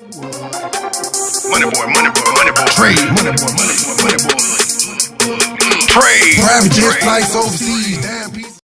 MoneyBoy. Trade. MoneyBoy. Trade. Private jet flights overseas. Damn piece.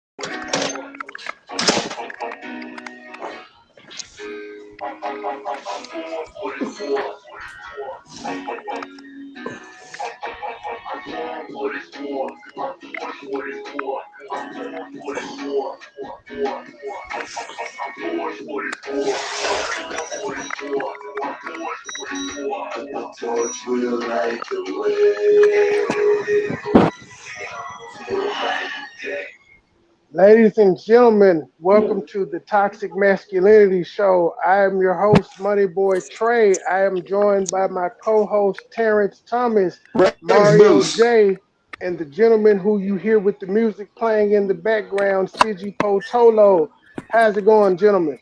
Ladies and gentlemen, welcome to the Toxic Masculinity Show. I am your host, MoneyBoy Trey. I am joined by my co-host, Terrence Thomas, Mario J, and the gentleman who you hear with the music playing in the background, Sigi Potolo. How's it going, gentlemen?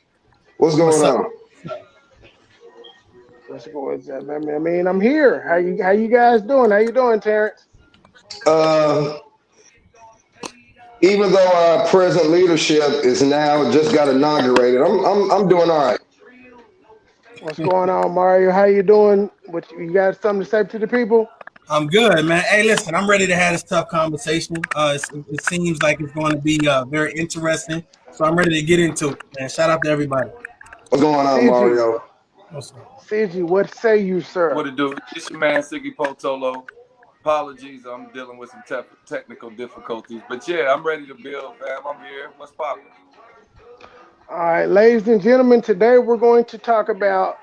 What's going on? What's going on? I mean, I'm here. How you guys doing? How you doing, Terrence? Even though our present leadership is now just got inaugurated, I'm doing all right. What's going on, Mario? How you doing? What you got something to say to the people? I'm good, man. Hey, listen, I'm ready to have this tough conversation. It seems like it's going to be very interesting, so I'm ready to get into it, man. Shout out to everybody. What's going on, Mario? Sigi, what say you, sir? What to do? It's your man, Siggy Potolo. Apologies, I'm dealing with some technical difficulties. But yeah, I'm ready to build, fam. I'm here. What's poppin'? All right, ladies and gentlemen, today we're going to talk about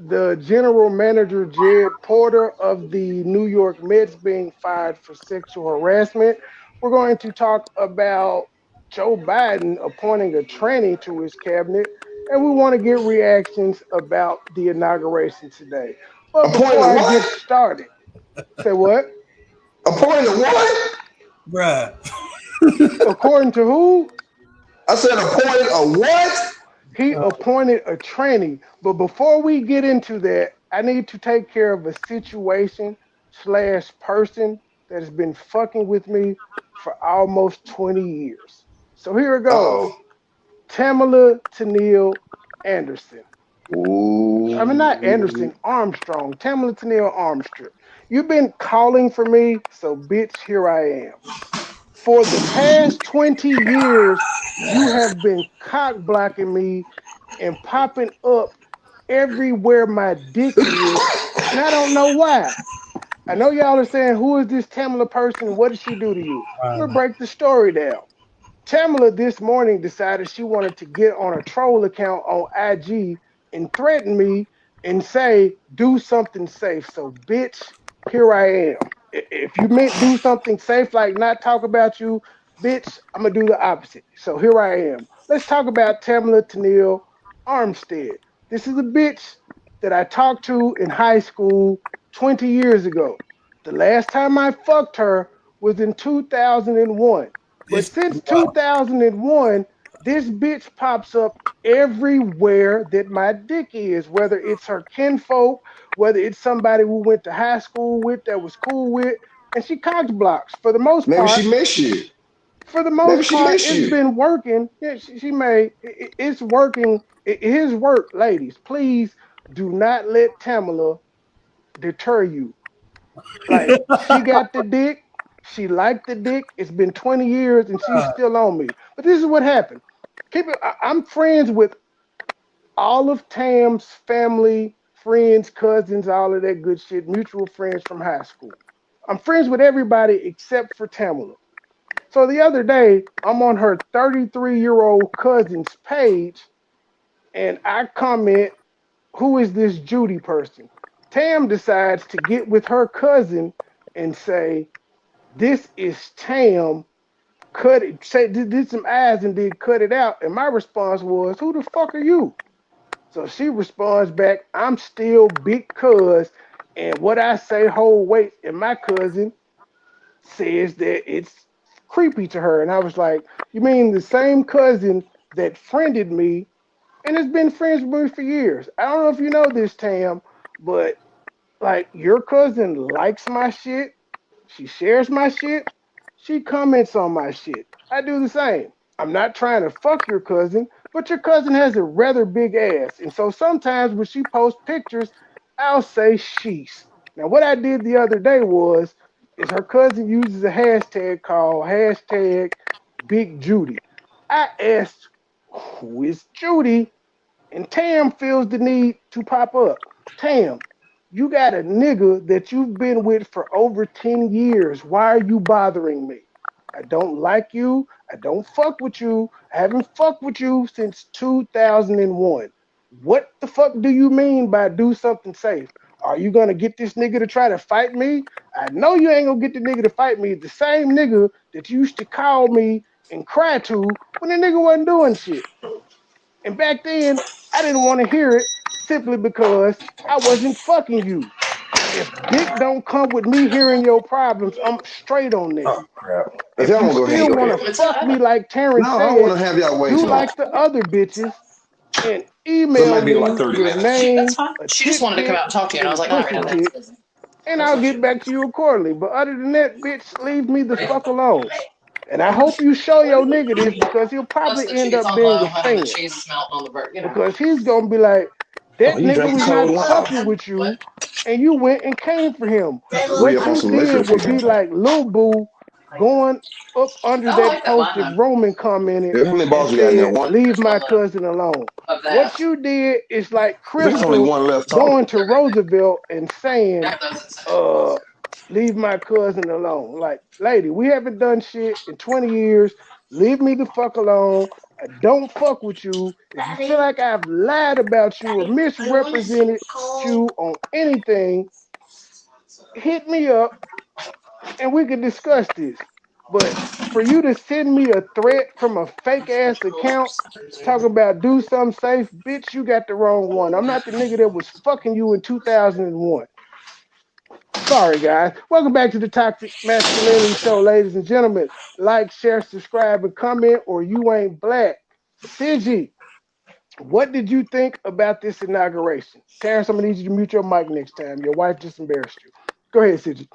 the general manager, Jed Porter, of the New York Mets being fired for sexual harassment. We're going to talk about Joe Biden appointing a tranny to his cabinet, and we want to get reactions about the inauguration today. But before I get started, say what? Appointed what? Bruh. According to who? I said appointed a what? He appointed a tranny. But before we get into that, I need to take care of a situation / person that has been fucking with me for almost 20 years. So here it goes. Tamala Tennille Anderson. Ooh. I mean, not Anderson, Armstrong. Tamala Tennille Armstrong. You've been calling for me, so bitch, here I am. For the past 20 years, you have been cock blocking me and popping up everywhere my dick is, and I don't know why. I know y'all are saying, who is this Tamala person? What did she do to you? I'm gonna break the story down. Tamala this morning decided she wanted to get on a troll account on IG and threaten me and say, do something safe. So, bitch, here I am. If you meant do something safe, like not talk about you, bitch, I'm going to do the opposite. So, here I am. Let's talk about Tamala Tennille Armstead. This is a bitch that I talked to in high school 20 years ago. The last time I fucked her was in 2001. But since 2001, this bitch pops up everywhere that my dick is, whether it's her kinfolk, whether it's somebody we went to high school with that was cool with, and she cock blocks. For the most part, maybe she missed you. For the most part, it's been working. Yeah, she may. It's working. His work, ladies. Please do not let Tamala deter you. Like, she got the dick. She liked the dick. It's been 20 years and she's still on me. But this is what happened. I'm friends with all of Tam's family, friends, cousins, all of that good shit, mutual friends from high school. I'm friends with everybody except for Tamala. So the other day, I'm on her 33-year-old cousin's page and I comment, who is this Judy person? Tam decides to get with her cousin and say, this is Tam, cut it, say, did some eyes and did cut it out. And my response was, who the fuck are you? So she responds back, I'm still big cuz, and what I say hold weight. And my cousin says that it's creepy to her. And I was like, you mean the same cousin that friended me and has been friends with me for years? I don't know if you know this, Tam, but like, your cousin likes my shit. She shares my shit. She comments on my shit. I do the same. I'm not trying to fuck your cousin, but your cousin has a rather big ass. And so sometimes when she posts pictures, I'll say sheesh. Now, what I did the other day is her cousin uses a hashtag called hashtag Big Judy. I asked, who is Judy? And Tam feels the need to pop up. Tam, you got a nigga that you've been with for over 10 years. Why are you bothering me? I don't like you. I don't fuck with you. I haven't fucked with you since 2001. What the fuck do you mean by do something safe? Are you gonna get this nigga to try to fight me? I know you ain't gonna get the nigga to fight me. The same nigga that you used to call me and cry to when the nigga wasn't doing shit. And back then, I didn't want to hear it simply because I wasn't fucking you. If dick don't come with me hearing your problems, I'm straight on that. Oh crap! If If y'all you want to go ahead, still go want to ahead. fuck me like Terrence No, I don't want said, to have y'all wait do long. like the other bitches and So it email might be like me 30 your minutes. name, That's fine. a She just tit wanted to come out pic, and talk to you, and I and a was like, all right, pussy I know. pic, and I'll get back to you accordingly. But other than that, bitch, leave me the fuck alone. And I hope you show your nigga this because he'll Plus, probably the end cheese up on being low, a honey, the fan cheese is melting on the burger. You know. because he's gonna be like, Oh, that you nigga drinking was cold not water? fucking with you, and you went and came for him. Re What up on you some liquor did if you would be can. like Lil Boo going up under I that like that post if lemon Roman commented Yeah, how many and balls you got in there? said, One. "Leave There's one my left cousin alone." of What that. you did is like I think there's only Crystal one left going total. to Roosevelt and saying, That does essentially close. "Uh, leave my cousin alone." Like, lady, we haven't done shit in 20 years. Leave me the fuck alone. I don't fuck with you. If you feel like I've lied about you or misrepresented you on anything, hit me up and we can discuss this. But for you to send me a threat from a fake ass account talking about do something safe, bitch, you got the wrong one. I'm not the nigga that was fucking you in 2001. Sorry, guys. Welcome back to the Toxic Masculinity Show, ladies and gentlemen. Like, share, subscribe, and comment, or you ain't black. Sigi, what did you think about this inauguration? Terrence, I'm gonna need you to mute your mic next time. Your wife just embarrassed you. Go ahead, Sigi.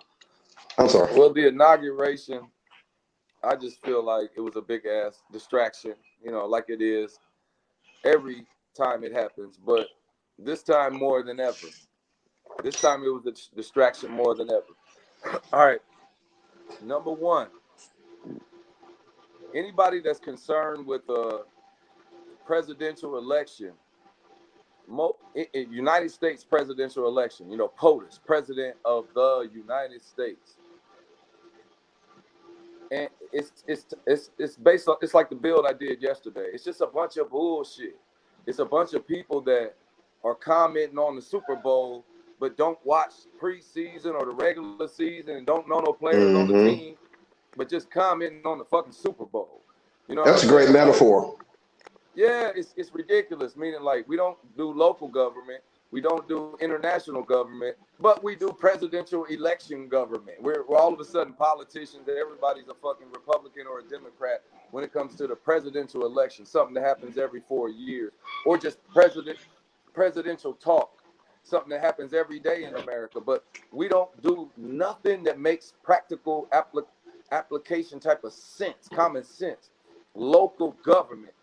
I'm sorry. Well, the inauguration, I just feel like it was a big ass distraction, like it is every time it happens, but this time more than ever. This time it was a distraction more than ever. All right. Number one, anybody that's concerned with a presidential election, United States presidential election, POTUS, President of the United States. And it's based on, it's like the build I did yesterday. It's just a bunch of bullshit. It's a bunch of people that are commenting on the Super Bowl, but don't watch preseason or the regular season and don't know no players on the team, but just commenting on the fucking Super Bowl. You know what That's I'm a great saying? metaphor. Yeah, it's ridiculous. Meaning, like, we don't do local government, we don't do international government, but we do presidential election government. We're all of a sudden politicians. Everybody's a fucking Republican or a Democrat when it comes to the presidential election. Something that happens every 4 years, or just presidential talk. Something that happens every day in America. But we don't do nothing that makes practical application type of sense, common sense. Local government.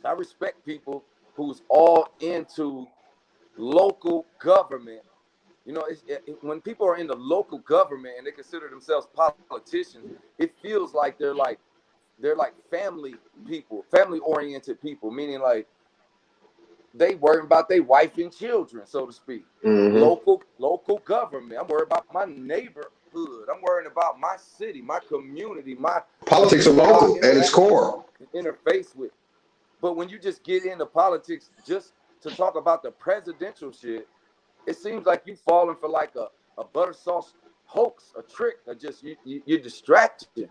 I respect people who's all into local government. When people are in the local government and they consider themselves politicians, it feels like they're like family people, family oriented people, meaning like they worry about their wife and children, so to speak. Local government. I'm worried about my neighborhood. I'm worrying about my city, my community, my Politics are local at its core. Interface with. But when you just get into politics just to talk about the presidential shit, it seems like you've fallen for like a butter sauce hoax, a trick, or just you're distracted.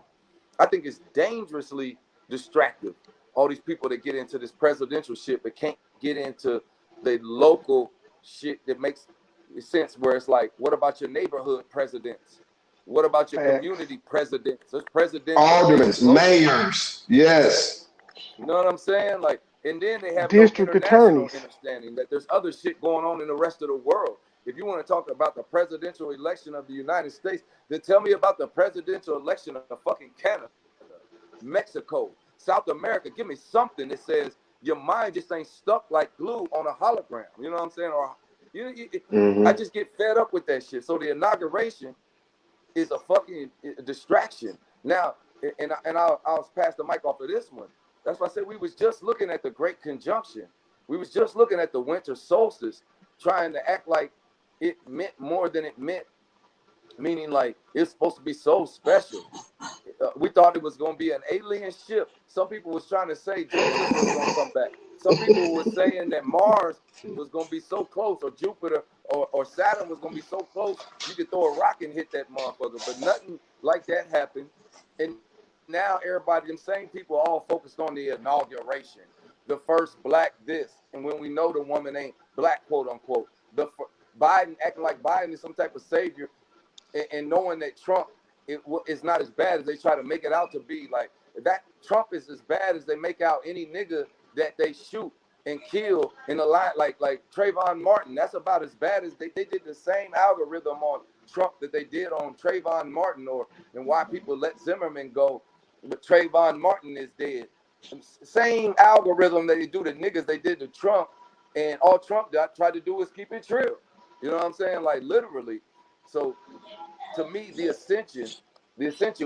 I think it's dangerously distractive. All these people that get into this presidential shit but can't get into the local shit that makes sense, where it's like, what about your neighborhood presidents? What about your community presidents? There's presidents, aldermen, mayors. Yes. You know what I'm saying? Like, and then they have no District international attorneys. understanding that there's other shit going on in the rest of the world. If you want to talk about the presidential election of the United States, then tell me about the presidential election of fucking Canada, Mexico, South America. Give me something that says your mind just ain't stuck like glue on a hologram. You know what I'm saying? Or I just get fed up with that shit. So the inauguration is a fucking distraction. Now, I'll pass the mic off to this one. That's why I said we was just looking at the Great Conjunction. We was just looking at the winter solstice, trying to act like it meant more than it meant, meaning like it's supposed to be so special. We thought it was going to be an alien ship. Some people was trying to say Jesus was going to come back. Some people were saying that Mars was going to be so close, or Jupiter or Saturn was going to be so close, you could throw a rock and hit that motherfucker. But nothing like that happened. And now everybody, them same people, are all focused on the inauguration, the first black this. And when we know the woman ain't black, quote unquote, Biden acting like Biden is some type of savior, and knowing that Trump it's not as bad as they try to make it out to be. Like, that Trump is as bad as they make out any nigga that they shoot and kill in a line, like Trayvon Martin. That's about as bad as they did the same algorithm on Trump that they did on Trayvon Martin, and why people let Zimmerman go, but Trayvon Martin is dead. Same algorithm that they do to niggas they did to Trump, and all Trump tried to do is keep it trill. You know what I'm saying? Like, literally. So to me, the ascension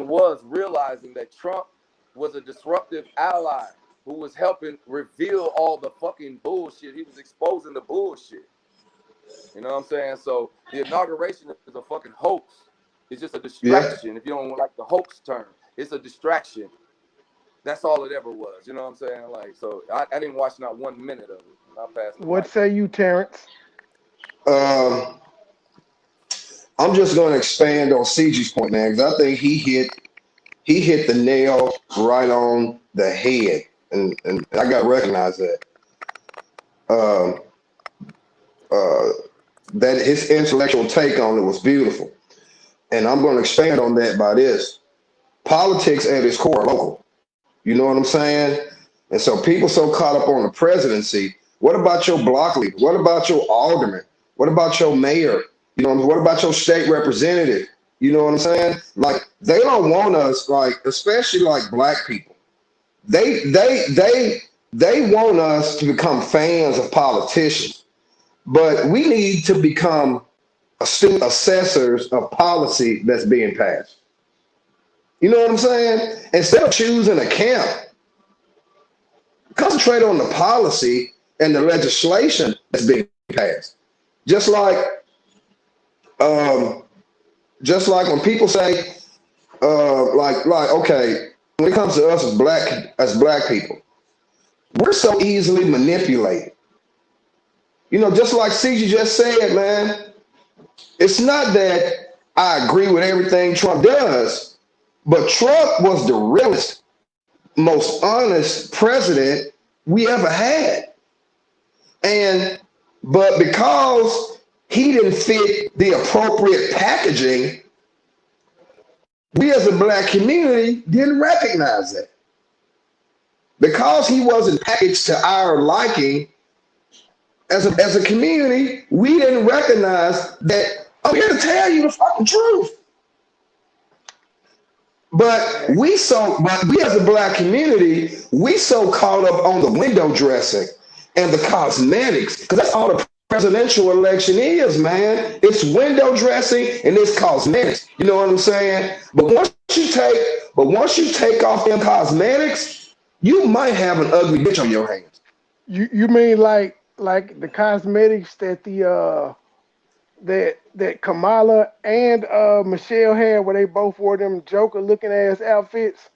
was realizing that Trump was a disruptive ally who was helping reveal all the fucking bullshit. He was exposing the bullshit. You know what I'm saying? So the inauguration is a fucking hoax. It's just a distraction. Yeah. If you don't like the hoax term, it's a distraction. That's all it ever was. You know what I'm saying? Like, so I didn't watch not 1 minute of it. I'll pass the What mic. say you, Terrence? I'm just going to expand on CG's point, man, because I think he hit the nail right on the head, and I got to recognize that. That his intellectual take on it was beautiful, and I'm going to expand on that by this: politics at its core are local. You know what I'm saying? And so people so caught up on the presidency. What about your block leader? What about your alderman? What about your mayor? You know, what about your state representative? You know what I'm saying? Like, they don't want us, like, especially like black people. They want us to become fans of politicians, but we need to become astute assessors of policy that's being passed. You know what I'm saying? Instead of choosing a camp, concentrate on the policy and the legislation that's being passed. Just like when people say, okay, when it comes to us as black people, we're so easily manipulated. You know, just like CG just said, man, it's not that I agree with everything Trump does, but Trump was the realest, most honest president we ever had. But because he didn't fit the appropriate packaging, we as a black community didn't recognize that. Because he wasn't packaged to our liking, as a community, we didn't recognize that. I'm here to tell you the fucking truth. But we as a black community, we so caught up on the window dressing and the cosmetics, because that's all the presidential election is, man. It's window dressing and it's cosmetics. You know what I'm saying? But once you take off them cosmetics, you might have an ugly bitch on your hands. You mean like the cosmetics that that Kamala and Michelle had, where they both wore them Joker looking ass outfits?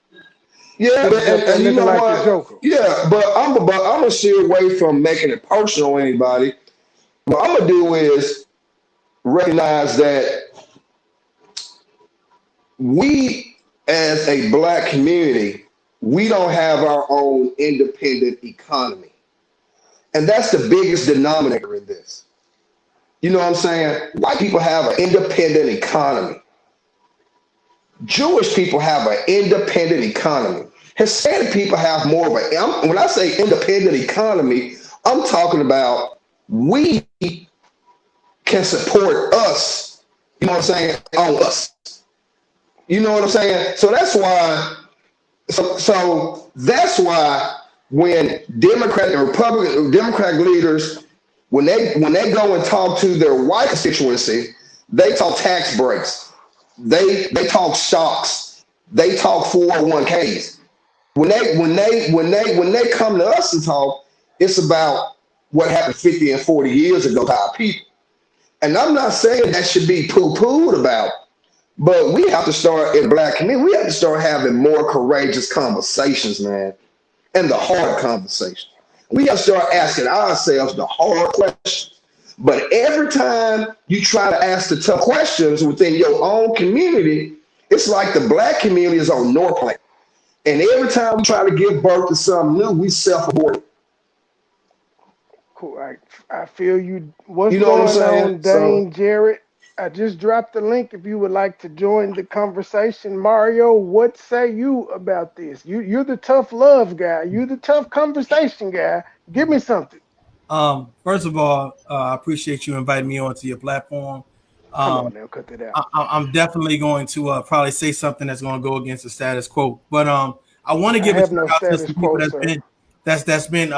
Yeah, and you know like what? The Joker. Yeah, but I'm gonna steer away from making it personal on anybody. What I'm gonna do is recognize that we, as a black community, we don't have our own independent economy, and that's the biggest denominator in this. You know what I'm saying? White people have an independent economy. Jewish people have an independent economy. Hispanic people have more of a, when I say independent economy, I'm talking about we can support us. You know what I'm saying? On us. You know what I'm saying? So that's why when Democratic and Republican Democratic leaders, when they go and talk to their white constituency, they talk tax breaks, they talk stocks, they talk 401ks. When they come to us and talk, it's about what happened 50 and 40 years ago to our people. And I'm not saying that should be poo-pooed about, but we have to start in the Black community. We have to start having more courageous conversations, man, and the hard conversations. We have to start asking ourselves the hard questions. But every time you try to ask the tough questions within your own community, it's like the Black community is on Norplant. And every time we try to give birth to something new, we self-abort. Cool. I feel you. What's You know what I'm going saying? on, Dane Jarrett? I just dropped the link if you would like to join the conversation. Mario, what say you about this? You're the tough love guy. You're the tough conversation guy. Give me something. First of all, I appreciate you inviting me onto your platform. Come on now, cut that out. I'm definitely going to probably say something that's going to go against the status quo. But I want to give a shout out to some people that's been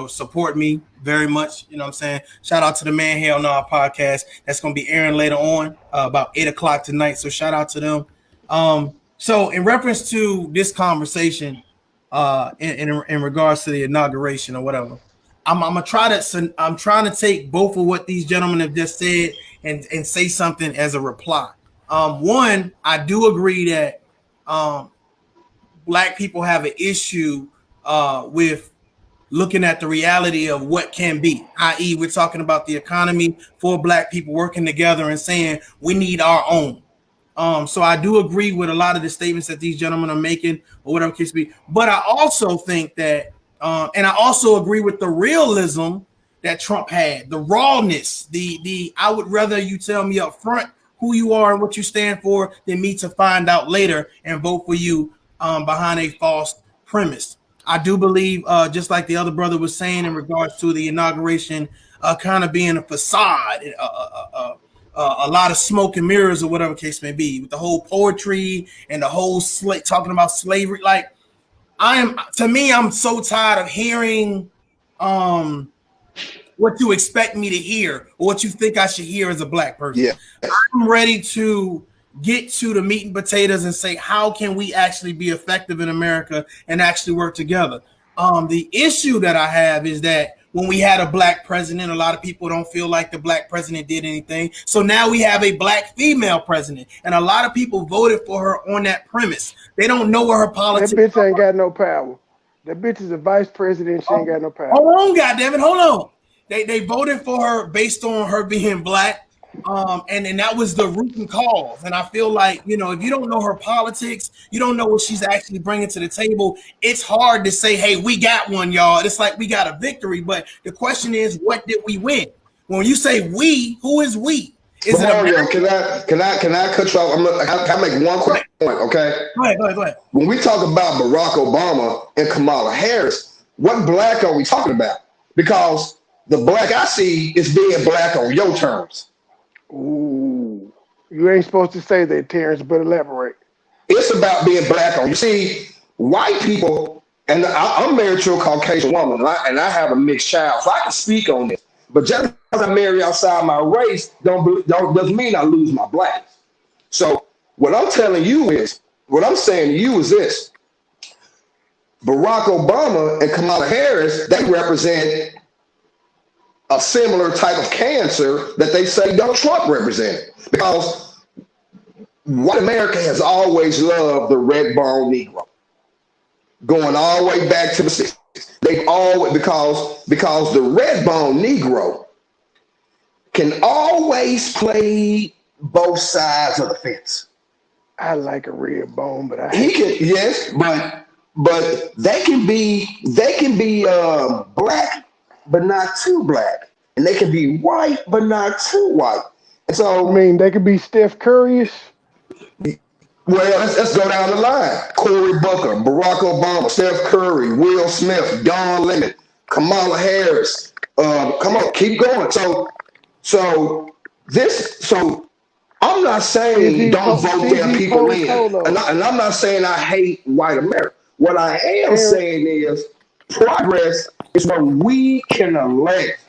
support me very much. You know what I'm saying? Shout out to the Man Hell Nah podcast. That's going to be airing later on about 8:00 tonight. So shout out to them. So in reference to this conversation, in regards to the inauguration or whatever, I'm trying to take both of what these gentlemen have just said and say something as a reply. One, I do agree that Black people have an issue with looking at the reality of what can be, i.e., we're talking about the economy for Black people working together and saying we need our own. So I do agree with a lot of the statements that these gentlemen are making or whatever case be. But I also think that, and I also agree with the realism that Trump had, the rawness, the I would rather you tell me up front who you are and what you stand for than me to find out later and vote for you behind a false premise. I do believe, just like the other brother was saying in regards to the inauguration, kind of being a facade, a lot of smoke and mirrors or whatever case may be, with the whole poetry and the whole talking about slavery. Like I'm so tired of hearing what you expect me to hear or what you think I should hear as a Black person. Yeah. I'm ready to get to the meat and potatoes and say, how can we actually be effective in America and actually work together? The issue that I have is that when we had a Black president, a lot of people don't feel like the Black president did anything. So now we have a Black female president, and a lot of people voted for her on that premise. They don't know what her politics. That bitch ain't got no power. That bitch is a vice president. She ain't got no power. Hold on, goddammit, hold on. They voted for her based on her being Black. And that was the root and cause. And I feel like, if you don't know her politics, you don't know what she's actually bringing to the table. It's hard to say, hey, we got one, y'all. It's like we got a victory. But the question is, what did we win? When you say we, who is we? Is it Mario, can I cut you off? Can I make one quick point, okay? Go ahead. When we talk about Barack Obama and Kamala Harris, what Black are we talking about? Because the Black I see is being Black on your terms. Ooh, you ain't supposed to say that, Terrence, but elaborate. It's about being Black on. You see, white people, and I'm married to a Caucasian woman, and I have a mixed child, so I can speak on this. But just because I marry outside my race doesn't mean I lose my Blackness. So what I'm saying to you is this: Barack Obama and Kamala Harris, they represent a similar type of cancer that they say Donald Trump represented. Because white America has always loved the red bone Negro. Going all the way back to the 60s. They've always, because the red bone Negro can always play both sides of the fence. I like a red bone, but but they can be Black but not too Black, and they can be white but not too white. And so, I mean, they could be Steph Curry-ish. Well, let's go down the line. Cory Booker, Barack Obama, Steph Curry, Will Smith, Don Lemon, Kamala Harris. Come on, keep going. So I'm not saying don't vote their people in, and I'm not saying I hate white America. What I am saying is, Progress is when we can elect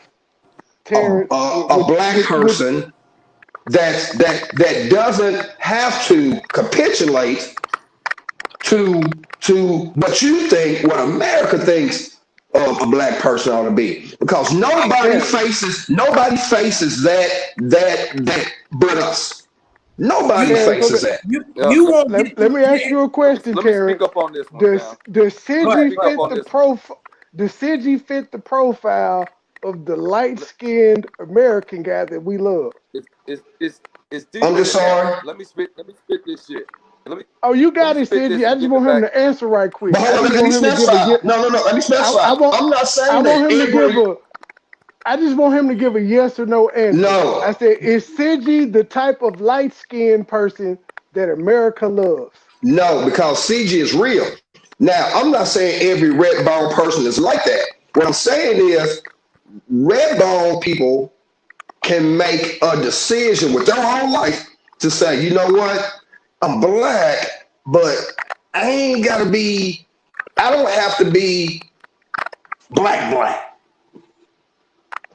Terrence, a black person that doesn't have to capitulate to what you think, what America thinks a black person ought to be, because nobody faces that but us. Nobody Terrence, faces that. You won't get let me ask you a question, Let me Terrence. speak up on this one, Does Sam. Sidney Speak up fit on the this. profile? Does Sidney fit the profile of the light-skinned American guy that we love? It's deeper I'm than just that. sorry. Let me spit this shit. Let me Oh, you let got me it, spit this Sidney. I and just give it want him back. to answer right quick. But hold on, let me specify. No. Let me specify. I want. I'm not I saying want that him to give every. a. I just want him to give a yes or no answer. No, I said, is Sidney the type of light-skinned person that America loves? no, because CG is real. Now, I'm not saying every red bone person is like that. What I'm saying is red bone people can make a decision with their whole life to say, you know what, I'm black, but I ain't gotta be, I don't have to be black.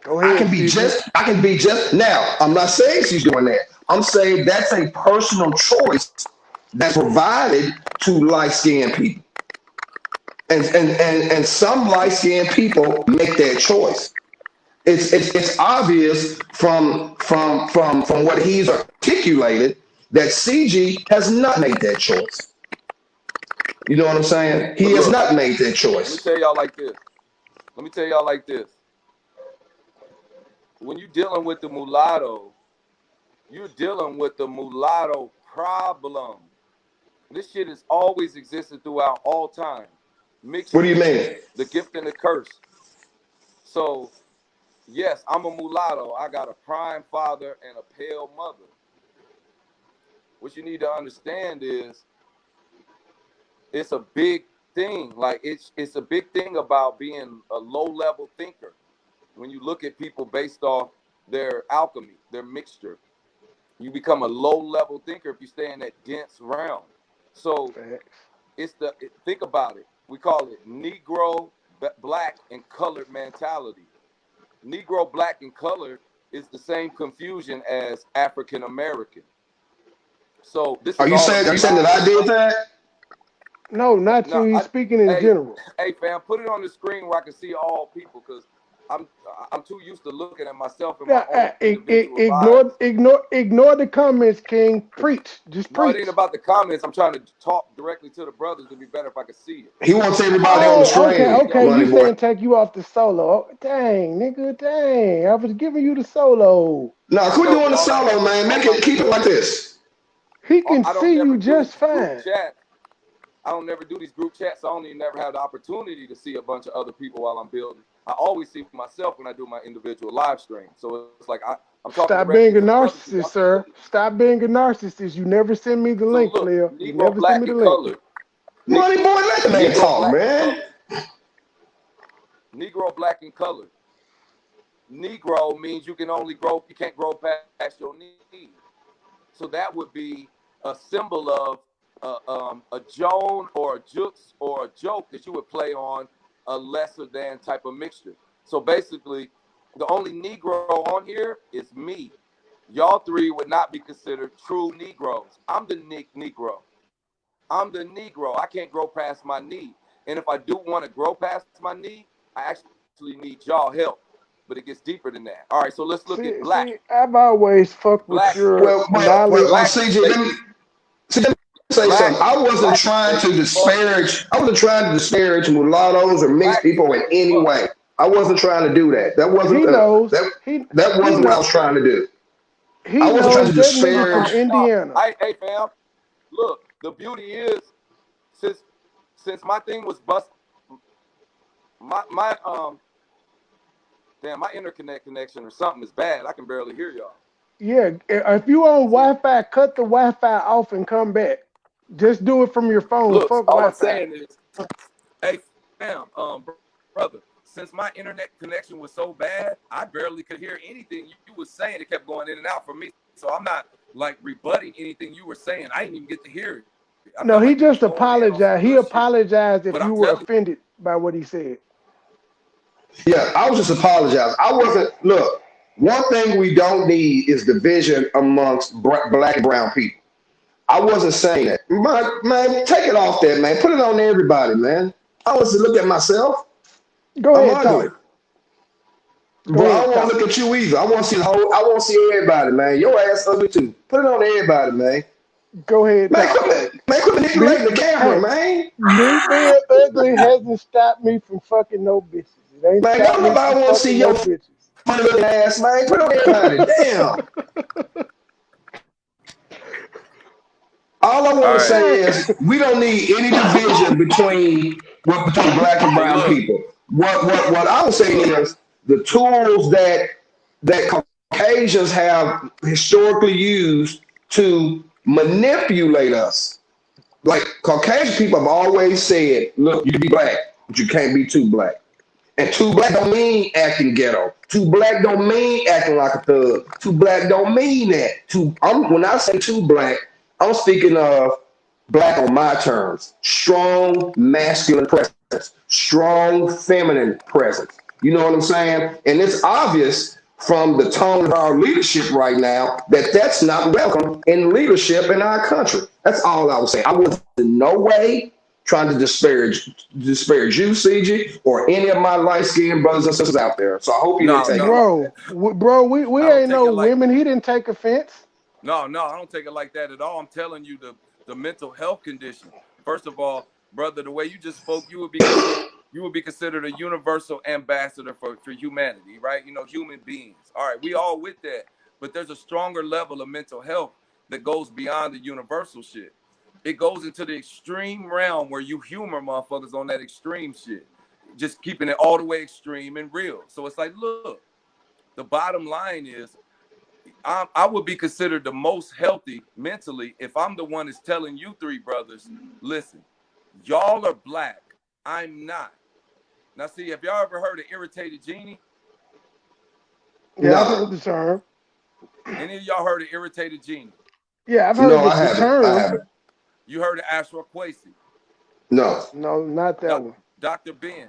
Go ahead, Sidney. I can be just now. I'm not saying she's doing that. I'm saying that's a personal choice that's provided to light skinned people. And some light skinned people make that choice. It's obvious from what he's articulated that CG has not made that choice. You know what I'm saying? He has not made that choice. Let me tell y'all like this. When you're dealing with the mulatto, you're dealing with the mulatto problem. This shit has always existed throughout all time. What do you Mixture, mean? the gift and the curse. So, yes, I'm a mulatto. I got a prime father and a pale mother. What you need to understand is it's a big thing. Like it's a big thing about being a low-level thinker. When you look at people based off their alchemy, their mixture, you become a low-level thinker if you stay in that dense realm. So think about it. We call it Negro, black, and colored mentality. Negro, black, and colored is the same confusion as African American. So this is Are you saying that I did that? No, not you. He's speaking in general. Hey, fam, put it on the screen where I can see all people, because I'm too used to looking at myself in my own individual lives. Ignore the comments, King. Preach. Just No, preach. it ain't about the comments. I'm trying to talk directly to the brothers. It'd be better if I could see it. He wants everybody on the screen. Okay. You saying take you off the solo? Dang, nigga, dang. I was giving you the solo. No, quit doing the solo, man. Keep it like this. He can see you just fine. I don't never do these group chats. So I don't even never have the opportunity to see a bunch of other people while I'm building. I always see myself when I do my individual live stream. So it's like I'm talking. Stop being a narcissist, sir. Stop being a narcissist. You never send me the link, player. You never send me the link. MoneyBoy, let the man talk, man. Negro, black, and colored. Negro means you can't grow past your knee. So that would be a symbol of a Joan or a Jukes or a joke that you would play on a lesser than type of mixture. So basically, the only Negro on here is me. Y'all three would not be considered true Negroes. I'm the Negro. I'm the Negro. I can't grow past my knee. And if I do want to grow past my knee, I actually need y'all help. But it gets deeper than that. All right, so let's look at black. I've always fucked with your knowledge. CJ, let me say something. I wasn't trying to disparage mulattoes or mixed people in any way. I wasn't trying to do that. That wasn't what I was trying to do. I wasn't trying to disparage. From Indiana. Hey, fam. Look, the beauty is, since my thing was busted, my internet connection or something is bad. I can barely hear y'all. Yeah, if you on Wi-Fi, cut the Wi-Fi off and come back. Just do it from your phone. Look, fuck all Wi-Fi. I'm saying is, hey, fam, brother, since my internet connection was so bad, I barely could hear anything you were saying. It kept going in and out for me. So I'm not like rebutting anything you were saying. I didn't even get to hear it. No, he just apologized. He apologized if you were offended by what he said. Yeah, I was just apologizing. I wasn't. Look, one thing we don't need is division amongst black and brown people. I wasn't saying that. Man, take it off there, man. Put it on everybody, man. I want to look at myself. Go I'm ahead, ugly. talk. Go Bro, I ahead, don't want talk. to look at you either. I want to see the whole. I want to see everybody, man. Your ass ugly too. Put it on everybody, man. Go ahead, Man, talk. quit manipulating the camera, Hey, man. me being ugly hasn't stopped me from fucking no bitches. It ain't Man, stopped don't me from nobody want to see fucking your no bitches. funny looking ass, man. Put it on everybody. Damn. All I All want to right. say Man, is we don't need any division between black and So brown look, people. What I would say is the tools that Caucasians have historically used to manipulate us. Like Caucasian people have always said, look, you can be black, but you can't be too black. And too black don't mean acting ghetto. Too black don't mean acting like a thug. Too black don't mean that. When I say too black, I'm speaking of black on my terms. Strong masculine presence. Strong feminine presence. You know what I'm saying? And it's obvious from the tone of our leadership right now that that's not welcome in leadership in our country. That's all I was saying. I was in no way trying to disparage you, CG, or any of my light skinned brothers and sisters out there. So I hope you didn't no, take it no, like that. bro, we I don't ain't take no it like women. He didn't take offense. no, I don't take it like that at all. I'm telling you the mental health condition. First of all, brother, the way you just spoke, you would be considered a universal ambassador for humanity, right? You know, human beings. All right, we all with that, but there's a stronger level of mental health that goes beyond the universal shit. It goes into the extreme realm where you humor motherfuckers on that extreme shit, just keeping it all the way extreme and real. So it's like, look, the bottom line is I would be considered the most healthy mentally if I'm the one that's telling you three brothers, listen, y'all are black. I'm not. Now, see, have y'all ever heard of irritated genie? Yeah, I've heard No, the term. Any of y'all heard of irritated genie? Yeah, I've heard no, the, I the haven't. I term. haven't. You heard of Ashra Kwesi? No. No, not that one. Dr. Ben.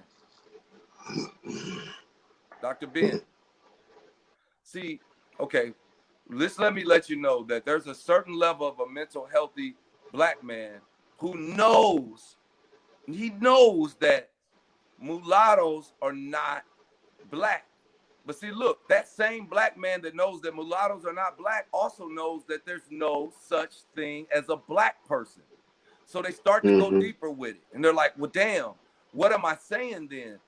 Dr. Ben. See, okay, let me let you know that there's a certain level of a mental healthy black man who knows, he knows that mulattoes are not black. But see, look, that same black man that knows that mulattoes are not black also knows that there's no such thing as a black person. So they start to go Mm-hmm. deeper with it. And they're like, well, damn, what am I saying then?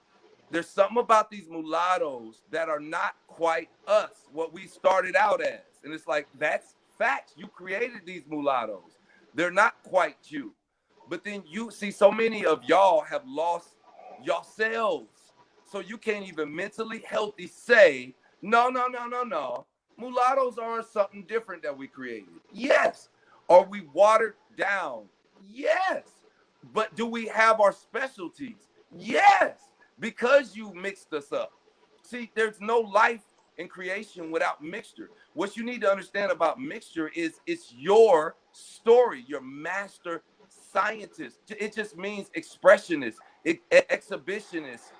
There's something about these mulattoes that are not quite us, what we started out as. And it's like, that's facts. You created these mulattoes. They're not quite you. But then you see, so many of y'all have lost yourselves. So you can't even mentally healthy say, no. Mulattoes are something different that we created. Yes. Are we watered down? Yes. But do we have our specialties? Yes. Because you mixed us up. See, there's no life in creation without mixture. What you need to understand about mixture is it's your story, your master scientist. It just means expressionist, exhibitionist.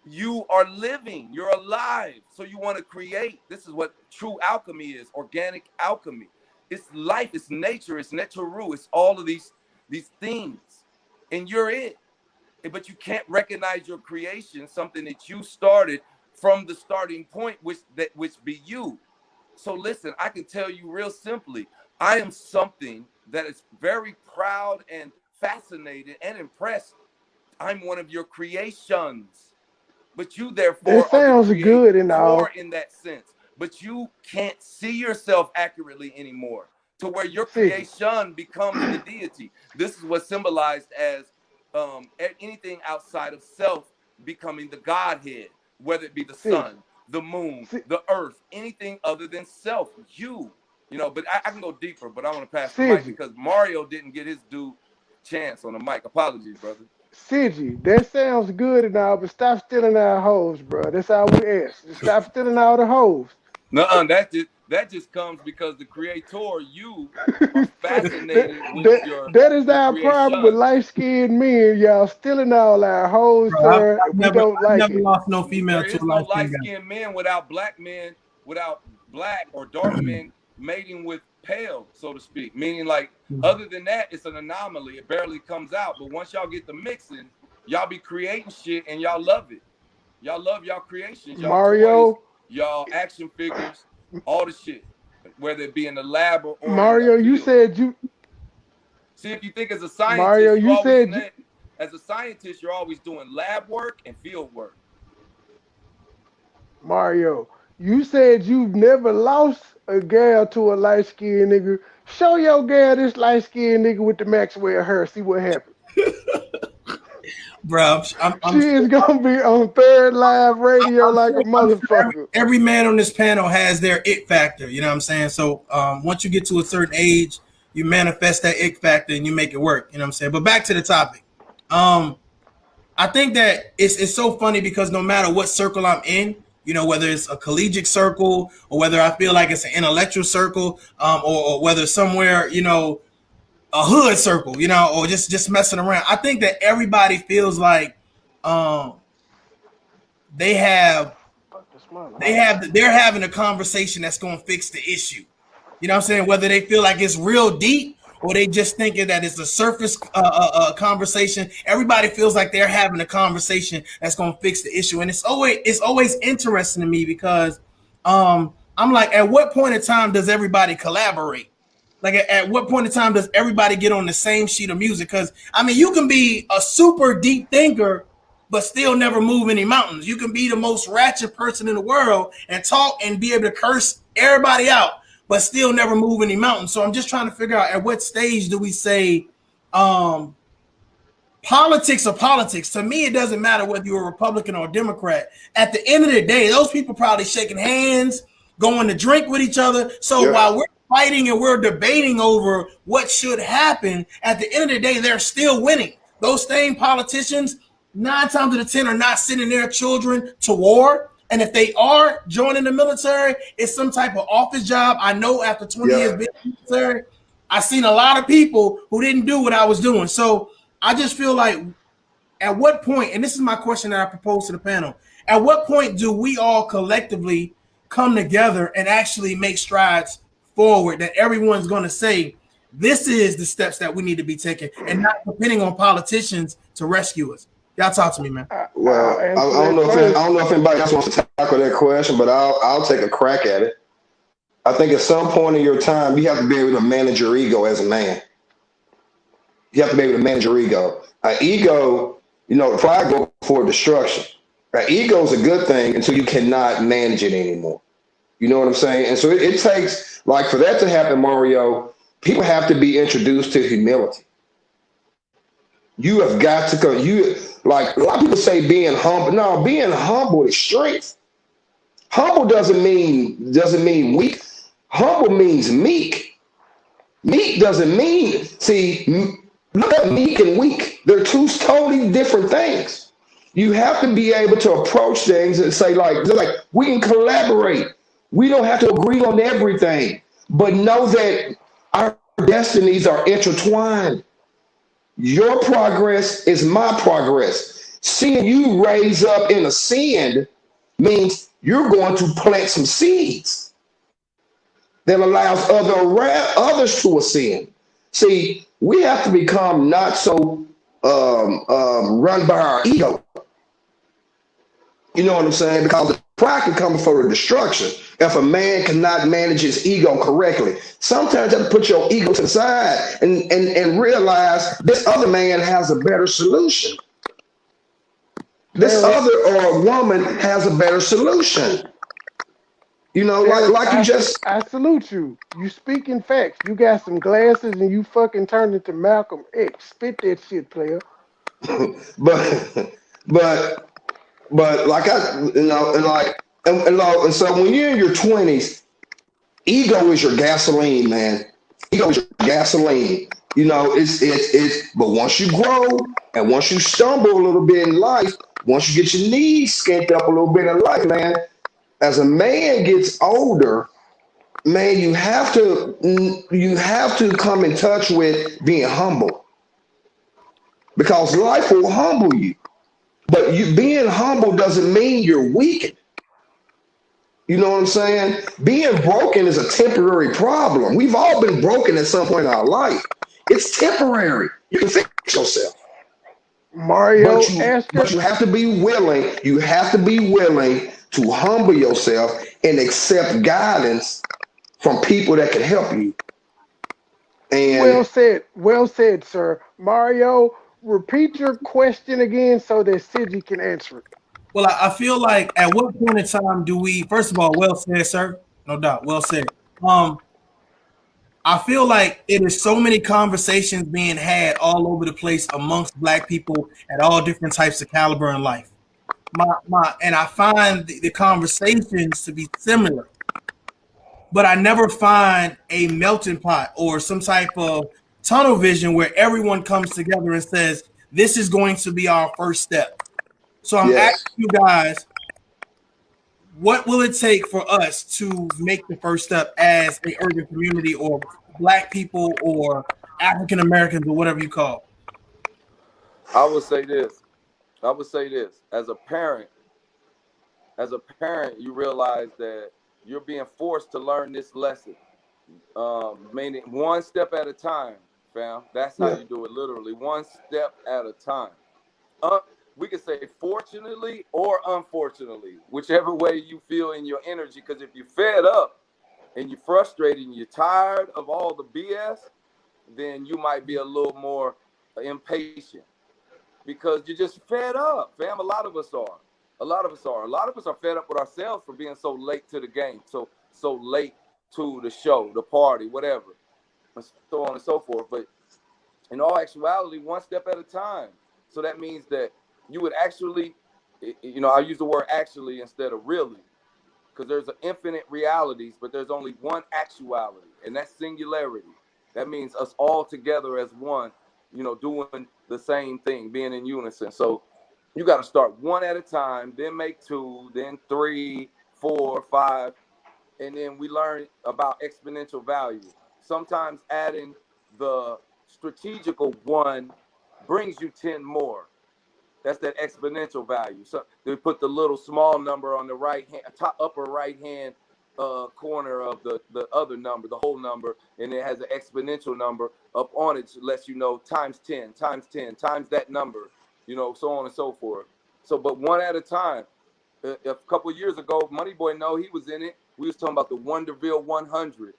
You are living, you're alive. So you want to create. This is what true alchemy is, organic alchemy. It's life, it's nature, it's neteru, it's all of these things. And you're it. But you can't recognize your creation, something that you started from the starting point, which be you. So listen, I can tell you real simply, I am something that is very proud and fascinated and impressed. I'm one of your creations, but you That therefore are the sounds good and creator all. in that sense. But you can't see yourself accurately anymore to where your Siggy. creation becomes the deity. This is what's symbolized as anything outside of self becoming the Godhead, whether it be the Siggy. sun, the moon, Si- the earth, anything other than self, you know, but I can go deeper, but I want to pass the mic Siggy. because Mario didn't get his due chance on the mic. Apologies, brother. Siggy. That sounds good and all, but stop stealing our hoes, bro. That's all we ask. Just stop stealing all the hoes. Nuh-uh, that's it. That just comes because the creator, you are fascinated with that is the our problem with creation. light-skinned men. Y'all stealing all our hoes, Bro, sir. I've We never, don't I've like never it. lost no female There to a is no light skinned light-skinned men without black or dark men mating with pale, so to speak. Meaning, like, other than that, it's an anomaly. It barely comes out. But once y'all get the mixing, y'all be creating shit and y'all love it. Y'all love y'all creations, y'all toys, Mario, y'all action figures, all the shit, whether it be in the lab or in the Mario, you field. said you, See, if you think as a Mario, scientist, you said you, as a scientist, you're always doing lab work and field work. Mario, you said you've never lost a gal to a light-skinned nigga. Show your gal this light-skinned nigga with the Maxwell hair. See what happens. bro. She is gonna be on Third Live Radio like a I'm sure motherfucker. every man on this panel has their it factor. You know what I'm saying? So once you get to a certain age, you manifest that it factor and you make it work. You know what I'm saying? But back to the topic. I think that it's so funny because no matter what circle I'm in, you know, whether it's a collegiate circle or whether I feel like it's an intellectual circle, or whether somewhere, you know, a hood circle, you know, or just messing around. I think that everybody feels like um, they have they're having a conversation that's going to fix the issue. You know what I'm saying? Whether they feel like it's real deep or they just thinking that it's a surface conversation. Everybody feels like they're having a conversation that's going to fix the issue, and it's always interesting to me because I'm like, at what point in time does everybody collaborate? Like, at what point in time does everybody get on the same sheet of music? Because I mean, you can be a super deep thinker but still never move any mountains. You can be the most ratchet person in the world and talk and be able to curse everybody out, but still never move any mountains. So I'm just trying to figure out at what stage do we say politics are politics. To me, it doesn't matter whether you're a Republican or a Democrat. At the end of the day, those people probably shaking hands, going to drink with each other. So while we're fighting and we're debating over what should happen, at the end of the day, they're still winning. Those same politicians, 9 times out of 10, are not sending their children to war. And if they are joining the military, it's some type of office job. I know after 20 years being in the military, I've seen a lot of people who didn't do what I was doing. So I just feel like, at what point, and this is my question that I propose to the panel, at what point do we all collectively come together and actually make strides forward that everyone's going to say, this is the steps that we need to be taking, and not depending on politicians to rescue us? Y'all talk to me, man. Well, I don't know if anybody else wants to tackle that question, but I'll take a crack at it. I think at some point in your time, you have to be able to manage your ego as a man. You have to be able to manage your ego. Ego, pride goes before destruction. Ego is a good thing until you cannot manage it anymore. You know what I'm saying? And so it takes, like, for that to happen, Mario, people have to be introduced to humility. You have got to come. Like, a lot of people say being humble. No, being humble is strength. Humble doesn't mean weak. Humble means meek. Meek doesn't mean, look at meek and weak. They're two totally different things. You have to be able to approach things and say, like we can collaborate. We don't have to agree on everything, but know that our destinies are intertwined. Your progress is my progress. Seeing you raise up in a sin means you're going to plant some seeds that allows others to ascend. See, we have to become not so run by our ego. You know what I'm saying? Because the pride can come before the destruction if a man cannot manage his ego correctly. Sometimes you have to put your ego to the side and realize this other man has a better solution. This other woman has a better solution. I salute you. You speaking facts. You got some glasses and you fucking turned into Malcolm X. Spit that shit, player. But like and so when you're in your 20s, ego is your gasoline, man. Ego is your gasoline. But once you grow and once you stumble a little bit in life, once you get your knees skint up a little bit in life, man, as a man gets older, Man, you have to come in touch with being humble, because life will humble you. But you being humble doesn't mean you're weak. You know what I'm saying? Being broken is a temporary problem. We've all been broken at some point in our life. It's temporary. You can fix yourself. Mario, ask But her. you have to be willing. You have to be willing to humble yourself and accept guidance from people that can help you. And Well said, sir. Mario, repeat your question again so that Sidney can answer it. Well, I feel like at what point in time do we? First of all, well said, sir. No doubt, well said. Um, I feel like it is so many conversations being had all over the place amongst Black people at all different types of caliber in life. And I find the conversations to be similar, but I never find a melting pot or some type of tunnel vision where everyone comes together and says, "This is going to be our first step." So I'm yes, asking you guys, what will it take for us to make the first step as a urban community or Black people or African Americans or whatever you call? I would say this. I would say this. As a parent, you realize that you're being forced to learn this lesson. Meaning one step at a time, fam. That's how yeah, you do it, literally. One step at a time. Uh, we could say fortunately or unfortunately, whichever way you feel in your energy. Because if you're fed up and you're frustrated and you're tired of all the BS, then you might be a little more impatient because you're just fed up, fam. A lot of us are. A lot of us are. A lot of us are fed up with ourselves for being so late to the game, so late to the show, the party, whatever, and so on and so forth. But in all actuality, one step at a time. So that means that you would actually, I use the word actually instead of really, because there's an infinite realities, but there's only one actuality, and that's singularity. That means us all together as one, doing the same thing, being in unison. So you got to start one at a time, then make two, then three, four, five, and then we learn about exponential value. Sometimes adding the strategical one brings you 10 more. That's that exponential value. So they put the little small number on the right hand, top upper right hand corner of the other number, the whole number, and it has an exponential number up on it, lets you know times 10, times that number, so on and so forth. So, but one at a time. A couple of years ago, MoneyBoy, no, he was in it. We was talking about the Wonderville 100,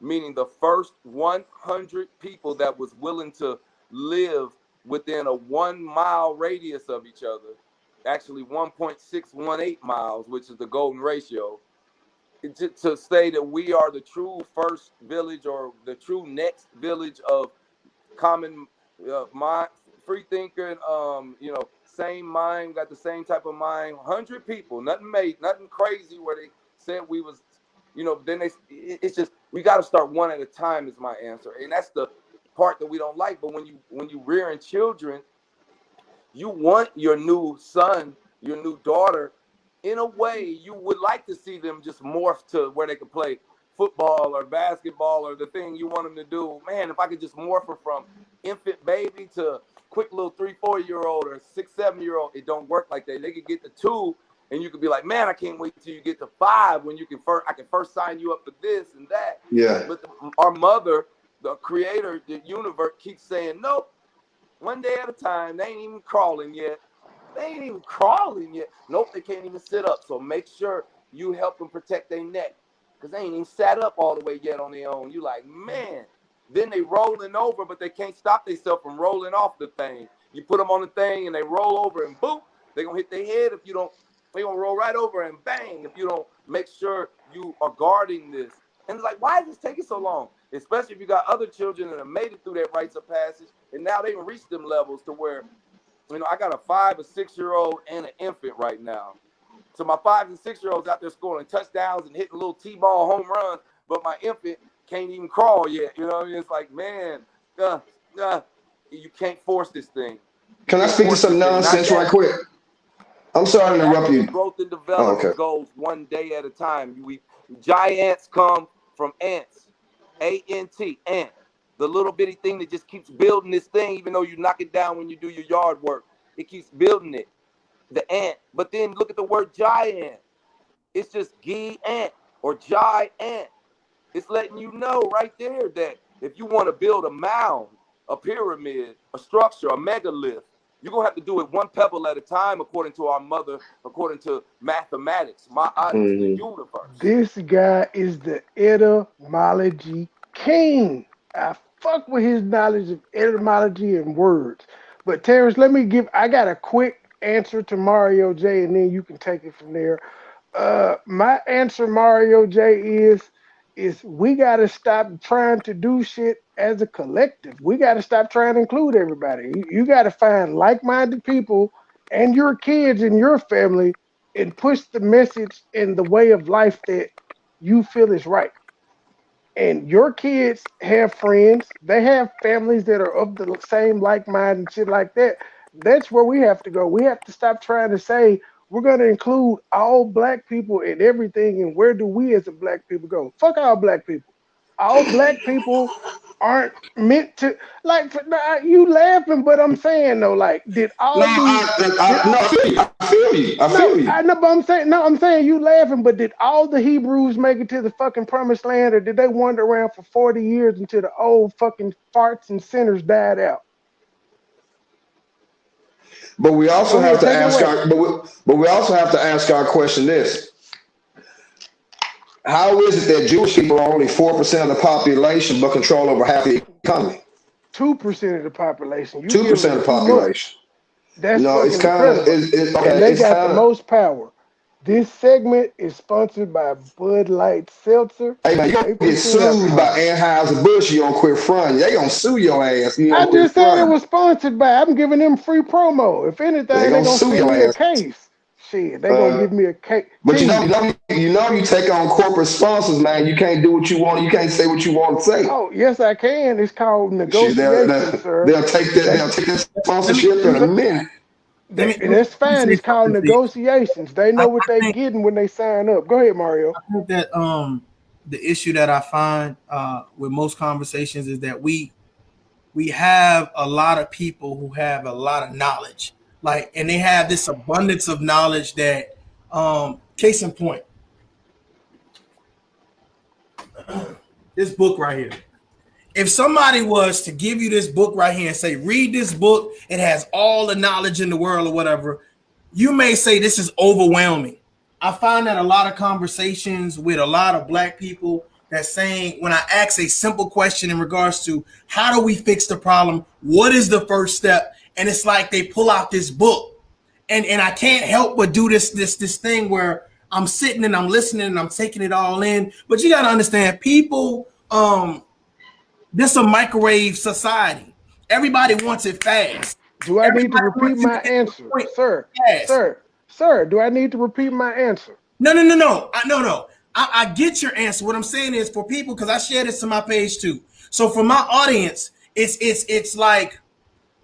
meaning the first 100 people that was willing to live within a 1 mile radius of each other, actually 1.618 miles, which is the golden ratio, to say that we are the true first village or the true next village of common mind, free thinking, same mind, got the same type of mind. 100 people, nothing crazy where they said we was, then it's just, we got to start one at a time is my answer. And that's the part that we don't like. But when you rearing children, you want your new son, your new daughter, in a way, you would like to see them just morph to where they could play football or basketball or the thing you want them to do. Man, if I could just morph her from infant baby to quick little 3-4-year-old or 6-7-year-old, it don't work like that. They could get to 2, and you could be like, man, I can't wait till you get to 5 when I can first sign you up for this and that. yeah. But our mother, the creator, the universe, keeps saying, nope, one day at a time. They ain't even crawling yet. Nope, they can't even sit up. So make sure you help them protect their neck, because they ain't even sat up all the way yet on their own. You like, man. Then they rolling over, but they can't stop themselves from rolling off the thing. You put them on the thing and they roll over and boom, they're going to hit their head if you don't. They're going to roll right over and bang if you don't make sure you are guarding this. And it's like, why is this taking so long? Especially if you got other children that have made it through that rites of passage, and now they've reached them levels to where, I got a 5 or 6-year-old and an infant right now. So my 5 and 6-year-olds out there scoring touchdowns and hitting little T-ball home runs, but my infant can't even crawl yet. You know what I mean? It's like, man, you can't force this thing. Can I speak to some nonsense right quick? I'm sorry to interrupt you. Growth and development goes one day at a time. Giants come from ants. A-N-T, ant. The little bitty thing that just keeps building this thing, even though you knock it down when you do your yard work. It keeps building it. The ant. But then look at the word giant. It's just ant or giant. It's letting you know right there that if you want to build a mound, a pyramid, a structure, a megalith, you're going to have to do it one pebble at a time, according to our mother, according to mathematics, the universe. This guy is the etymology king. I fuck with his knowledge of etymology and words. But Terrence, I got a quick answer to Mario J, and then you can take it from there. My answer, Mario J, is we got to stop trying to do shit as a collective. We got to stop trying to include everybody. You got to find like-minded people and your kids and your family and push the message in the way of life that you feel is right. And your kids have friends. They have families that are of the same like mind and shit like that. That's where we have to go. We have to stop trying to say we're going to include all black people in everything. And where do we as a black people go? Fuck all black people. All black people aren't meant to, like, you laughing, but I'm saying though, like, did all I feel you. I know, but I'm saying you laughing, but did all the Hebrews make it to the fucking promised land, or did they wander around for 40 years until the old fucking farts and sinners died out? But we also have to ask our question this. How is it that Jewish people are only 4% of the population but control over half the economy? 2% of the population. 2% of the population. That's it's kind of and they got the most power. This segment is sponsored by Bud Light Seltzer. Hey man, you're gonna get sued by Anheuser-Busch. You don't quit fronting. They gonna sue your ass. I just said it was sponsored by. I'm giving them free promo. If anything, they're gonna sue me a case. Shit, they gonna give me a case. But you take on corporate sponsors, man. You can't do what you want. You can't say what you want to say. Oh yes, I can. It's called negotiation, sir. They'll take that sponsorship in a minute. That's fine. It's called negotiations. They know what they're getting when they sign up. Go ahead, Mario. I think that the issue that I find with most conversations is that we have a lot of people who have a lot of knowledge, and they have this abundance of knowledge that, case in point, this book right here. If somebody was to give you this book right here and say, read this book, it has all the knowledge in the world or whatever, you may say this is overwhelming. I find that a lot of conversations with a lot of black people that's saying, when I ask a simple question in regards to how do we fix the problem, what is the first step? And it's like they pull out this book. And I can't help but do this thing where I'm sitting and I'm listening and I'm taking it all in. But you got to understand, people, this is a microwave society. Everybody wants it fast. Do I need to repeat my answer, sir? Sir, do I need to repeat my answer? No. I get your answer. What I'm saying is, for people, because I share this to my page too. So for my audience, it's like,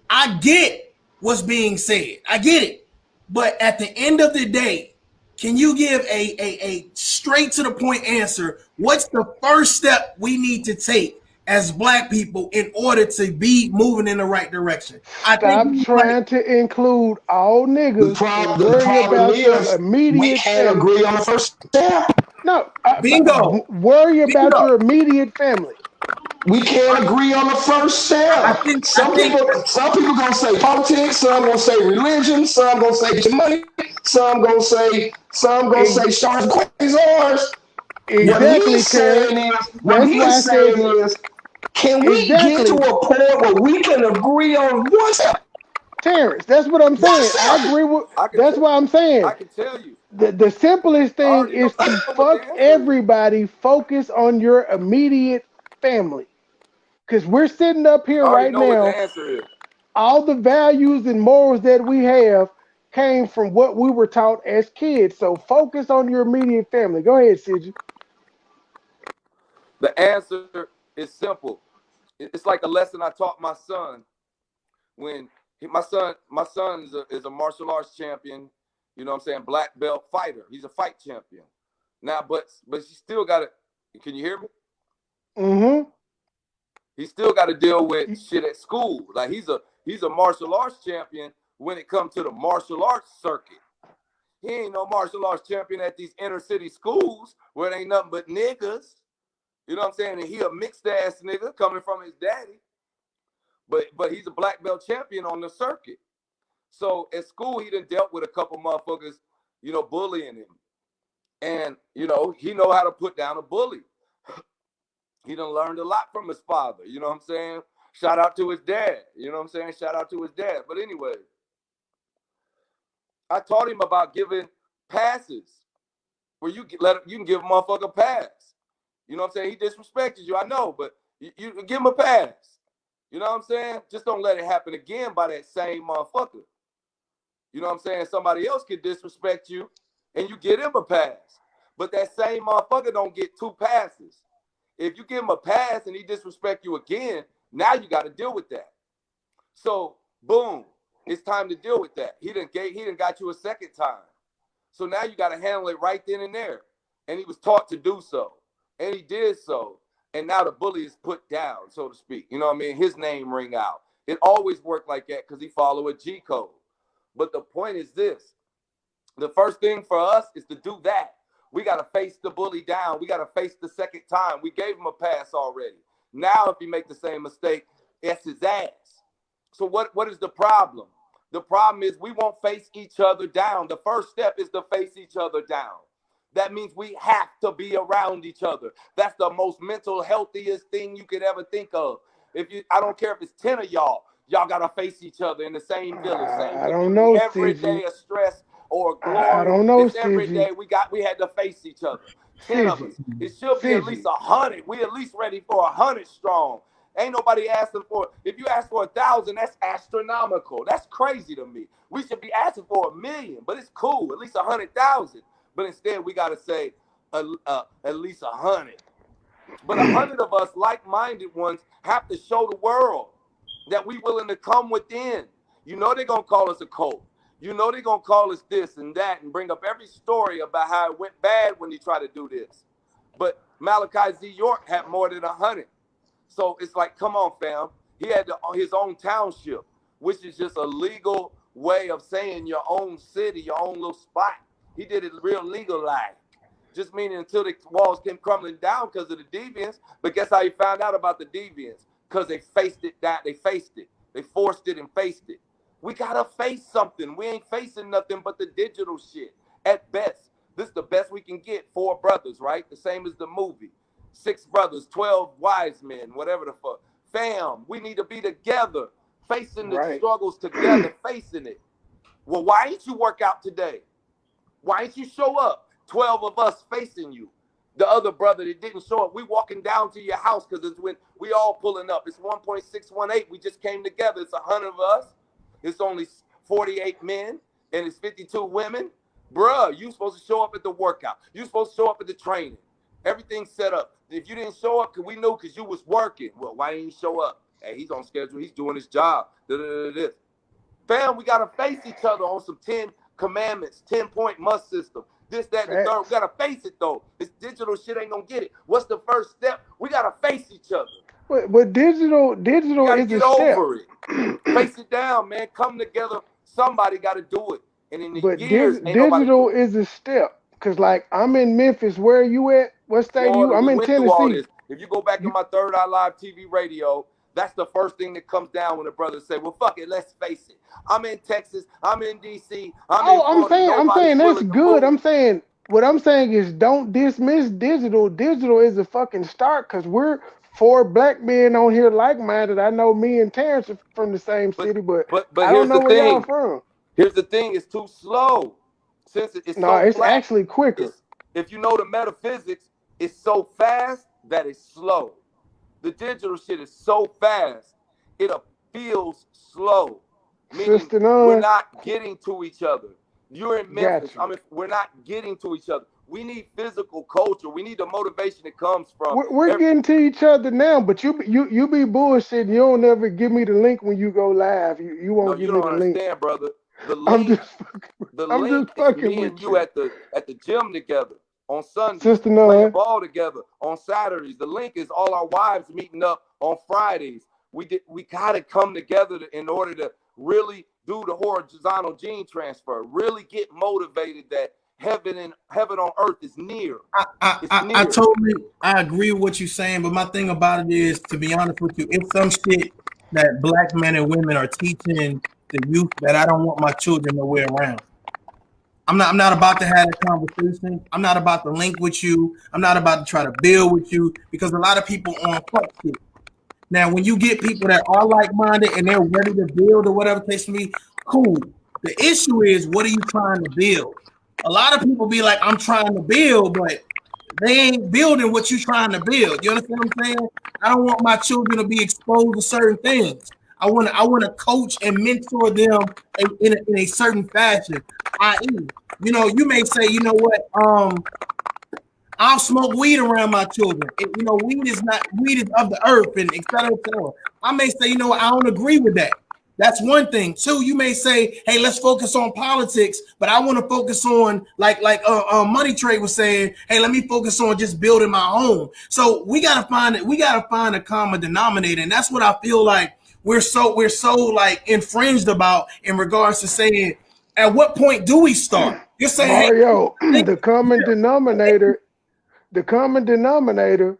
I get what's being said. I get it. But at the end of the day, can you give a straight to the point answer? What's the first step we need to take as black people in order to be moving in the right direction? Stop trying to include all niggas. The problem is we can't agree on the first step. No. Bingo. Worry about your immediate family. We can't agree on the first step. Some people gonna say politics, some gonna say religion, some gonna say get your money, some gonna say sharks, quasars. Exactly, what he's saying is, can we get to a point where we can agree on one step? Terrence, that's what I'm saying. I agree with. That's what I'm saying. I can tell you. The simplest thing is to fuck everybody. Focus on your immediate family. Because we're sitting up here right now. All the values and morals that we have came from what we were taught as kids. So focus on your immediate family. Go ahead, Sidgy. The answer is simple. It's like a lesson I taught my son when my son is a martial arts champion. You know what I'm saying? Black belt fighter. He's a fight champion. Now, but you still got to. Can you hear me? He still got to deal with shit at school. Like he's a martial arts champion when it comes to the martial arts circuit. He ain't no martial arts champion at these inner city schools where it ain't nothing but niggas. You know what I'm saying? And he a mixed ass nigga coming from his daddy. But he's a black belt champion on the circuit. So at school, he done dealt with a couple motherfuckers, you know, bullying him. And, you know, he know how to put down a bully. He done learned a lot from his father. You know what I'm saying? Shout out to his dad. You know what I'm saying? Shout out to his dad. But anyway, I taught him about giving passes where you can give a motherfucker a pass. You know what I'm saying? He disrespected you, I know, but you give him a pass. You know what I'm saying? Just don't let it happen again by that same motherfucker. You know what I'm saying? Somebody else could disrespect you and you get him a pass. But that same motherfucker don't get 2 passes. If you give him a pass and he disrespect you again, now you got to deal with that. So, boom, it's time to deal with that. He done got you a second time. So now you got to handle it right then and there. And he was taught to do so. And he did so. And now the bully is put down, so to speak. You know what I mean? His name ring out. It always worked like that because he followed a G code. But the point is this. The first thing for us is to do that. We got to face the bully down. We got to face the second time. We gave him a pass already. Now, if he make the same mistake, it's his ass. So what is the problem? The problem is we won't face each other down. The first step is to face each other down. That means we have to be around each other. That's the most mental healthiest thing you could ever think of. I don't care if it's 10 of y'all gotta face each other in the same village, same I don't know, every Stitchy. day of stress or glory. I don't know, it's every Stitchy. day we had to face each other. 10 of us. It should be at least 100. We at least ready for 100 strong. Ain't nobody asking for. If you ask for 1,000, that's astronomical. That's crazy to me. We should be asking for 1,000,000, but it's cool. At least 100,000. But instead, we gotta say at least 100. But 100 of us, like-minded ones, have to show the world that we willing to come within. You know they're gonna call us a cult. You know they're gonna call us this and that and bring up every story about how it went bad when he tried to do this. But Malachi Z. York had more than 100. So it's like, come on, fam. He had his own township, which is just a legal way of saying your own city, your own little spot. He did it real legalized. Just meaning until the walls came crumbling down because of the deviants. But guess how he found out about the deviants? Because they faced it down. They faced it. They forced it and faced it. We got to face something. We ain't facing nothing but the digital shit. At best, this is the best we can get. 4 brothers, right? The same as the movie. 6 brothers, 12 wise men, whatever the fuck. Fam, we need to be together, facing the struggles together, facing it. Well, why ain't you work out today? Why ain't you show up? 12 of us facing you. The other brother that didn't show up, we walking down to your house because it's when we all pulling up. It's 1.618. We just came together. It's 100 of us. It's only 48 men and it's 52 women. Bruh, you supposed to show up at the workout. You supposed to show up at the training. Everything's set up. If you didn't show up, we knew because you was working. Well, why didn't you show up? Hey, he's on schedule. He's doing his job. Fam, we got to face each other on some 10 commandments, 10-point must system. This, that, and the third. We got to face it, though. This digital shit ain't going to get it. What's the first step? We got to face each other. But digital is get a over step. It. Face it down, man. Come together. Somebody got to do it. And in the but years, digital is a step. Because, like, I'm in Memphis. Where are you at? What state Florida, I'm in went through all Tennessee. this. If you go back to my Third Eye Live TV radio, that's the first thing that comes down when the brothers say, well, fuck it, let's face it. I'm in Texas. I'm in D.C. I'm saying that's good. What I'm saying is don't dismiss digital. Digital is a fucking start because we're 4 black men on here like-minded. I know me and Terrence are from the same city, but I don't know where y'all from. Here's the thing. It's too slow. Since it's actually quicker. If you know the metaphysics, it's so fast that it's slow. The digital shit is so fast, it feels slow. Meaning we're not getting to each other. You're in Memphis. We're not getting to each other. We need physical culture. We need the motivation that comes from. We're getting to each other now, but you be bullshitting. You don't ever give me the link when you go live. You won't give me the link. You don't understand, brother. The link is me and you at the gym together on Sundays, Sister playing None. ball together on Saturdays. The link is all our wives meeting up on Fridays. We gotta come together in order to really do the horizontal gene transfer. Really get motivated that heaven on earth is near. I totally agree with what you're saying, but my thing about it is, to be honest with you, it's some shit that black men and women are teaching the youth that I don't want my children nowhere around. I'm not about to have a conversation. I'm not about to link with you. I'm not about to try to build with you, because a lot of people on fuck shit. Now, when you get people that are like-minded and they're ready to build or whatever case may be, cool. The issue is, what are you trying to build? A lot of people be like, I'm trying to build, but they ain't building what you're trying to build. You understand what I'm saying? I don't want my children to be exposed to certain things. I want to coach and mentor them in a certain fashion. I.e., you may say, you know what, I'll smoke weed around my children. Weed is of the earth, and et cetera, et cetera. I may say, I don't agree with that. That's one thing. Two, you may say, hey, let's focus on politics, but I want to focus on like Money Trade was saying, hey, let me focus on just building my home. So we gotta find a common denominator, and that's what I feel like we're so like infringed about in regards to saying, at what point do we start? You're saying, Mario, hey, the common denominator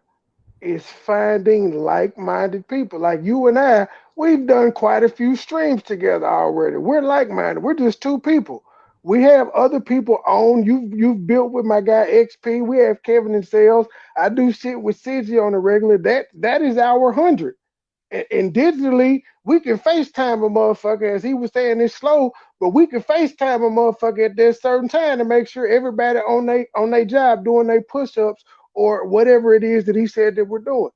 is finding like-minded people. Like you and I, we've done quite a few streams together already. We're like-minded. We're just two people. We have other people on. You've built with my guy XP. We have Kevin and Sales. I do shit with Cigi on the regular. That is our 100. And digitally, we can FaceTime a motherfucker, as he was saying, it's slow, but we can FaceTime a motherfucker at this certain time to make sure everybody on their job doing their push-ups or whatever it is that he said that we're doing.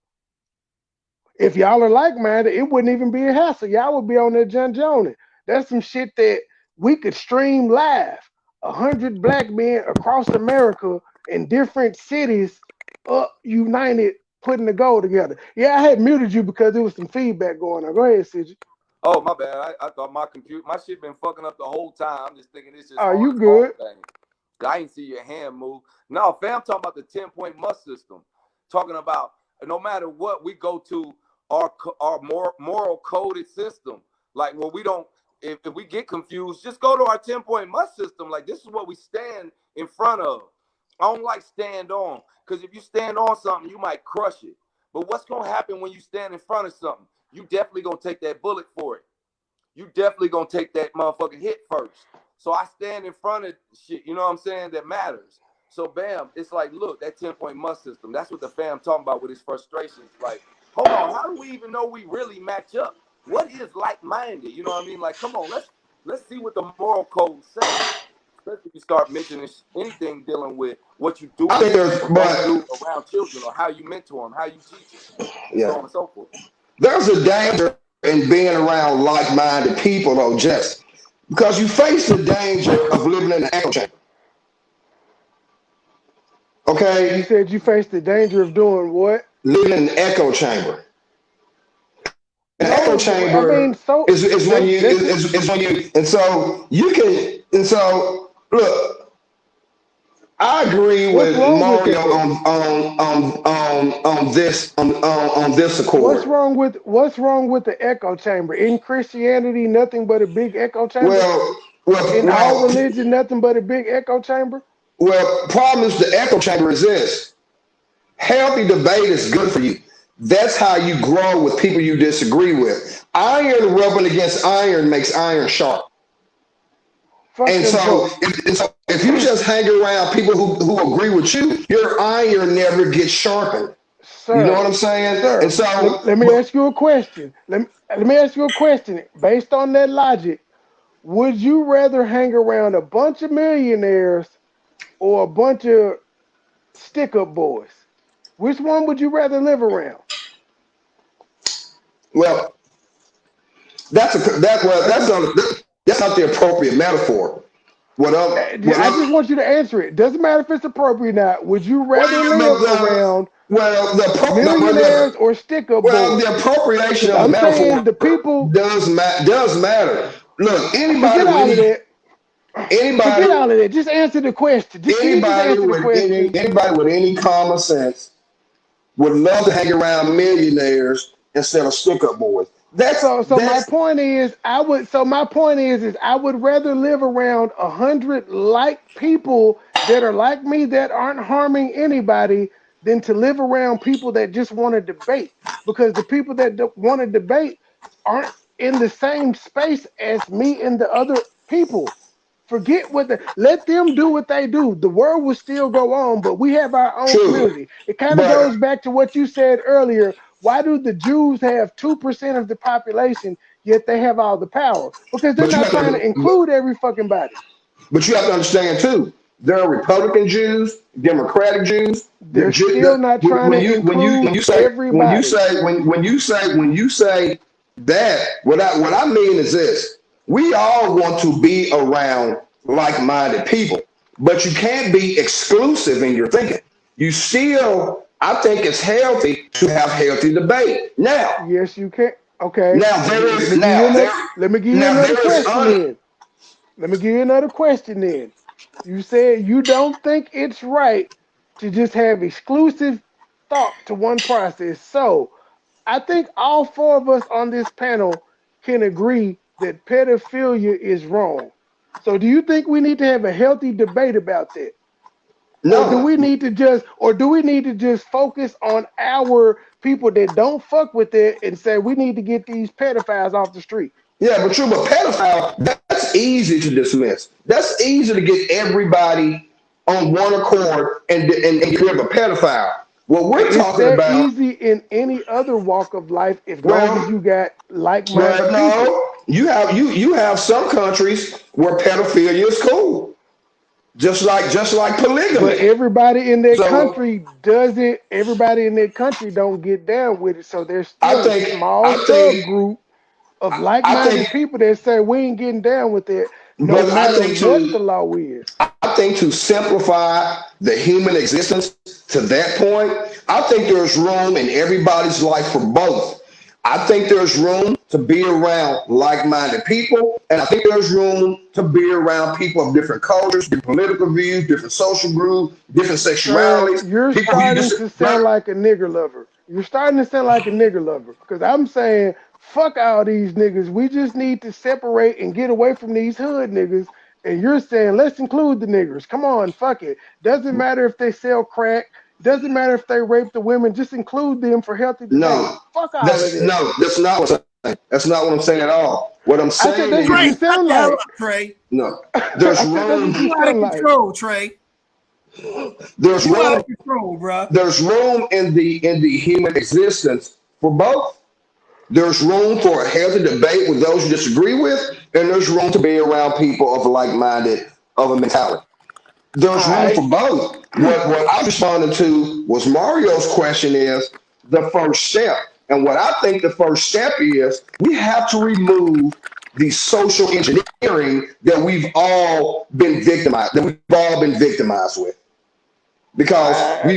If y'all are like-minded, it wouldn't even be a hassle. Y'all would be on there Joning. That's some shit that we could stream live. 100 black men across America in different cities united, putting the goal together. Yeah, I had muted you because there was some feedback going on. Go ahead, Cigi. Oh, my bad. I thought my shit been fucking up the whole time. I'm just thinking it's just you good? Thing. I ain't see your hand move. No, fam, talking about the 10-point must system. Talking about no matter what, we go to our moral coded system. Like, well, we don't, if we get confused, just go to our 10-point must system. Like, this is what we stand in front of. I don't like stand on, because if you stand on something, you might crush it. But what's going to happen when you stand in front of something? You definitely going to take that bullet for it. You definitely going to take that motherfucking hit first. So I stand in front of shit, you know what I'm saying, that matters. So, bam, it's like, look, that 10-point must system. That's what the fam talking about with his frustrations. Like, hold on, how do we even know we really match up? What is like-minded? You know what I mean? Like, come on, let's see what the moral code says. Especially if you start mentioning anything dealing with what you do, do around children, or how you mentor them, how you teach them, so on and so forth. There's a danger in being around like-minded people, though, Jess, because you face the danger of living in an echo chamber. Okay? You said you face the danger of doing what? Living in an echo chamber. An echo chamber is when you, and so you can, and so look, I agree with Mario on this accord. What's wrong with the echo chamber? In Christianity, nothing but a big echo chamber. In all religion, nothing but a big echo chamber. Well, problem is the echo chamber is this. Healthy debate is good for you. That's how you grow with people you disagree with. Iron rubbing against iron makes iron sharp. And so if you just hang around people who agree with you, your iron never gets sharpened. Sir, you know what I'm saying? Sir, and so let me ask you a question. Let me ask you a question. Based on that logic, would you rather hang around a bunch of millionaires or a bunch of stick-up boys? Which one would you rather live around? Well, that's not the appropriate metaphor. I just want you to answer it. Doesn't matter if it's appropriate or not. Would you rather live around millionaires or stick-up boys? Well, the appropriation of the metaphor does matter. Look, anybody Forget Anybody, all of that. Just answer the question. Can you just answer the question? anybody with any common sense would love to hang around millionaires instead of stick-up boys. So my point is, I would rather live around 100 like people that are like me that aren't harming anybody than to live around people that just want to debate. Because the people that want to debate aren't in the same space as me and the other people. Forget let them do what they do. The world will still go on, but we have our own True, community. It kind of but goes back to what you said earlier. Why do the Jews have 2% of the population, yet they have all the power? Because they're but you not have trying to to include every fucking body. but you have to understand too. There are Republican Jews, Democratic Jews. They're still not trying to include everybody. When you say that, what I mean is this: we all want to be around like-minded people, but you can't be exclusive in your thinking. You still, I think it's healthy to have healthy debate. Yes, you can. Okay. Now Let there me let is me give you now another there let me give you now another there is question then. Let me give you another question then. You said you don't think it's right to just have exclusive thought to one process. So I think all four of us on this panel can agree that pedophilia is wrong. So do you think we need to have a healthy debate about that? Or do no. we need to just focus on our people that don't fuck with it and say we need to get these pedophiles off the street? Yeah, but you're a pedophile. That's easy to dismiss. That's easy to get everybody on one accord and get rid of a pedophile. What we're It's talking that about, easy in any other walk of life as long as well, you got like-minded well, people. no, you have some countries where pedophilia is cool, just like But polygamy. everybody in that So country doesn't. Everybody in that country don't get down with it. So there's I still a think small I think subgroup of I think, like-minded people that say we ain't getting down with it, no brother, matter what the law is. I think to simplify the human existence to that point, I think there's room in everybody's life for both. I think there's room to be around like-minded people, and I think there's room to be around people of different cultures, different political views, different social groups, different Sir, sexualities. you're People who you starting just to sound right? like a nigger lover. You're starting to sound like a nigger lover. Because I'm saying, fuck all these niggas. We just need to separate and get away from these hood niggas. And you're saying, let's include the niggers. Come on, fuck it. Doesn't matter if they sell crack. Doesn't matter if they rape the women. Just include them for healthy debate. No, Fuck all of that. that's not what I'm saying. That's not what I'm saying at all. What I'm I said saying that's what Trey, you is shut sound the hell like. up, Trey. no. There's I said that's what room. you You out of sound like. control, Trey. There's You out room. of control, bruh. There's room in the human existence for both. There's room for a healthy debate with those you disagree with, and there's room to be around people of like-minded of a mentality. All There's room right. for both. What I responded to was Mario's question is the first step. And what I think the first step is, we have to remove the social engineering that we've all been victimized with, because I,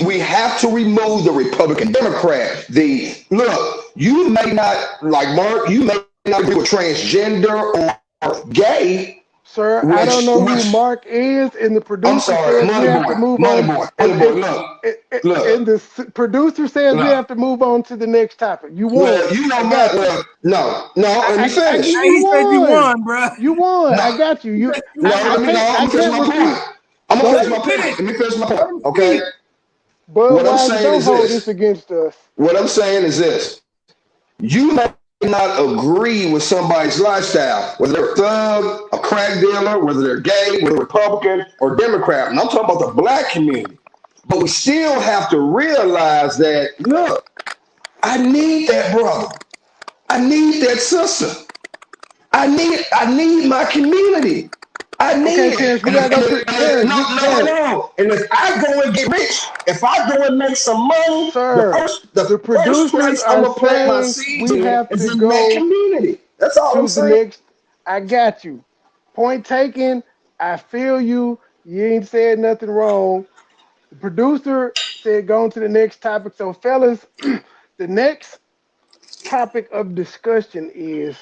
we have to remove the Republican Democrat. The look, you may not like Mark, you may not agree with transgender or gay, Sir, I don't which know who which Mark is, and the I'm producer sorry, says we money have to boy, move money on, boy, money boy. Look, and look, the producer says we look. have to move on to the next topic. You Well, won. you know I my got you. no. Let me I finish. you He said you won. won, bruh. You won. No, I got you. He You said you won. let I me finish can't my point. refute. I'm gonna Go finish Let my him ahead. point. finish. Let me finish my Let point. him Okay. speak. What I'm Budweiser, saying don't is hold this this. against us. What I'm saying is this. You may not agree with somebody's lifestyle, whether they're a thug, a crack dealer, whether they're gay, whether Republican or Democrat. And I'm talking about the black community. But we still have to realize that, look, I need that brother. I need that sister. I need my community. I Okay, need it. Terrence, we gotta go to Terrence. No, no, hold Terrence, on. And if I go and get rich, if I go and make some money, sir, the the first producers place I'm are gonna plant my saying seeds we in have is to in that go community. That's all I'm to the saying. next. I got you. Point taken. I feel you. You ain't said nothing wrong. The producer said go on to the next topic. So, fellas, the next topic of discussion is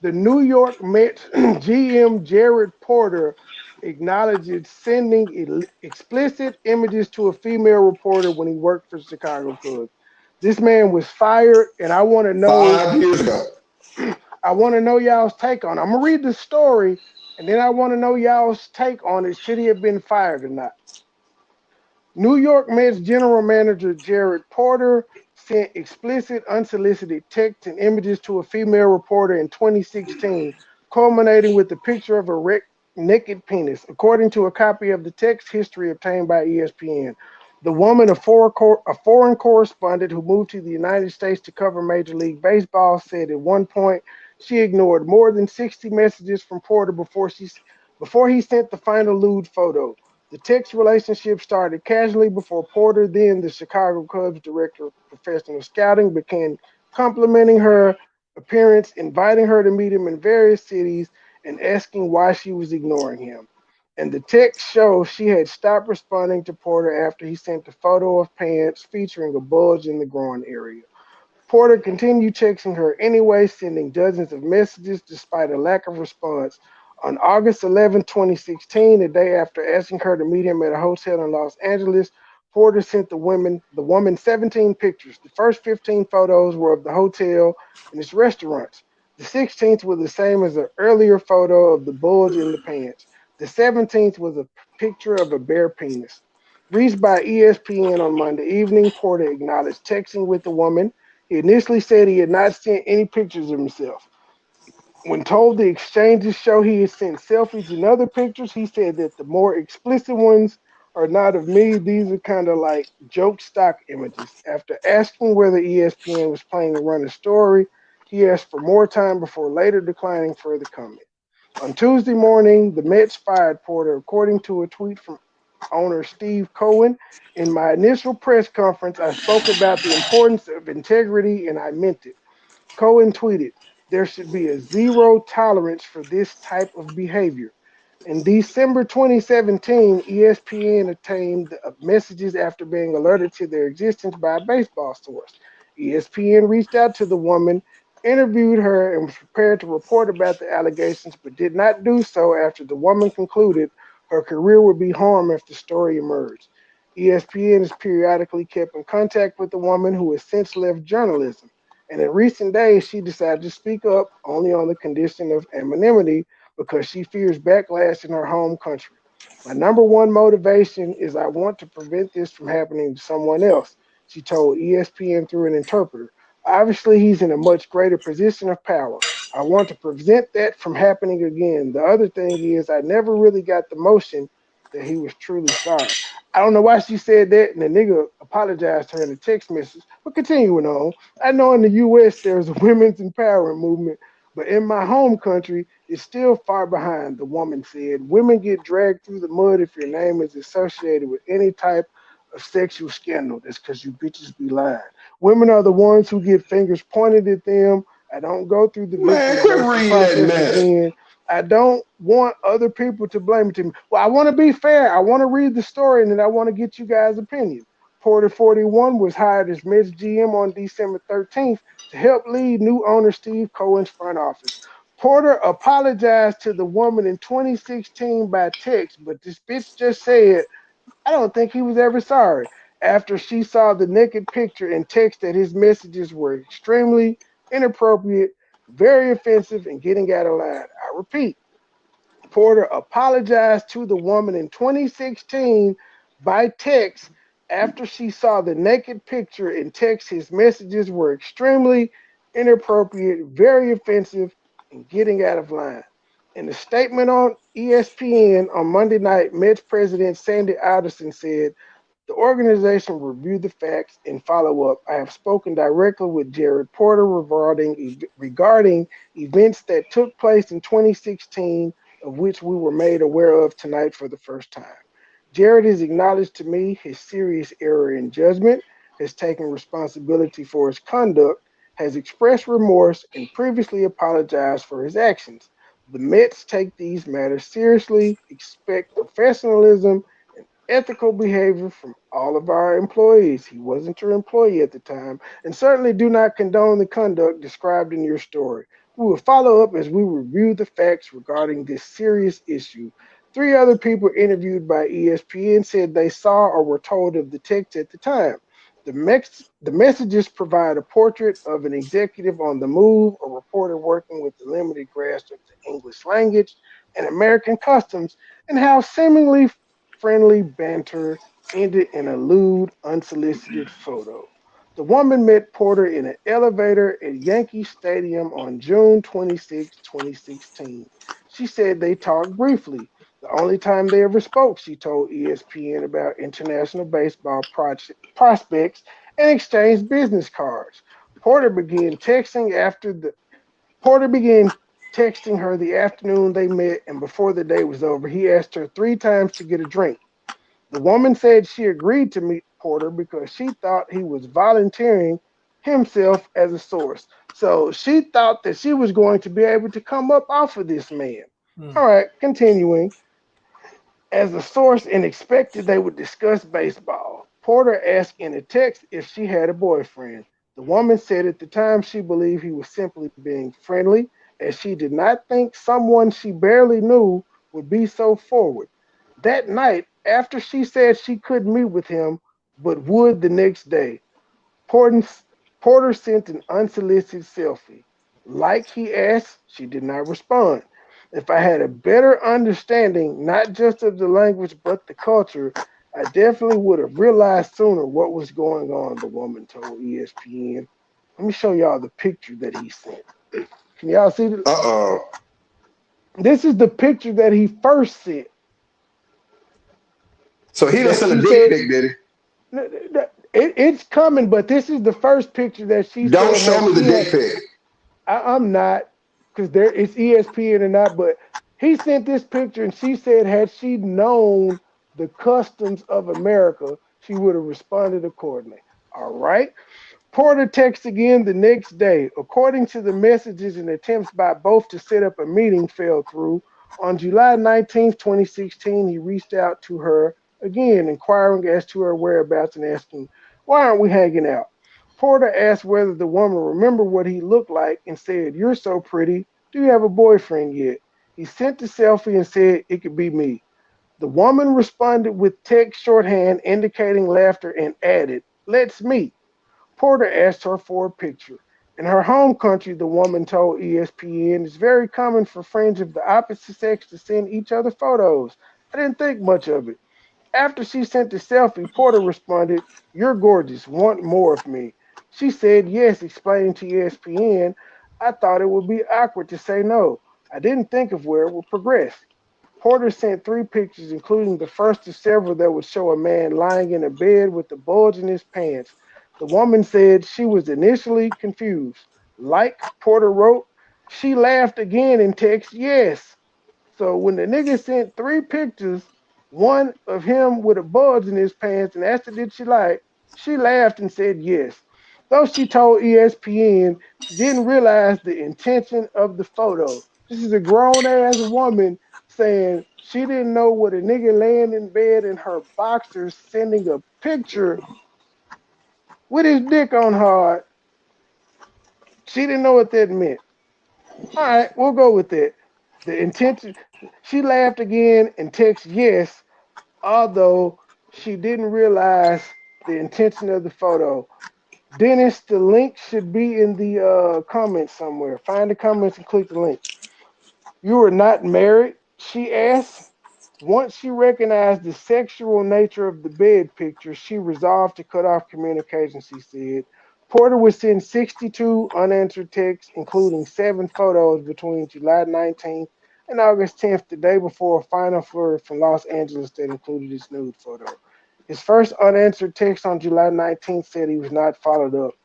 The New York Mets GM Jared Porter acknowledged sending explicit images to a female reporter when he worked for Chicago Cubs. This man was fired, and I want to know 5 years ago. I want to know y'all's take on it. I'm gonna read the story, and then I want to know y'all's take on it. Should he have been fired or not? New York Mets general manager Jared Porter sent explicit, unsolicited texts and images to a female reporter in 2016, culminating with a picture of a naked penis. According to a copy of the text history obtained by ESPN, the woman, a foreign correspondent who moved to the United States to cover Major League Baseball, said at one point she ignored more than 60 messages from Porter before he sent the final lewd photo. The text relationship started casually before Porter, then the Chicago Cubs director of professional scouting, began complimenting her appearance, inviting her to meet him in various cities, and asking why she was ignoring him. And the text shows she had stopped responding to Porter after he sent a photo of pants featuring a bulge in the groin area. Porter continued texting her anyway, sending dozens of messages despite a lack of response. On August 11, 2016, the day after asking her to meet him at a hotel in Los Angeles, Porter sent the woman 17 pictures. The first 15 photos were of the hotel and its restaurants. The 16th was the same as the earlier photo of the bulge in the pants. The 17th was a picture of a bare penis. Reached by ESPN on Monday evening, Porter acknowledged texting with the woman. He initially said he had not sent any pictures of himself. When told the exchanges show he had sent selfies and other pictures, he said that the more explicit ones are not of me. These are kind of like joke stock images. After asking whether ESPN was planning to run a story, he asked for more time before later declining further comment. On Tuesday morning, the Mets fired Porter, according to a tweet from owner Steve Cohen. In my initial press conference, I spoke about the importance of integrity and I meant it. Cohen tweeted, there should be a zero tolerance for this type of behavior. In December 2017, ESPN obtained messages after being alerted to their existence by a baseball source. ESPN reached out to the woman, interviewed her, and was prepared to report about the allegations, but did not do so after the woman concluded her career would be harmed if the story emerged. ESPN has periodically kept in contact with the woman who has since left journalism. And in recent days, she decided to speak up only on the condition of anonymity because she fears backlash in her home country. My number one motivation is I want to prevent this from happening to someone else, she told ESPN through an interpreter. Obviously, he's in a much greater position of power. I want to prevent that from happening again. The other thing is, I never really got the motion that he was truly sorry. I don't know why she said that, and the nigga apologized to her in a text message. But continuing on, I know in the U.S. there's a women's empowerment movement, but in my home country, it's still far behind, the woman said. Women get dragged through the mud if your name is associated with any type of sexual scandal. That's because you bitches be lying. Women are the ones who get fingers pointed at them. I don't go through the Man, quit victimization reading that process mess. again. I don't want other people to blame it to me. Well, I want to be fair. I want to read the story and then I want to get you guys' opinion. Porter 41 was hired as Mets GM on December 13th to help lead new owner Steve Cohen's front office. Porter apologized to the woman in 2016 by text, but this bitch just said, I don't think he was ever sorry. After she saw the naked picture and text that his messages were extremely inappropriate, very offensive, and getting out of line. I repeat, Porter apologized to the woman in 2016 by text after she saw the naked picture and text his messages were extremely inappropriate, very offensive, and getting out of line. In a statement on ESPN on Monday night, Mets president Sandy Alderson said, the organization will review the facts and follow up. I have spoken directly with Jared Porter regarding events that took place in 2016 of which we were made aware of tonight for the first time. Jared has acknowledged to me his serious error in judgment, has taken responsibility for his conduct, has expressed remorse, and previously apologized for his actions. The Mets take these matters seriously, expect professionalism, and ethical behavior from all of our employees. He wasn't your employee at the time, and certainly do not condone the conduct described in your story. We will follow up as we review the facts regarding this serious issue. Three other people interviewed by ESPN said they saw or were told of the text at the time. The messages provide a portrait of an executive on the move, a reporter working with a limited grasp of the English language and American customs, and how seemingly friendly banter ended in a lewd, unsolicited photo. The woman met Porter in an elevator at Yankee Stadium on June 26, 2016. She said they talked briefly. The only time they ever spoke, she told ESPN about international baseball prospects and exchanged business cards. Porter began texting after the Porter began texting her the afternoon they met, and before the day was over, he asked her 3 times to get a drink. The woman said she agreed to meet Porter because she thought he was volunteering himself as a source. So she thought that she was going to be able to come up off of this man. All right, continuing. As a source and expected they would discuss baseball. Porter asked in a text if she had a boyfriend. The woman said at the time she believed he was simply being friendly, as she did not think someone she barely knew would be so forward. That night, after she said she couldn't meet with him, but would the next day, Porter, Porter sent an unsolicited selfie. Like he asked, she did not respond. If I had a better understanding, not just of the language, but the culture, I definitely would have realized sooner what was going on, the woman told ESPN. Let me show y'all the picture that he sent. Can y'all see it? Uh-oh. This is the picture that he first sent. So he done That sent a she dick said pic, did he? it's coming, but this is the first picture that she Don't said show had me the she had. dick pic. I'm not, because there it's ESPN or not, but he sent this picture and she said had she known the customs of America, she would have responded accordingly. All right. Porter texts again the next day. According to the messages and attempts by both to set up a meeting fell through. On July 19th, 2016, he reached out to her again, inquiring as to her whereabouts and asking, why aren't we hanging out? Porter asked whether the woman remembered what he looked like and said, you're so pretty. Do you have a boyfriend yet? He sent the selfie and said it could be me. The woman responded with text shorthand indicating laughter and added, let's meet. Porter asked her for a picture. In her home country, the woman told ESPN, it's very common for friends of the opposite sex to send each other photos. I didn't think much of it. After she sent the selfie, Porter responded, you're gorgeous. Want more of me? She said yes, explaining to ESPN, I thought it would be awkward to say no. I didn't think of where it would progress. Porter sent 3 pictures, including the first of several that would show a man lying in a bed with a bulge in his pants. The woman said she was initially confused. Like Porter wrote, she laughed again and text yes. So when the nigga sent 3 pictures, one of him with a bulge in his pants and asked her did she like, she laughed and said yes. Though she told ESPN she didn't realize the intention of the photo. This is a grown ass woman saying she didn't know what a nigga laying in bed in her boxers sending a picture with his dick on hard. She didn't know what that meant. All right, we'll go with that. The intention, she laughed again and texted yes, although she didn't realize the intention of the photo. Dennis, the link should be in the comments somewhere. Find the comments and click the link. You are not married? She asked. Once she recognized the sexual nature of the bed picture, she resolved to cut off communication, she said. Porter would send 62 unanswered texts, including 7 photos between July 19th and August 10th, the day before a final flurry from Los Angeles that included his nude photo. His first unanswered text on July 19th said he was not followed up.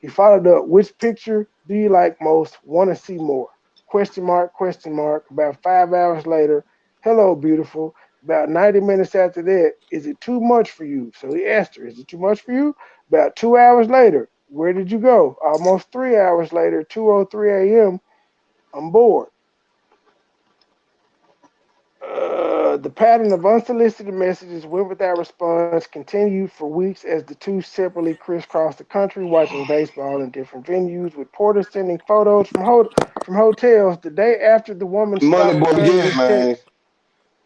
He followed up, which picture do you like most? Want to see more? Question mark, question mark. About 5 hours later, hello, beautiful. About 90 minutes after that, is it too much for you? So he asked her, is it too much for you? About 2 hours later, where did you go? Almost 3 hours later, 2:03 a.m., I'm bored. The pattern of unsolicited messages went without response continued for weeks as the two separately crisscrossed the country watching baseball in different venues, with Porter sending photos from hotels. The day after the woman stopped MoneyBoy returning again, his man. text,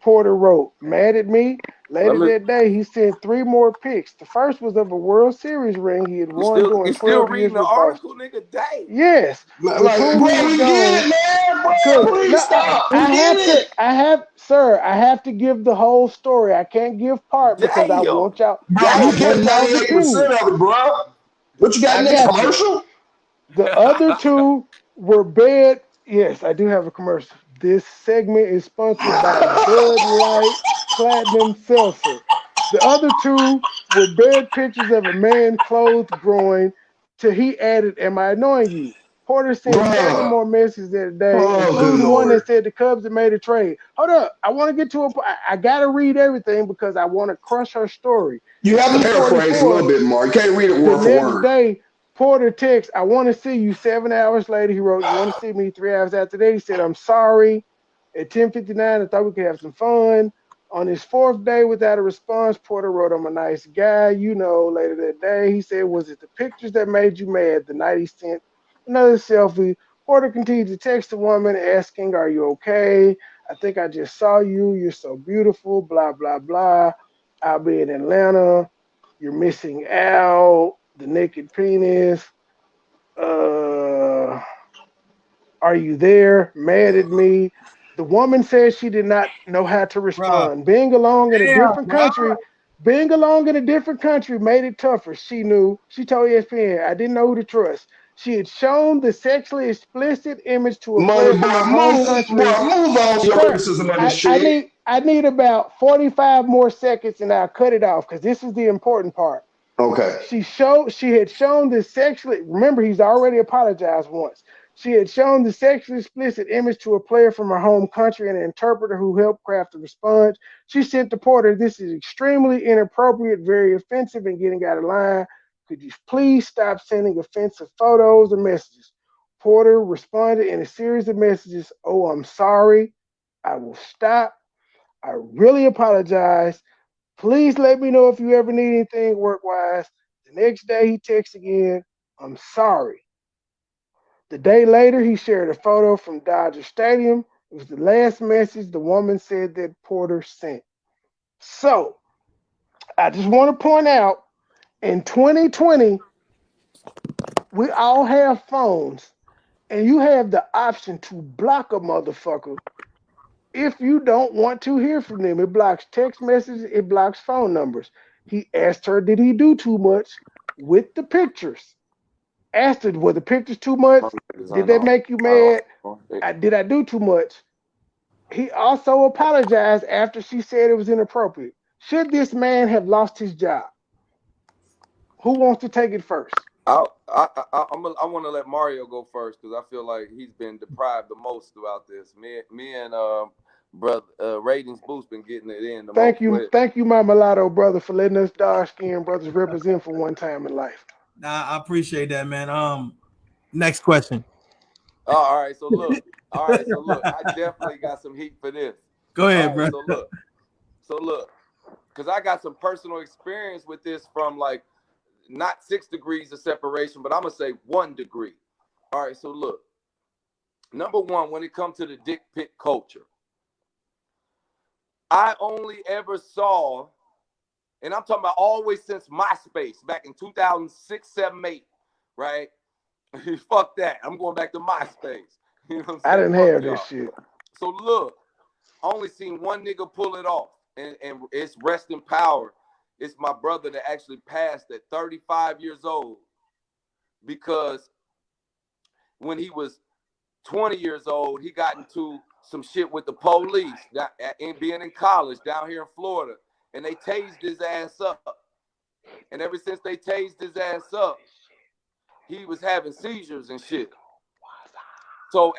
Porter wrote, "Mad at me?" Let Later me. that day, he sent 3 more pics. The first was of a World Series ring he had won You during still 12 reading years the with article, Boston. nigga? Dang. Yes, with Like, whom bro, he had we get gone. it, man, bro. Cause Please no, stop. We I have get to, it. sir, I have to give the whole story. I can't give part because I Damn. want y'all, Bro, I you want get y'all's 98% opinion. of it, bro. What you got I next, got you. commercial? The other two were bed. Yes, I do have a commercial. This segment is sponsored by Bud Light Platinum Seltzer. The other two were bed pictures of a man clothed groin. Till he added, "Am I annoying you?" Porter sent several Bro. more messages that day, Oh, good including one Lord. that said the Cubs had made a trade. Hold up, I want to get to a. I gotta read everything because I want to crush her story. You At have to paraphrase a 2:44, little bit more. You can't read it the word for next word. day, Porter texts, "I want to see you." 7 hours later, he wrote, "You want to see me?" 3 hours after that, he said, "I'm sorry." At 10:59, I thought we could have some fun. On his fourth day without a response, Porter wrote, "I'm a nice guy." Later that day, he said, "Was it the pictures that made you mad?" The night he sent another selfie, Porter continued to text the woman asking, "Are you okay? I think I just saw you. You're so beautiful, blah, blah, blah. I'll be in Atlanta. You're missing out. The naked penis. Uh, are you there? Mad at me?" The woman says she did not know how to Bruh. respond. Damn, Being along in a different country made it tougher. She knew. She told ESPN, "I didn't know who to trust." She had shown the sexually explicit image to a Money, player from boy, her home move country. on to your Sir, criticism of this I chick. need about 45 more seconds and I'll cut it off because this is the important part. Okay. She had shown the sexually, remember he's already apologized once. She had shown the sexually explicit image to a player from her home country and an interpreter who helped craft the response. She sent to Porter, "This is extremely inappropriate, very offensive, and getting out of line. Could you please stop sending offensive photos or messages?" Porter responded in a series of messages, "Oh, I'm sorry. I will stop. I really apologize. Please let me know if you ever need anything work wise." The next day he texts again, "I'm sorry." The day later he shared a photo from Dodger Stadium. It was the last message the woman said that Porter sent. So I just want to point out in 2020, we all have phones and you have the option to block a motherfucker if you don't want to hear from them. It blocks text messages, it blocks phone numbers. He asked her, did he do too much with the pictures? Asked her, were the pictures too much? Did that make you mad? Did I do too much? He also apologized after she said it was inappropriate. Should this man have lost his job? Who wants to take it first? I want to let Mario go first because I feel like he's been deprived the most throughout this. Me and brother ratings boost been getting it in the most. Go ahead. Thank you, my mulatto brother, for letting us dark skinned brothers represent for one time in life. Nah, I appreciate that, man. Next question. Oh, all right, so look. All right, so look. I definitely got some heat for this. Go All ahead, right, bro. so look, because I got some personal experience with this from like not 6 degrees of separation, but I'm gonna say 1 degree. All right, so look. Number one, when it comes to the dick pic culture, I only ever saw, and I'm talking about always since MySpace back in 2006, 7, 8, right? Fuck that. I'm going back to MySpace. You know what I'm saying? I didn't Fuck have y'all. this shit. So look, I only seen one nigga pull it off, and it's rest in power. It's my brother that actually passed at 35 years old because when he was 20 years old, he got into some shit with the police and being in college down here in Florida, and they tased his ass up. And ever since they tased his ass up, he was having seizures and shit. So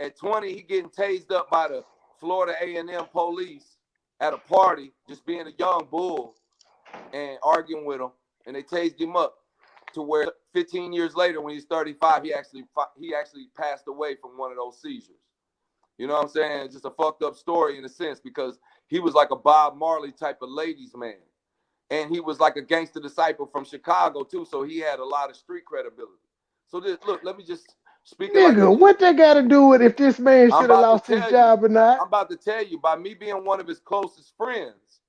at 20, he getting tased up by the Florida A&M police at a party, just being a young bull and arguing with him, and they tased him up to where 15 years later, when he's 35, he actually passed away from one of those seizures. You know what I'm saying? It's just a fucked up story in a sense because he was like a Bob Marley type of ladies man. And he was like a gangster disciple from Chicago too, so he had a lot of street credibility. So this, look, let me just speak it like Nigga, what they got to do with if this man I'm should have about lost to his tell job you. or not? I'm about to tell you, by me being one of his closest friends,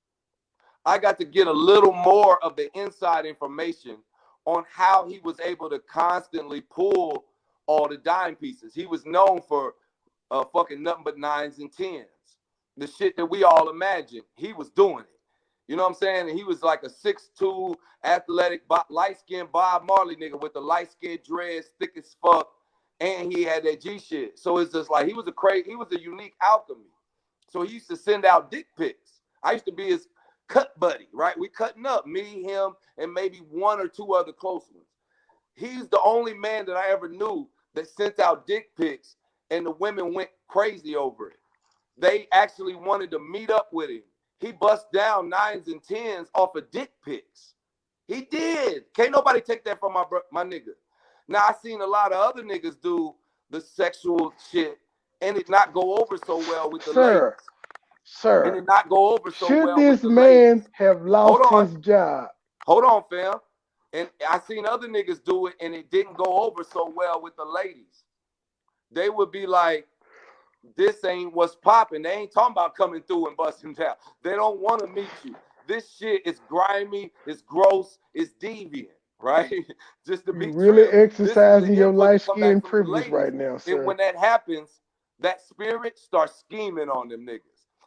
I got to get a little more of the inside information on how he was able to constantly pull all the dime pieces. He was known for fucking nothing but 9s and 10s. The shit that we all imagine, he was doing it. You know what I'm saying? And he was like a 6'2", athletic, light-skinned Bob Marley nigga with the light-skinned dreads, thick as fuck, and he had that G shit. So it's just like he was a unique alchemy. So he used to send out dick pics. I used to be his cut buddy, right? We cutting up, me, him, and maybe 1 or 2 other close ones. He's the only man that I ever knew that sent out dick pics, and the women went crazy over it. They actually wanted to meet up with him. He bust down 9s and 10s off of dick pics. He did. Can't nobody take that from my nigga. Now, I seen a lot of other niggas do the sexual shit and it not go over so well with the ladies. Sir, and it not go over so should well this with the man ladies. have lost his job? Hold on, fam. And I seen other niggas do it and it didn't go over so well with the ladies. They would be like, this ain't what's popping. They ain't talking about coming through and busting down. They don't want to meet you. This shit is grimy, it's gross, it's deviant, right? Just to be really real. Exercising your light-skinned privilege right now, sir. And when that happens, that spirit starts scheming on them niggas.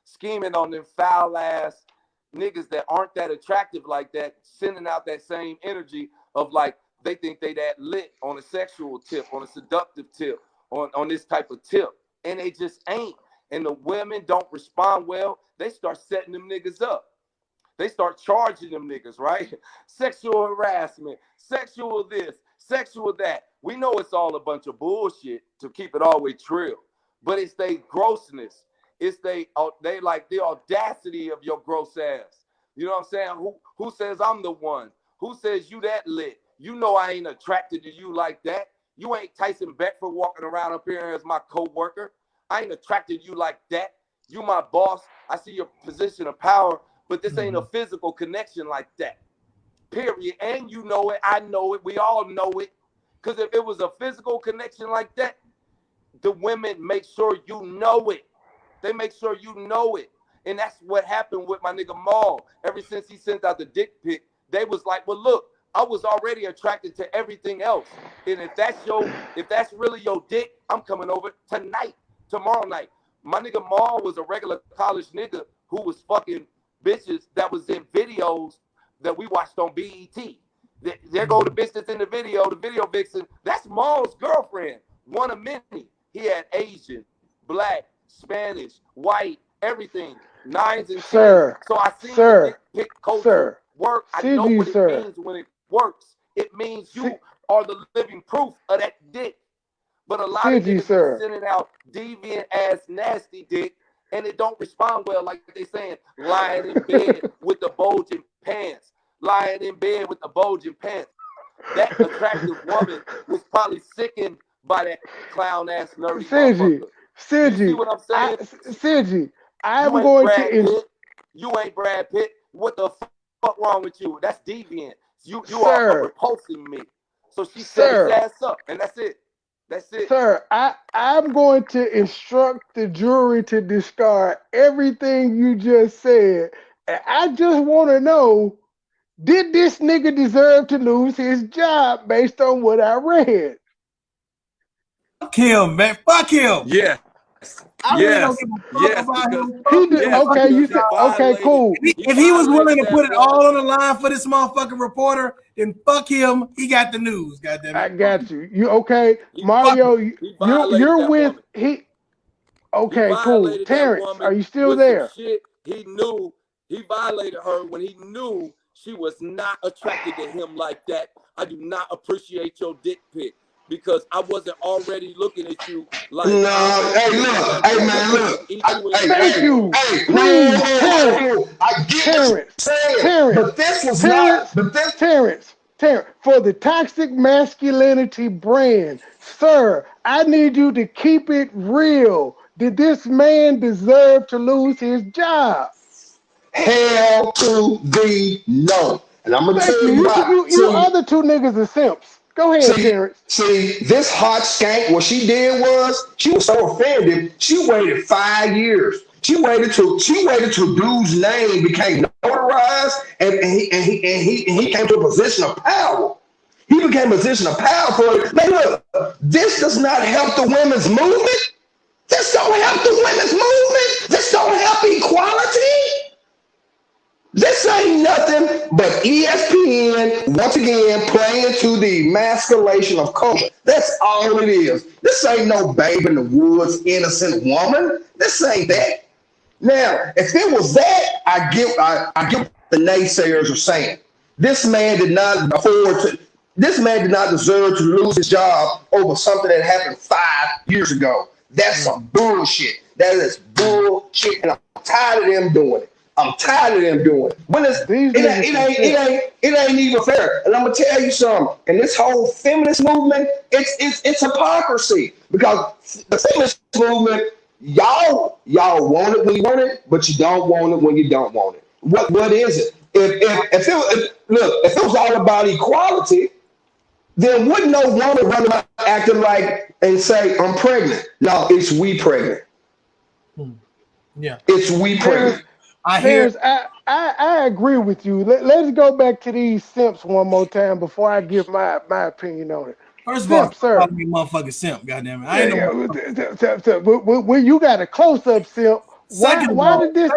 Scheming on them foul-ass niggas that aren't that attractive like that, sending out that same energy of like, they think they that lit on a sexual tip, on a seductive tip, on this type of tip. And they just ain't. And the women don't respond well. They start setting them niggas up. They start charging them niggas, right? Sexual harassment, sexual this, sexual that. We know it's all a bunch of bullshit to keep it all the way true. But it's they grossness. It's they like the audacity of your gross ass. You know what I'm saying? Who says I'm the one? Who says you that lit? You know I ain't attracted to you like that. You ain't Tyson Beckford walking around up here as my co-worker. I ain't attracted to you like that. You my boss. I see your position of power, but this ain't a physical connection like that. Period. And you know it. I know it. We all know it. Because if it was a physical connection like that, the women make sure you know it. They make sure you know it. And that's what happened with my nigga Maul. Ever since he sent out the dick pic, they was like, well, look, I was already attracted to everything else. And if that's really your dick, I'm coming over tonight, tomorrow night. My nigga Maul was a regular college nigga who was fucking bitches that was in videos that we watched on BET. There go the bitch that's in the video vixen. That's Maul's girlfriend, one of many. He had Asian, black, Spanish, white, everything. 9s and 10s. So I seen the dick pic culture work. I know what it means when it works. It means you are the living proof of that dick. But a lot of niggas are sending out deviant ass nasty dick and it don't respond well, like they saying, lying in bed with the bulging pants. Lying in bed with the bulging pants. That attractive woman was probably sickened by that clown ass nerdy motherfucker. You see what I'm saying? You ain't Brad Pitt. What the fuck wrong with you? That's deviant. You are repulsing me. So she set his ass up, and that's it. That's it. Sir, I'm going to instruct the jury to discard everything you just said. And I just want to know, did this nigga deserve to lose his job based on what I read? Fuck him, man. Fuck him. Yeah. I really don't give a fuck about him. Okay, you said, okay, cool. If he was willing to put it all on the line for this motherfucking reporter, then fuck him. He got the news, goddamn it. I got you. You okay, Mario? You're with he. Okay, cool. Terrence, are you still there? Shit he knew he violated her when he knew she was not attracted to him like that. I do not appreciate your dick pic. Because I wasn't already looking at you like. No, hey, look, hey, man, look. Thank you. Please, Terrence, for the Toxic Masculinity brand, sir, I need you to keep it real. Did this man deserve to lose his job? Hell to the no. And I'm gonna Thank tell you. you why. You other two niggas are simps. Go ahead, Terrence. See, this hot skank, what she did was she was so offended, she waited 5 years. She waited till dude's name became notarized and he came to a position of power. He became a position of power for it. Man, look, this does not help the women's movement. This don't help the women's movement. This don't help equality. This ain't nothing but ESPN, once again, playing to the emasculation of culture. That's all it is. This ain't no babe in the woods, innocent woman. This ain't that. Now, if it was that, I get what the naysayers are saying. This man did not deserve to lose his job over something that happened 5 years ago. That's some bullshit. That is bullshit, and I'm tired of them doing it. I'm tired of them doing it. When it ain't even fair. And I'm gonna tell you something. And this whole feminist movement, it's hypocrisy, because the feminist movement, y'all want it when you want it, but you don't want it when you don't want it. What is it? If it was all about equality, then wouldn't no woman run around acting like and say, I'm pregnant? No, it's we pregnant. Yeah. It's we pregnant. I agree with you. Let's go back to these simps one more time before I give my opinion on it. First of all, sir, call me motherfucking simp. Goddamn it! I ain't no. Well, you got a close up simp. Why did this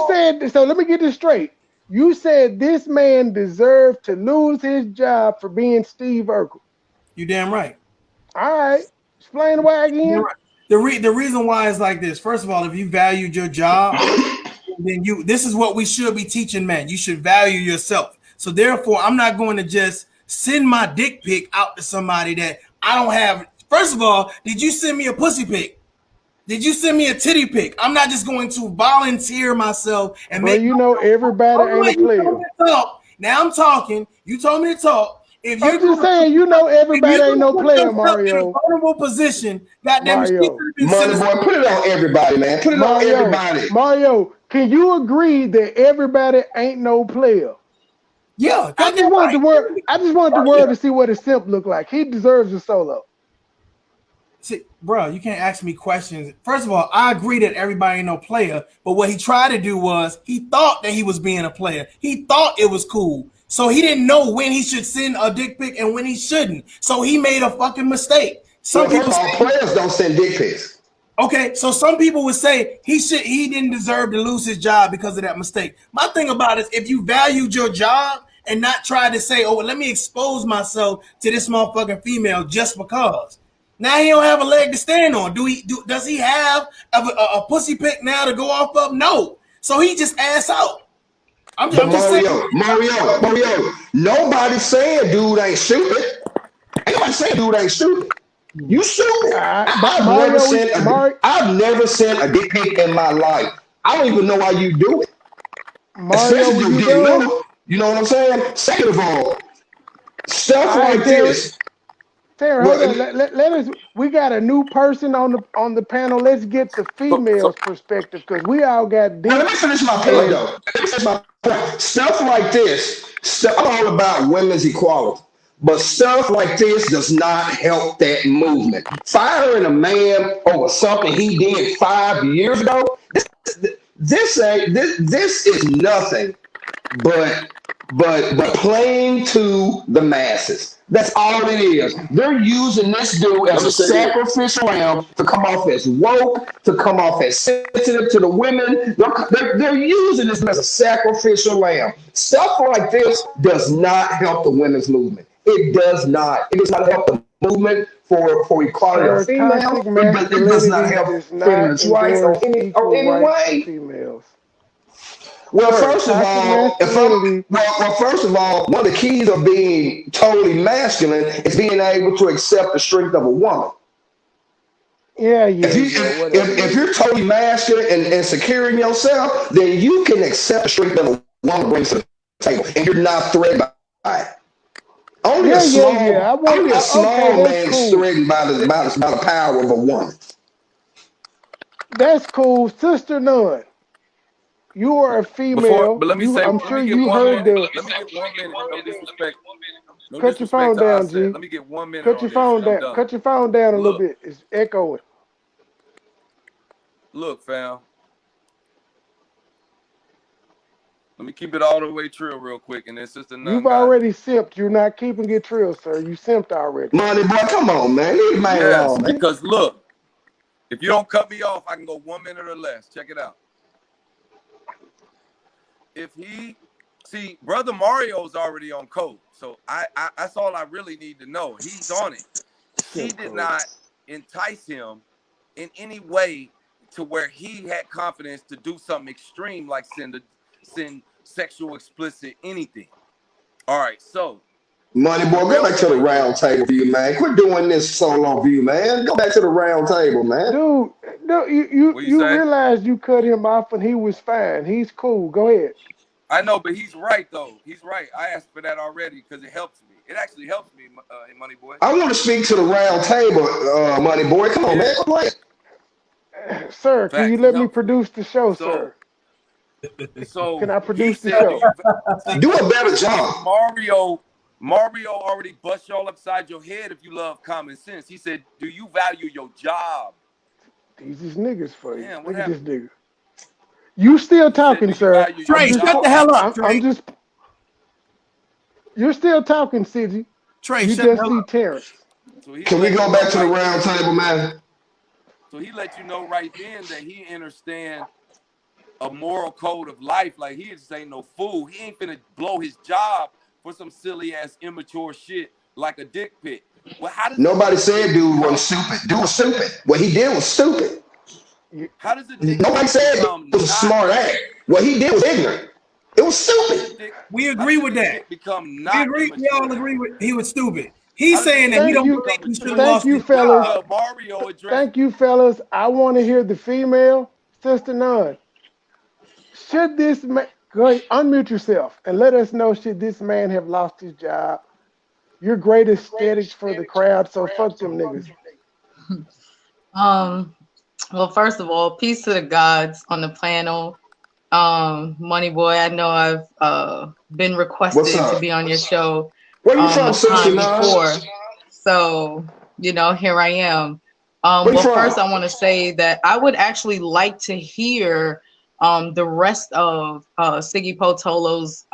man? So let me get this straight. You said this man deserved to lose his job for being Steve Urkel. You damn right. All right, explain why again. Right. The reason why is like this. First of all, if you valued your job, then this is what we should be teaching men. You should value yourself. So therefore, I'm not going to just send my dick pic out to somebody that I don't have. First of all, did you send me a pussy pic? Did you send me a titty pic? I'm not just going to volunteer myself and make. You know, everybody ain't a player. Now I'm talking. You told me to talk. If I'm just saying, you know, everybody ain't no player, Mario. In a vulnerable position, goddamn, MoneyBoy, put it on everybody, man. Put it on everybody. Mario, can you agree that everybody ain't no player? Yeah, I just want the world to see what a simp look like. He deserves a solo. See, bro, you can't ask me questions. First of all, I agree that everybody ain't no player, but what he tried to do was he thought that he was being a player. He thought it was cool. So he didn't know when he should send a dick pic and when he shouldn't. So he made a fucking mistake. Some people say players don't send dick pics. Okay, so some people would say he didn't deserve to lose his job because of that mistake. My thing about it is, if you valued your job and not try to say, oh, well, let me expose myself to this motherfucking female just because. Now he don't have a leg to stand on. Does he have a pussy pic now to go off of? No. So he just ass out. I'm just saying. Mario, nobody's saying dude ain't stupid. Ain't nobody saying dude ain't stupid. You stupid. I've never sent a dick pic in my life. I don't even know why you do it. Mario, you know what I'm saying? Second of all, stuff like this. Terry, hold on. Let us. We got a new person on the panel. Let's get the females' perspective, because we all got. Let me finish my point though. Stuff like this. I'm all about women's equality, but stuff like this does not help that movement. Firing a man over something he did 5 years ago. This is nothing but playing to the masses. That's all it is. They're using this dude as a sacrificial lamb to come off as woke, to come off as sensitive to the women. They're using this as a sacrificial lamb. Stuff like this does not help the women's movement. It does not. It does not help the movement for equality of females. It does not help feminist rights or any way. Females. Well, first of all, one of the keys of being totally masculine is being able to accept the strength of a woman. If you're totally masculine and secure in yourself, then you can accept the strength of a woman brings to the table, and you're not threatened by it. Only a small man is threatened by the power of a woman. That's cool, Sister Nunn. You are a Before, female. but let me say, I'm let sure me get you 1 heard minute. the. Let me get 1 minute. No disrespect. No Cut your disrespect phone to down, Offset. G. Let me get 1 minute Cut on your this, phone and I'm down. done. Cut your phone down a little Look, bit. It's echoing. look, fam. Let me keep it all the way trill real quick, and then Sister You've None got it. already simped. You're not keeping it trill, sir. You simped already. Money boy, come on, man. Leave man Yes, alone, man. because look, if you don't cut me off, I can go 1 minute or less. Check it out. If he see brother Mario's already on code, so I that's all I really need to know. He's on it. She Simp did code. not entice him in any way to where he had confidence to do something extreme like send sexual explicit anything. All right, so Money boy, go back to the round table view, man. Quit doing this solo view, man. Go back to the round table, man. Dude, no, what you you say? realize you cut him off and he was fine. He's cool. Go ahead. I know, but he's right though. He's right. I asked for that already because it helps me. It actually helps me, Money Boy. I want to speak to the round table, Money boy. Come on, man. Play. Sir, can you Facts. It let me helps me. produce the show, So, sir? Can I he produce the said, show? Do a better job. Mario already bust y'all upside your head if you love common sense. He said, do you value your job? These is niggas for you. Damn, what Look at this happened? nigga. You still He said, talking, do you sir? value your Trey, job? shut the hell up, I'm Trey. just. You're still talking, Sidgy. Trey, You shut the just hell see up. Terrence. So he Can we let go you back know to the right round then. table, man? So he let you know right then that he understand a moral code of life. Like he just ain't no fool. He ain't finna blow his job for some silly ass immature shit like a dick pic. Well, how does a Nobody dick said pic dude become? wasn't stupid. Dude was stupid. What he did was stupid. How does a dick Nobody pic said it become was a not? smart act. What he did was ignorant. It was How does a stupid. dick? We How agree does a with dick that. pic become We not agree. We all immature? agree with he was stupid. How He's does a saying dick that he Thank pic don't you. believe become he should have mature? Thank lost you, his fellas. job. Well, Mario addressed Thank it. you, fellas. I want to hear the female. Sister None. Should this man go ahead, unmute yourself and let us know should this man have lost his job? You're great aesthetics for the crowd, so fuck them niggas. Well, first of all, peace to the gods on the panel. Money Boy, I know I've been What's requested to up? be on your show Where you from, a sister time Nine? before. So, here I am. Where you Well, from? first I want to say that I would actually like to hear the rest of Siggy Potolo's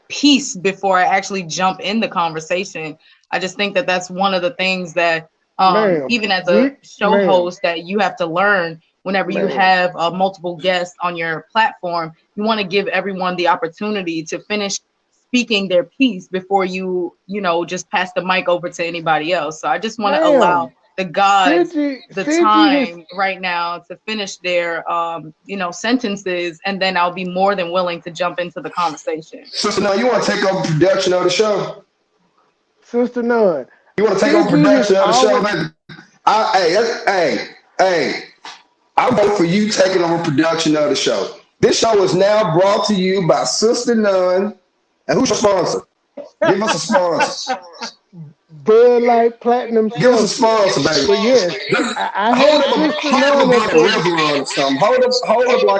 piece before I actually jump in the conversation. I just think that that's one of the things that Ma'am, even as a show ma'am, host that you have to learn whenever you ma'am. have multiple guests on your platform. You want to give everyone the opportunity to finish speaking their piece before just pass the mic over to anybody else. So I just want to allow Ma'am, the gods the Sidgy has. time right now to finish their sentences, and then I'll be more than willing to jump into the conversation. Sister Nine, you want to take over production of the show? Sister None. You want to take over Sidgy has production of the show, always. man? Hey, I vote for you taking over production of the show. This show is now brought to you by Sister None. And who's your sponsor? Give us a sponsor. Bud Light Platinum Give us a Seltzer. sponsor, baby. But yes, I have Sister None Hold up up there. like a river or something. Hold up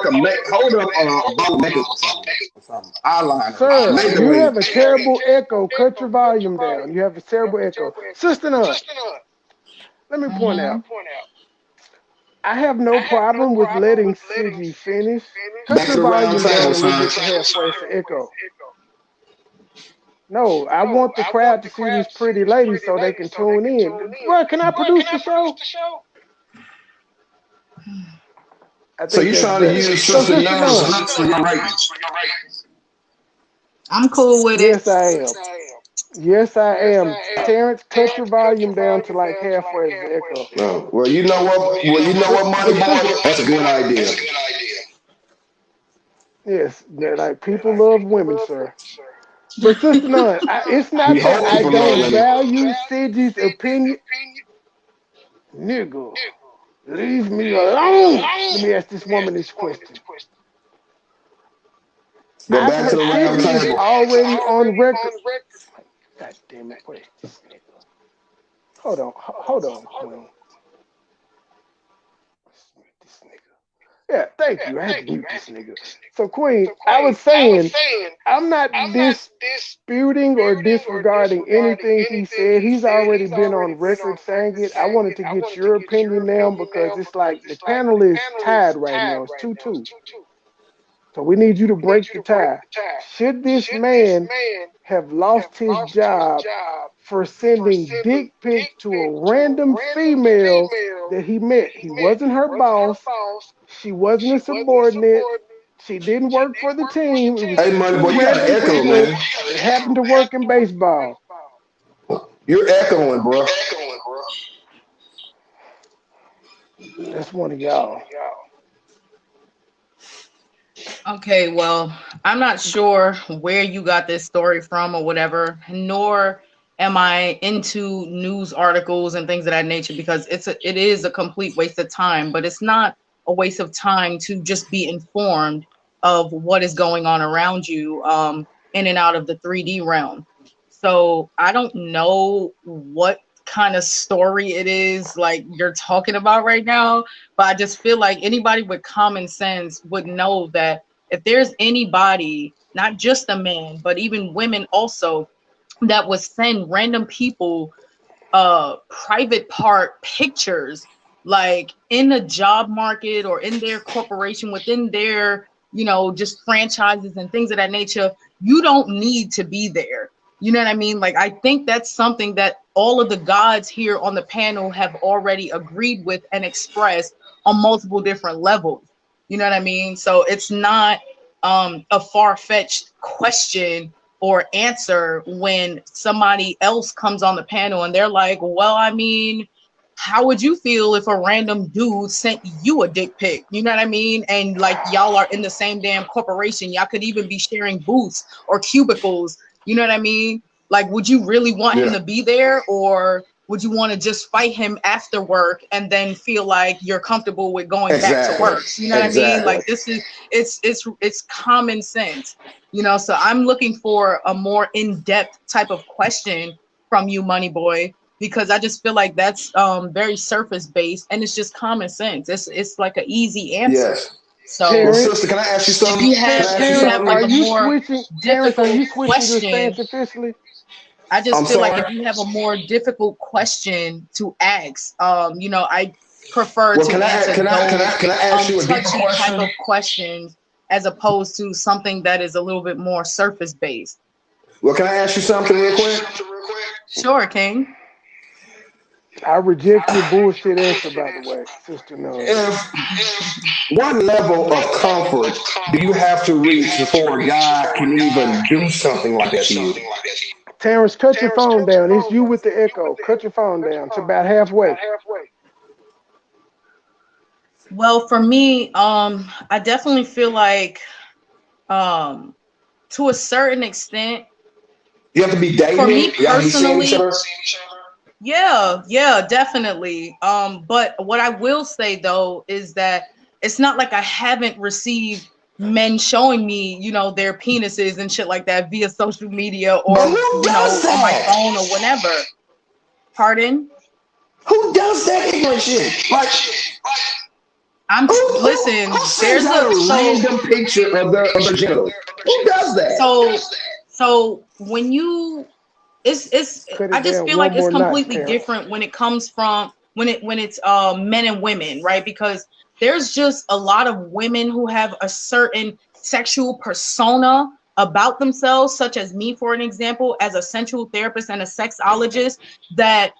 a boat maker or something. Eyeliner, Sir, make a you way. have a terrible echo. Cut your volume down. You have a terrible echo. Sister None, let me point out. I have no problem with letting Siggy finish. Cut Back your to the round volume down table, a little son. bit to halfway. It's an echo. No, I want the crowd to see this pretty lady so they can tune in. Bro, can I produce the show? I So think you that's trying to better. use So, Sister Sister Nuns None, looks for your ratings? I'm cool with it. yes, I am. Yes, I am. Terrence, cut your volume down to like halfway. It's an echo. No. Well, you know what? Money But boy. sister, That's a good idea. yes, like people love women, sir. But Sister None, it's We not that hope I people love don't women. value Sidgy's opinion. Nigga, leave me alone. Let me ask this woman this question. Go back to the round Sidgy is table. already on record. God damn it, where's this nigga? Hold on, Queen. This nigga. Yeah, thank you. I had to mute this nigga. So, Queen, I was saying, I'm not disputing or disregarding anything he said. He's already been on record saying it. I wanted to get your opinion now because it's like the panel is tied right now. It's 2-2. So we need you to break the tie. Should this man have lost his job for sending dick pics to a random female that he met? He wasn't her boss. She wasn't a subordinate. She didn't work for the team. It was Hey, just Money two Boy, you got an random echo, people man. that happened to work in baseball. You're echoing, bro. That's one of y'all. Okay, well, I'm not sure where you got this story from or whatever, nor am I into news articles and things of that nature, because it is a complete waste of time. But it's not a waste of time to just be informed of what is going on around you, in and out of the 3D realm. So I don't know what kind of story it is like you're talking about right now, but I just feel like anybody with common sense would know that if there's anybody, not just a man, but even women also, that would send random people private part pictures, like in the job market or in their corporation, within their, just franchises and things of that nature, you don't need to be there. You know what I mean? Like, I think that's something that all of the gods here on the panel have already agreed with and expressed on multiple different levels. You know what I mean? So it's not a far-fetched question or answer when somebody else comes on the panel and they're like, well, I mean, how would you feel if a random dude sent you a dick pic? You know what I mean? And like, y'all are in the same damn corporation. Y'all could even be sharing booths or cubicles. You know what I mean? Like, would you really want him to be there, or would you want to just fight him after work and then feel like you're comfortable with going back to work? You know what I mean? Like, this is, it's common sense, so I'm looking for a more in-depth type of question from you, Money Boy, because I just feel like that's very surface based and it's just common sense. It's like an easy answer. Yes. So, well, sister, can I ask you something? you have like a more difficult question. Officially? I just feel like if you have a more difficult question to ask, I prefer to answer can I ask you a touchy different question? type of questions as opposed to something that is a little bit more surface based. Well, can I ask you something real quick? Sure, King. I reject your bullshit answer, by the way, Sister None. What level of comfort do you have to reach before God can even do something like that to you? Terrence, cut your phone down. It's you with the echo. Cut your phone down to about halfway. Well, for me, I definitely feel like, to a certain extent, you have to be dating. For me personally, yeah, definitely. But what I will say though is that it's not like I haven't received men showing me, their penises and shit like that via social media or on my phone or whatever. Pardon? Who does that ignorant shit? Like, listen. There's a random picture of their genitals. Who does that? So when you, I just feel like it's completely different when it comes from when it's men and women, right? Because there's just a lot of women who have a certain sexual persona about themselves, such as me, for an example, as a sensual therapist and a sexologist, that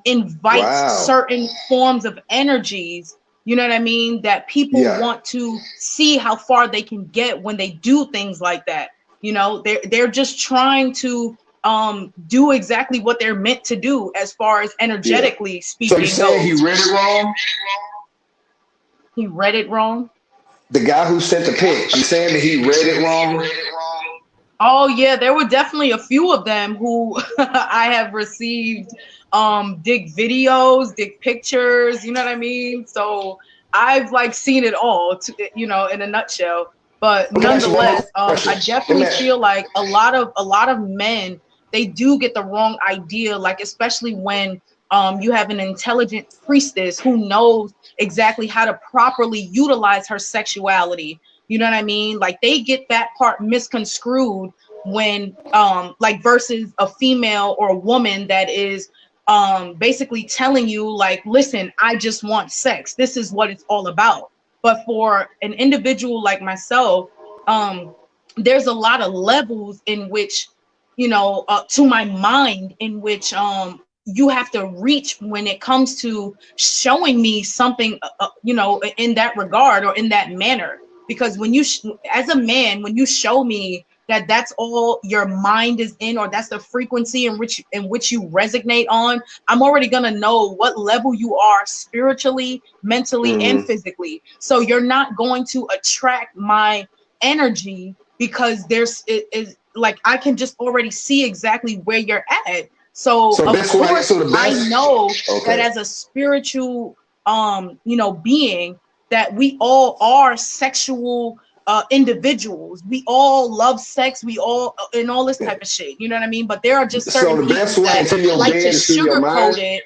invites certain forms of energies, you know what I mean, that people want to see how far they can get when they do things like that. They're just trying to do exactly what they're meant to do as far as energetically speaking. So you saying he read it wrong? He read it wrong? The guy who sent the pic, you saying that he read it wrong? Oh yeah, there were definitely a few of them who I have received dick videos, dick pictures, you know what I mean? So I've like seen it all, in a nutshell. But nonetheless, I definitely feel like a lot of men, they do get the wrong idea, like especially when You have an intelligent priestess who knows exactly how to properly utilize her sexuality. You know what I mean? Like they get that part misconstrued when like versus a female or a woman that is basically telling you like, listen, I just want sex. This is what it's all about. But for an individual like myself, there's a lot of levels in which, you know, to my mind, in which you have to reach when it comes to showing me something, you know, in that regard or in that manner. Because when you, as a man, when you show me that that's all your mind is in, or that's the frequency in which you resonate on, I'm already gonna know what level you are spiritually, mentally, and physically. So you're not going to attract my energy because there's it is like I can just already see exactly where you're at. So of course I know that as a spiritual you know, being, that we all are sexual individuals. We all love sex. We all and all this type of shit. You know what I mean? But there are just certain people that like to sugarcoat it.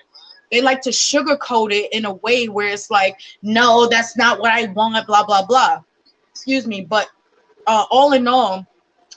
They like to sugarcoat it in a way where it's like, no, that's not what I want, blah, blah, blah. Excuse me. But all in all,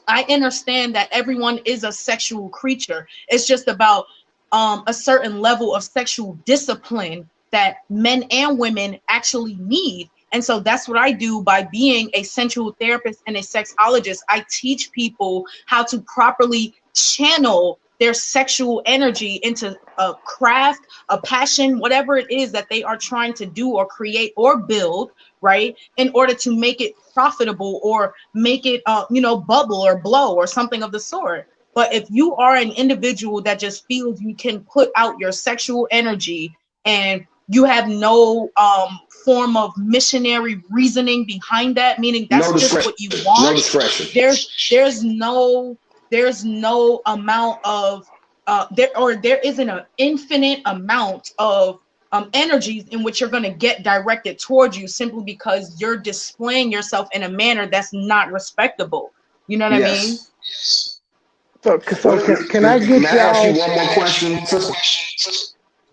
I understand that everyone is a sexual creature. It's just about a certain level of sexual discipline that men and women actually need. And so that's what I do by being a sensual therapist and a sexologist. I teach people how to properly channel their sexual energy into a craft, a passion, whatever it is that they are trying to do or create or build, right? In order to make it profitable or make it, you know, bubble or blow or something of the sort. But if you are an individual that just feels you can put out your sexual energy and you have no form of missionary reasoning behind that, meaning that's just what you want. There's no amount of there isn't an infinite amount of energies in which you're going to get directed towards you simply because you're displaying yourself in a manner that's not respectable. You know what I mean? So can I get y'all? Ask you one more question, sister?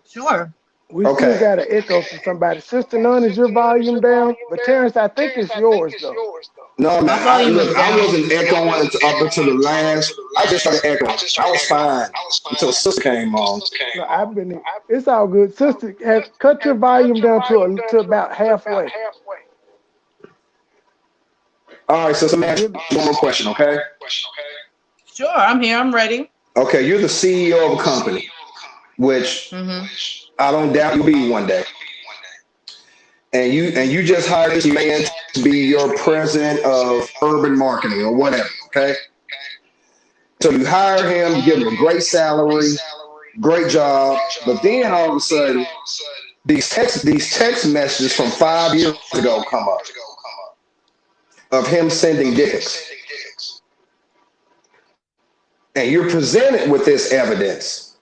Sure. We still got an echo from somebody. Sister None, is your volume down? But Terrence, I think it's yours though. No, man, I wasn't echoing up until the last. I just started echoing. I was fine until sister came on. No, it's all good. Sister, cut your volume down to about halfway. All right, so let me ask you one more question, okay? Sure, I'm here. I'm ready. Okay, you're the CEO of a company, which I don't doubt you'll be one day. And you just hired this man to be your president of urban marketing or whatever, okay? So you hire him, you give him a great salary, great job, but then all of a sudden, these text messages from 5 years ago come up of him sending dicks. And you're presented with this evidence.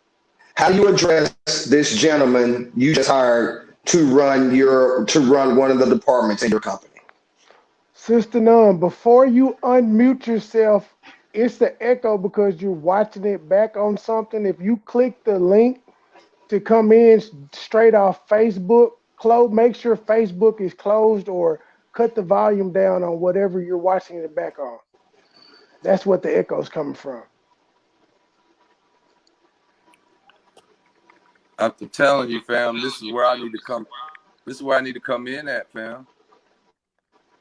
How do you address this gentleman you just hired to run one of the departments in your company? Sister Nunn, before you unmute yourself, it's the echo because you're watching it back on something. If you click the link to come in straight off Facebook, make sure Facebook is closed or cut the volume down on whatever you're watching it back on. That's what the echo's coming from. I'm telling you, fam, this is where I need to come. This is where I need to come in at, fam.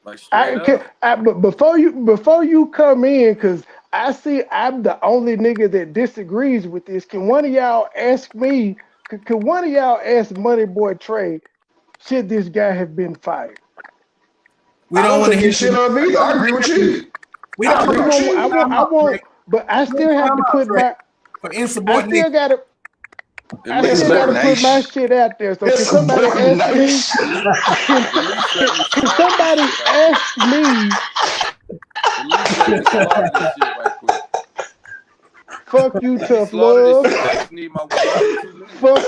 Like straight up. But before you come in, because I see I'm the only nigga that disagrees with this. Can one of y'all ask me? Could one of y'all ask MoneyBoy Trey, should this guy have been fired? We don't want to hear shit on me. I agree with you. We don't. I won't. But I still have to put my. For insubordination. I still gotta put my shit out there. So can somebody ask me? Can somebody ask me? Fuck you, tough love. Fuck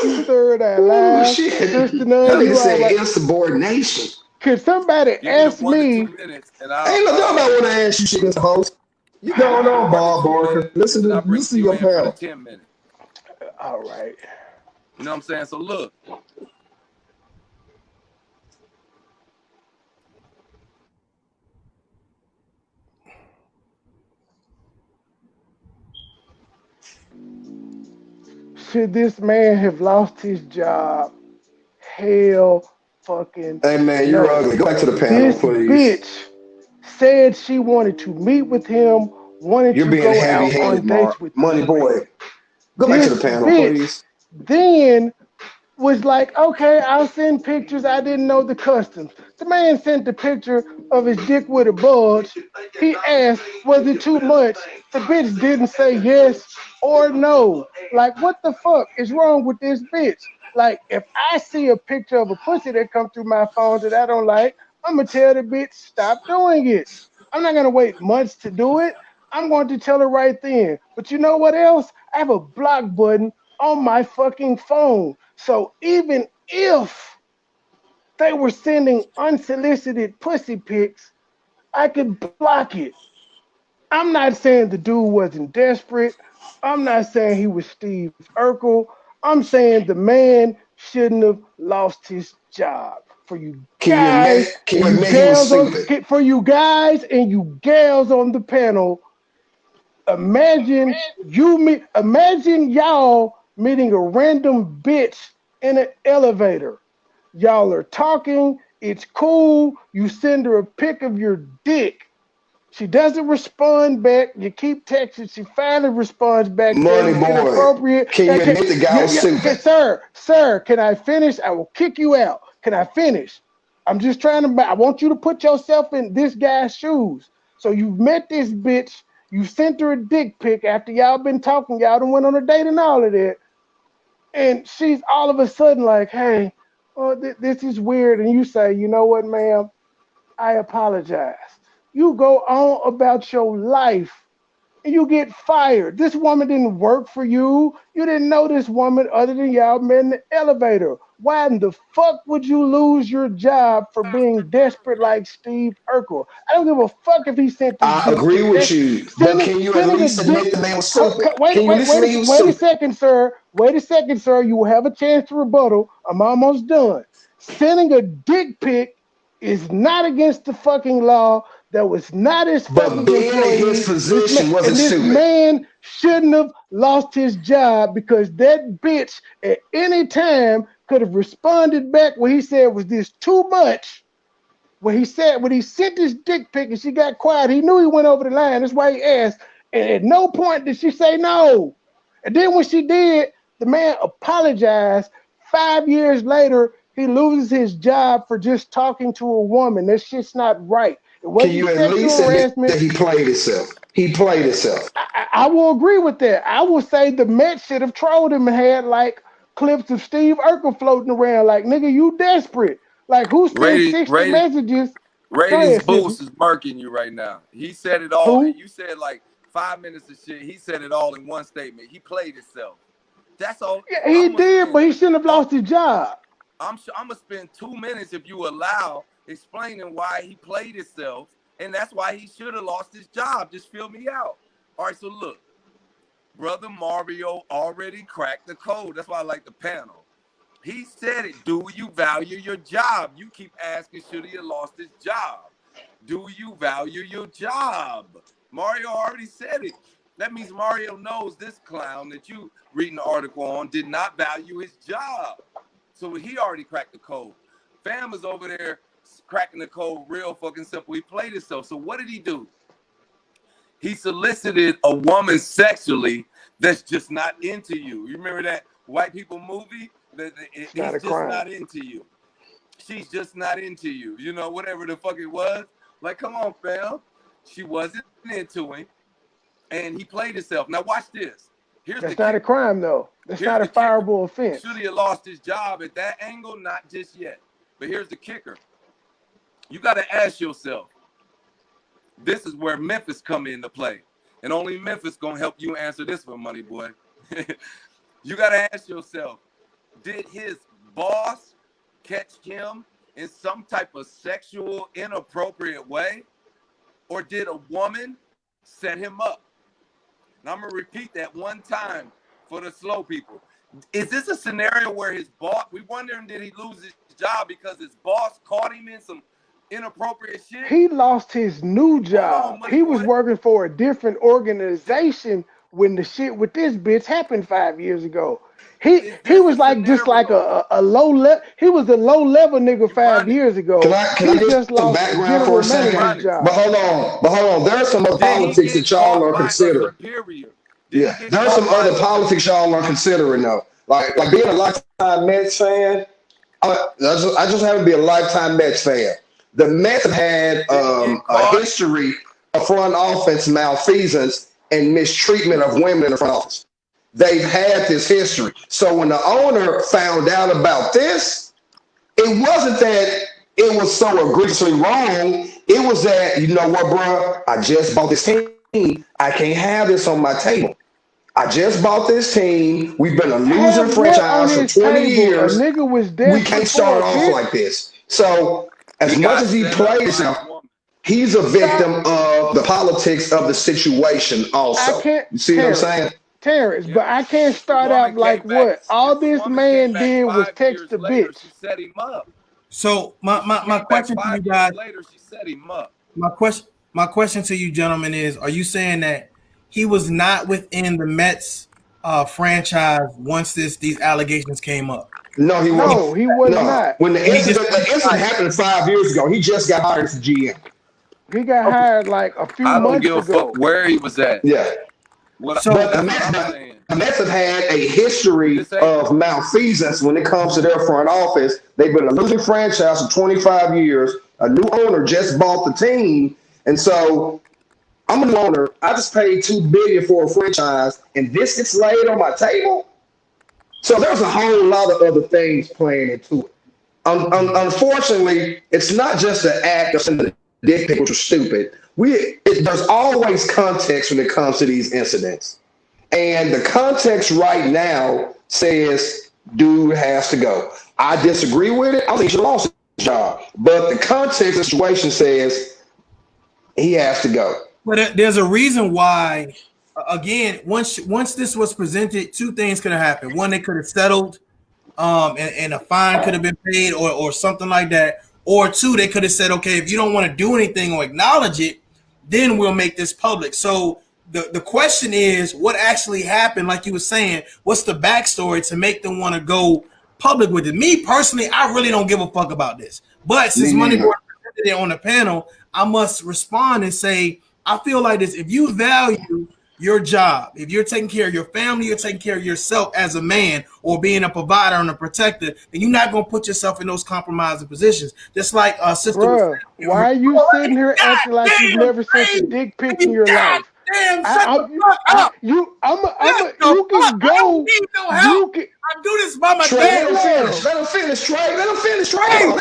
you, third eye live. Sister Nunn, you said insubordination. Can somebody ask me? Ain't no doubt I want to ask you shit as a host. You don't know, Bob Barker. Listen to your panel. All right. You know what I'm saying? So look. Should this man have lost his job? Hell fucking Hey man, you're no. ugly. Go back to the panel, This please. bitch said she wanted to meet with him, wanted You're to being go out heavy-handed, on dates Mark. with Money this man. boy. Go back to the This panel, bitch please. then was like, okay, I'll send pictures. I didn't know the customs. The man sent the picture of his dick with a bulge. He asked, was it too much? The bitch didn't say yes or no. Like, what the fuck is wrong with this bitch? Like, if I see a picture of a pussy that come through my phone that I don't like, I'm gonna tell the bitch, stop doing it. I'm not gonna wait months to do it. I'm going to tell her right then. But you know what else? I have a block button on my fucking phone. So even if they were sending unsolicited pussy pics, I could block it. I'm not saying the dude wasn't desperate. I'm not saying he was Steve Urkel. I'm saying the man shouldn't have lost his job. For you Can you guys admit? Can and you you admit he was gals on stupid? for you guys and you gals on the panel, imagine y'all meeting a random bitch in an elevator. Y'all are talking, it's cool. You send her a pic of your dick. She doesn't respond back. You keep texting. She finally responds back saying Money it's boy. inappropriate. Can you Okay, admit the guy yeah, was yeah, okay, stupid? sir, can I finish? I will kick you out. Can I finish? I'm just trying to. I want you to put yourself in this guy's shoes. So you've met this bitch. You sent her a dick pic after y'all been talking. Y'all done went on a date and all of that. And she's all of a sudden like, hey, oh, this is weird. And you say, you know what, ma'am? I apologize. You go on about your life and you get fired. This woman didn't work for you. You didn't know this woman other than y'all met in the elevator. Why in the fuck would you lose your job for being desperate like Steve Urkel? I don't give a fuck if he sent this I dick agree pic. with you, but can you at Sending a least dick. admit the man was stupid? Wait, Can you at wait, least admit he was wait a stupid? second, sir. Wait a second, sir. You will have a chance to rebuttal. I'm almost done. Sending a dick pic is not against the fucking law. That was not his But fucking being in his employee. position wasn't This stupid. man shouldn't have lost his job because that bitch at any time could have responded back when he said, was this too much? When he sent his dick pic and she got quiet, he knew he went over the line. That's why he asked. And at no point did she say no. And then when she did, the man apologized. 5 years later, he loses his job for just talking to a woman. That shit's not right. It Can wasn't you at sexual least admit harassment. that he played himself? He played himself. I will agree with that. I will say the Mets should have trolled him and had like clips of Steve Urkel floating around. Like, nigga, you desperate. Like, who sent Rating, 60 rating, messages? Go ratings ahead, Sniffy. boost is murking you right now. He said it all. Who? You said like 5 minutes of shit. He said it all in one statement. He played himself. That's all. Yeah, I'm he gonna did, spend. but he shouldn't have lost his job. I'm gonna spend 2 minutes if you allow explaining why he played himself, and that's why he should have lost his job. Just fill me out. All right. So look, brother Mario already cracked the code. That's why I like the panel. He said it. Do you value your job? You keep asking, should he have lost his job? Do you value your job? Mario already said it. That means Mario knows this clown that you reading the article on did not value his job. So he already cracked the code. Fam is over there cracking the code real fucking simple. He played himself. So what did he do? He solicited a woman sexually that's just not into you. You remember that white people movie? It's not He's a just crime. not into you. She's just not into you. You know, whatever the fuck it was. Like, come on, fam. She wasn't into him, and he played himself. Now watch this. Here's the That's not a kicker. crime, though. That's Here's not a the kicker. fireable offense. Should he have lost his job at that angle? Not just yet. But here's the kicker. You got to ask yourself. This is where Memphis come into play. And only Memphis gonna help you answer this one, money boy. You gotta ask yourself, did his boss catch him in some type of sexual inappropriate way? Or did a woman set him up? And I'm gonna repeat that one time for the slow people. Is this a scenario where his boss? We wondering, did he lose his job because his boss caught him in some inappropriate shit? He lost his new job. He was working for a different organization when the shit with this bitch happened 5 years ago. He was like just like a low level. He was a low level nigga 5 years ago. Can I get some background for a second? But hold on. There are some other politics that y'all are considering. Yeah, there are some other politics y'all are considering though. Like being a lifetime Mets fan. I just happen to be a lifetime Mets fan. The Mets have had a history of front office malfeasance and mistreatment of women in the front office. They've had this history. So when the owner found out about this, it wasn't that it was so egregiously wrong. It was that, you know what, bro? I just bought this team. I can't have this on my table. I just bought this team. We've been a losing franchise for 20 years. A nigga was dead. We can't start off like this. So as much as he plays him, he's a victim of the politics of the situation also. You see what I'm saying? Terrence, but I can't start out like what all this man did was text the bitch. She set him up. So my question to you guys later, she set him up. My question to you gentlemen is: are you saying that he was not within the Mets franchise once these allegations came up? No, he wasn't. No, he was not. When the incident happened 5 years ago, he just got hired as GM. He got hired like a few months ago. I don't give a fuck where he was at. Yeah. So the Mets have had a history of malfeasance when it comes to their front office. They've been a losing franchise for 25 years. A new owner just bought the team, and so I'm a new owner. I just paid $2 billion for a franchise, and this gets laid on my table. So there's a whole lot of other things playing into it. Unfortunately, it's not just the act of sending the dick pic, which was stupid. There's always context when it comes to these incidents. And the context right now says dude has to go. I disagree with it. I think he should have lost his job. But the context of the situation says he has to go. But there's a reason why, again, once this was presented, two things could have happened. One, they could have settled and a fine could have been paid or something like that. Or two, they could have said, okay, if you don't want to do anything or acknowledge it, then we'll make this public. So the question is, what actually happened? Like you were saying, what's the backstory to make them want to go public with it? Me personally, I really don't give a fuck about this. But since MoneyBoy presented it on the panel, I must respond and say, I feel like this. If you value your job, if you're taking care of your family, you're taking care of yourself as a man or being a provider and a protector, then you're not going to put yourself in those compromising positions. Just like sister. Bruh, why are you sitting here acting like you've never sent a dick pic in your life? Damn, you can go. I do this by my dad. Let him finish, Trey. Let him finish, Trey.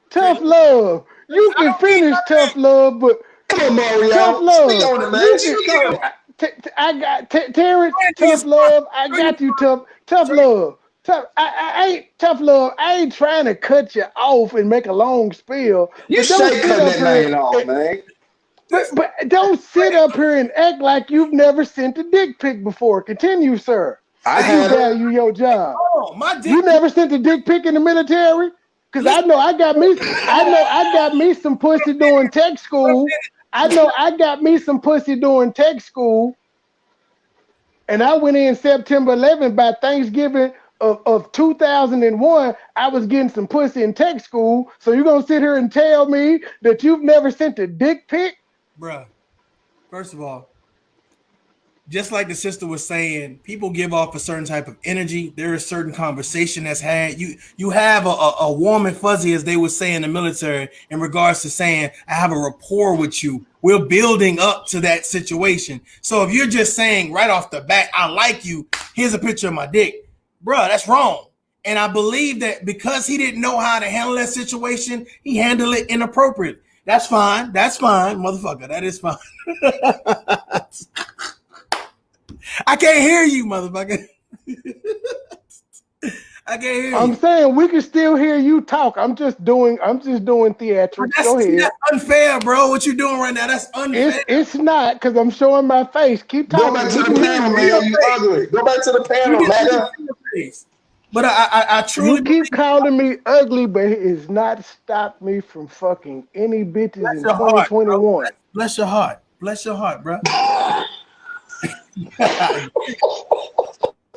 Tough love. You can finish tough love, but come on, Mario. Tough love. Speak on it, man. I got Terrence. Tough love. I got you. Tough love. I ain't tough love. I ain't trying to cut you off and make a long spiel. You say cutting that man off, man. But don't sit up here and act like you've never sent a dick pic before. Continue, sir. I value your job. Oh, you never sent a dick pic in the military? Because I got me some pussy during tech school. I got me some pussy during tech school. And I went in September 11th. By Thanksgiving of 2001, I was getting some pussy in tech school. So you're going to sit here and tell me that you've never sent a dick pic? Bruh, first of all, just like the sister was saying, people give off a certain type of energy. There is certain conversation that's had. You have a warm and fuzzy, as they would say in the military, in regards to saying, I have a rapport with you. We're building up to that situation. So if you're just saying right off the bat, I like you, here's a picture of my dick, bruh, that's wrong. And I believe that because he didn't know how to handle that situation, he handled it inappropriately. That's fine. That's fine, motherfucker. That is fine. I can't hear you, motherfucker. I can't hear I'm you. saying we can still hear you talk. I'm just doing theatrics. Go ahead. That's unfair, bro. What you doing right now? That's unfair. It's not because I'm showing my face. Keep Go talking. back to We the can hear panel, you. man. You ugly. Go back to the You panel, can see nigga. your face. But I truly You keep believe, calling me ugly, but it has not stopped me from fucking any bitches bless in your heart, bro. 2021. Bless your heart. Bless your heart, bro.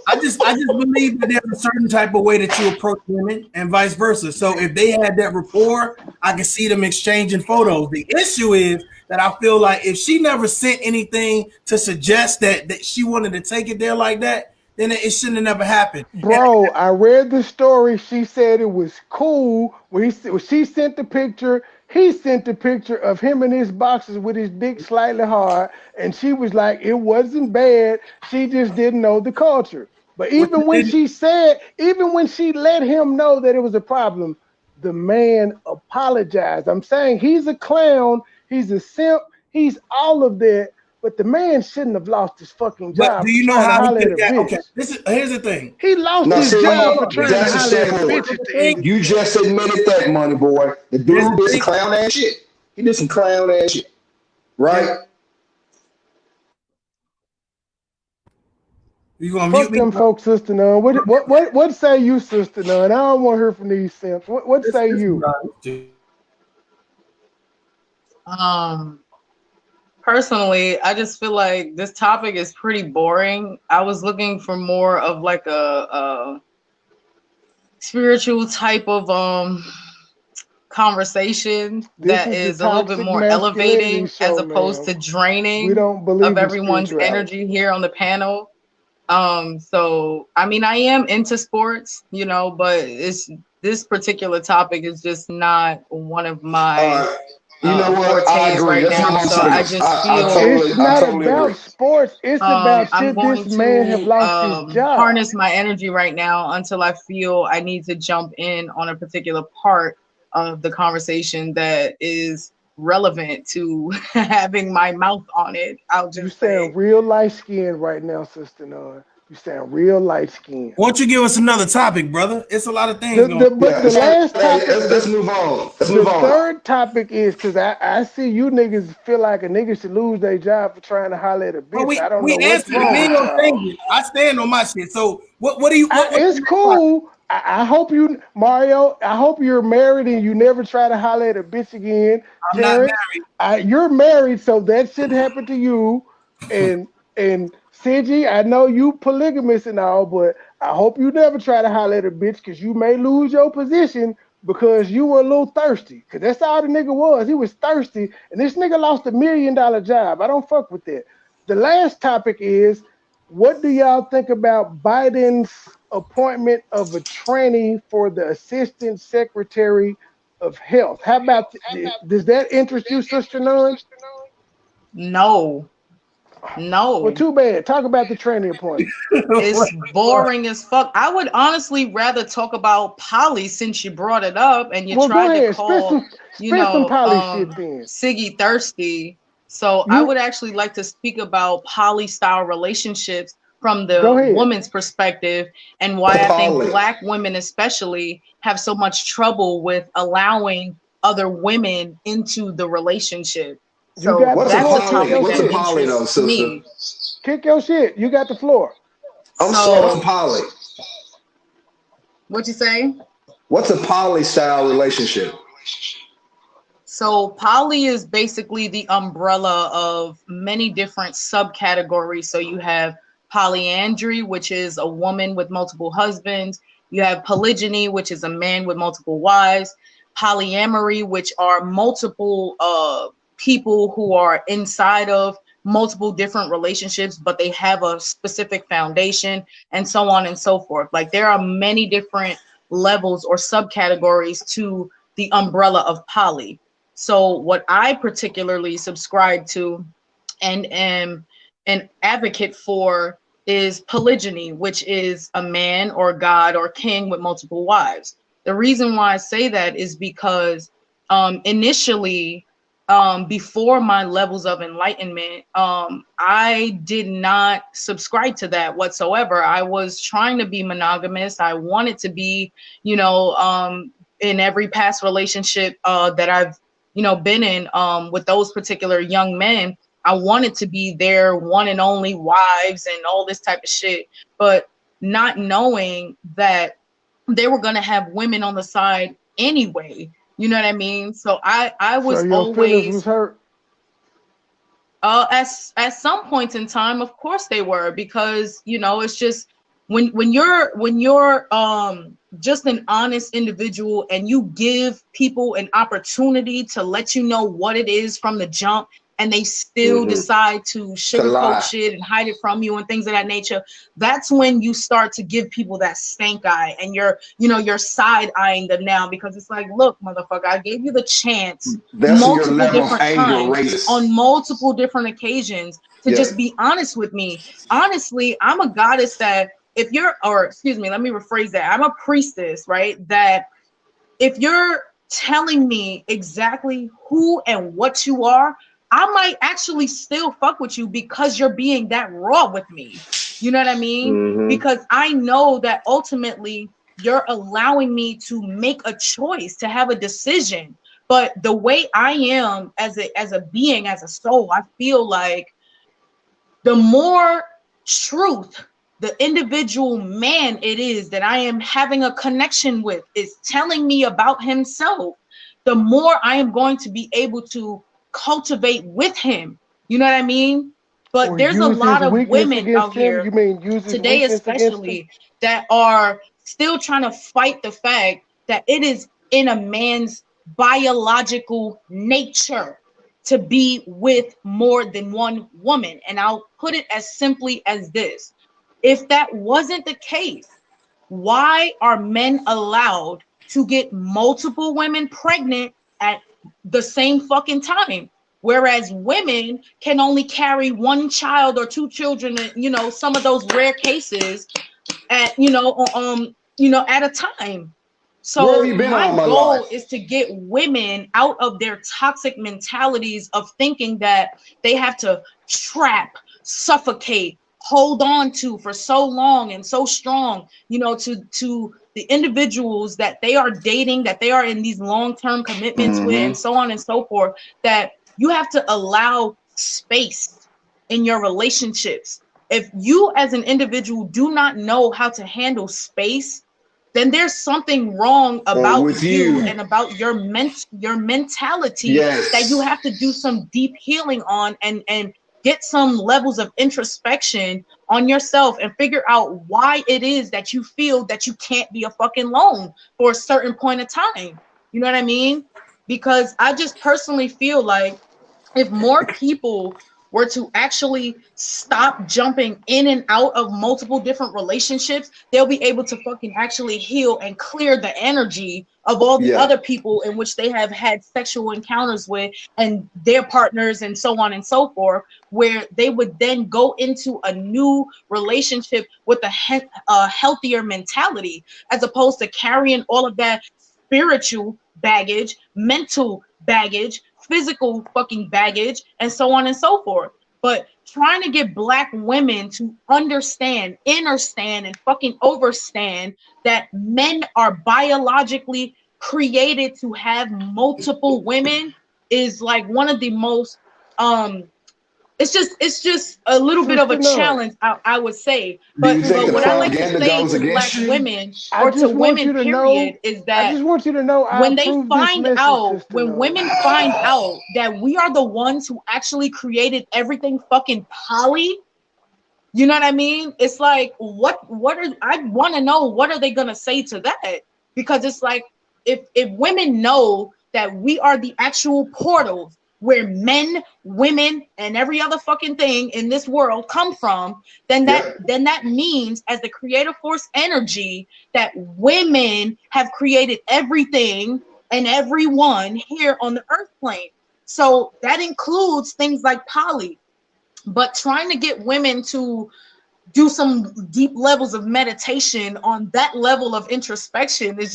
I just believe that there's a certain type of way that you approach women and vice versa. So if they had that rapport, I can see them exchanging photos. The issue is that I feel like if she never sent anything to suggest that she wanted to take it there like that, then it shouldn't have never happened. And Bro, I read the story. She said it was cool when she sent the picture. He sent the picture of him in his boxes with his dick slightly hard, and she was like, it wasn't bad. She just didn't know the culture. But what you even when didn't, she let him know that it was a problem, the man apologized. I'm saying he's a clown, he's a simp, he's all of that. But the man shouldn't have lost his fucking but do job for you know trying to how he holler could at have a got? bitch. Okay, here's the thing. He lost Now, his see, job for trying to that's a holler at step a forward. bitch at the end. You just admitted that, money boy. The Here's the dude did some thing. clown ass shit. He did some clown ass shit, right? You gonna mute Fuck me? them folks, Sister Nunn. What say you, Sister Nunn? I don't want to hear from these simps. What say This is you? right. Personally, I just feel like this topic is pretty boring. I was looking for more of like a spiritual type of conversation This that is the is a little bit toxic more masculinity elevating as show, opposed ma'am. to We draining don't of believe in everyone's spirituality. energy here on the panel. So I mean, I am into sports, you know, but it's this particular topic is just not one of my You know what? I fortes agree. right Let's move now. on So to I the. just feel It's I not totally agree. about sports. It's about I'm should this going man have to lost his job? harness my energy right now until I feel I need to jump in on a particular part of the conversation that is relevant to having my mouth on it. I'll You just sound say. real light skinned right now, Sister Nunn. You sound real light skinned. Why don't you give us another topic, brother? It's a lot of things The, going the on. but Yeah. the last Hey, topic, let's move on. Let's move the on. third topic is because I see you niggas feel like a nigga should lose their job for trying to holler at a Well, bitch. I don't we know what's answered it. wrong We ain't with gonna y'all. change it. I stand on my shit. So what do you what's It's the next topic? cool. I hope you, Mario. I hope you're married and you never try to holler at a bitch again. I'm not Terrence, married. you're married, so that shouldn't happen to you. And Sigi, I know you polygamous and all, but I hope you never try to holler at a bitch because you may lose your position because you were a little thirsty. Because that's all the nigga was. He was thirsty, and this nigga lost $1 million job. I don't fuck with that. The last topic is, what do y'all think about Biden's appointment of a tranny for the Assistant Secretary of Health? How about, does that interest you, Sister Nunn? No, Well, no. too bad. Talk about the tranny appointment. It's boring as fuck. I would honestly rather talk about Polly since you brought it up and you Well, go tried to ahead. call, Spit some poly shit then. Siggy thirsty. So I You would actually like to speak about poly style relationships from go the ahead. woman's perspective and What's why I think poly? Black women especially have so much trouble with allowing other women into the relationship. You So got the What's a that's a floor. Kick poly? your topic What's that a shit. poly though, interests sister? me. Kick your shit. You got the floor. I'm slow on So poly. what you say? What's a poly style relationship? So poly is basically the umbrella of many different subcategories. So you have polyandry, which is a woman with multiple husbands. You have polygyny, which is a man with multiple wives. Polyamory, which are multiple people who are inside of multiple different relationships, but they have a specific foundation, and so on and so forth. Like there are many different levels or subcategories to the umbrella of poly. So what I particularly subscribe to and am an advocate for is polygyny, which is a man or god or king with multiple wives. The reason why I say that is because initially before my levels of enlightenment, I did not subscribe to that whatsoever. I was trying to be monogamous. I wanted to be, you know, in every past relationship that I've, you know, been in with those particular young men, I wanted to be their one and only wives and all this type of shit, but not knowing that they were going to have women on the side anyway. You know what I mean? So I So was your feelings was always hurt. at some points in time, of course they were, because you know, it's just when you're just an honest individual and you give people an opportunity to let you know what it is from the jump, and they still decide to sugarcoat shit and hide it from you and things of that nature, that's when you start to give people that stank eye, and you're side eyeing them now, because it's like, look, motherfucker, I gave you the chance multiple different times on multiple different occasions to just be honest with me. Honestly, I'm a goddess that if you're, or excuse me, let me rephrase that. I'm a priestess, right? That if you're telling me exactly who and what you are, I might actually still fuck with you because you're being that raw with me. You know what I mean? Because I know that ultimately you're allowing me to make a choice, to have a decision. But the way I am as a being, as a soul, I feel like the more truth the individual man it is that I am having a connection with is telling me about himself, the more I am going to be able to cultivate with him. You know what I mean? But Or there's a use his lot of weakness women against out him. here You mean use his today, weakness against him? especially, that are still trying to fight the fact that it is in a man's biological nature to be with more than one woman. And I'll put it as simply as this. If that wasn't the case, why are men allowed to get multiple women pregnant at the same fucking time? Whereas women can only carry one child or two children, you know, some of those rare cases at, at a time. Where have So you been my all my goal life? is to get women out of their toxic mentalities of thinking that they have to trap, suffocate, hold on to for so long and so strong, you know, to the individuals that they are dating, that they are in these long-term commitments with, and so on and so forth, that you have to allow space in your relationships. If you as an individual do not know how to handle space, then there's something wrong about with you you. and about your mentality that you have to do some deep healing on, and get some levels of introspection on yourself and figure out why it is that you feel that you can't be a fucking lone for a certain point of time. You know what I mean? Because I just personally feel like if more people were to actually stop jumping in and out of multiple different relationships, they'll be able to fucking actually heal and clear the energy of all the other people in which they have had sexual encounters with and their partners and so on and so forth, where they would then go into a new relationship with a healthier mentality, as opposed to carrying all of that spiritual baggage, mental baggage, physical fucking baggage, and so on and so forth. But trying to get Black women to understand, understand, and fucking overstand that men are biologically created to have multiple women is like one of the most it's just a little bit of a Sister None. challenge, I would say. Do But you think the what I like to propaganda say goes to Black against you? women, I or to just want you women to know. period, is I that just want you to know. I when they approve this find message, out, Sister when None. women find out that we are the ones who actually created everything fucking poly, you know what I mean? It's like, what are, I want to know, what are they gonna say to that? Because it's like, if women know that we are the actual portals where men, women, and every other fucking thing in this world come from, then that means, as the creative force energy, that women have created everything and everyone here on the earth plane. So that includes things like poly. But trying to get women to do some deep levels of meditation on that level of introspection it's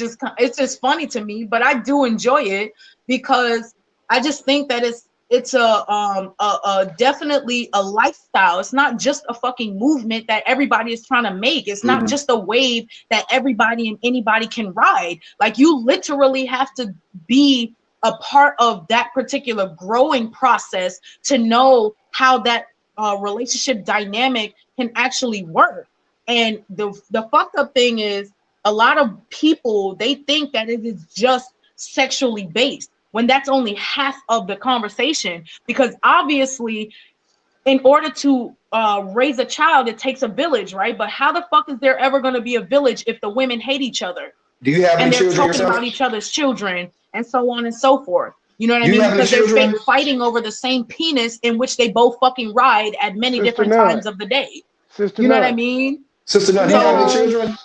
just funny to me, but I do enjoy it, because I just think that it's a definitely a lifestyle. It's not just a fucking movement that everybody is trying to make. It's not just a wave that everybody and anybody can ride. Like, you literally have to be a part of that particular growing process to know how that relationship dynamic can actually work. And the fucked up thing is, a lot of people, they think that it is just sexually based, when that's only half of the conversation. Because obviously, in order to raise a child, it takes a village, right? But how the fuck is there ever going to be a village if the women hate each other? Do you have and any they're children talking yourself? about each other's children and so on and so forth? You know what Do I you mean? have any Because they're children? fighting over the same penis in which they both fucking ride at many Sister different Nut. times of the day. Sister You know what I Nut. mean? Sister Nut, do you have any Sometimes children?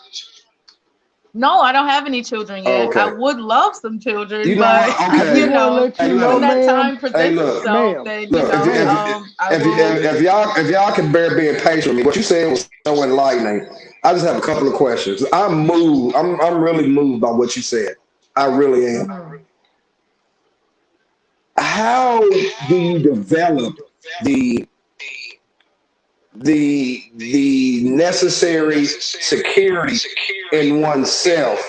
No, I don't have any children yet. Okay. I would love some children, You know but what? I just Okay. you want to know, let Hey, you know, when look. that ma'am. time presents Look. itself, Ma'am. then Look. I will. If y'all can bear being patient with me, what you said was so enlightening. I just have a couple of questions. I'm moved. I'm really moved by what you said. I really am. Mhm. How do you develop the the necessary security in oneself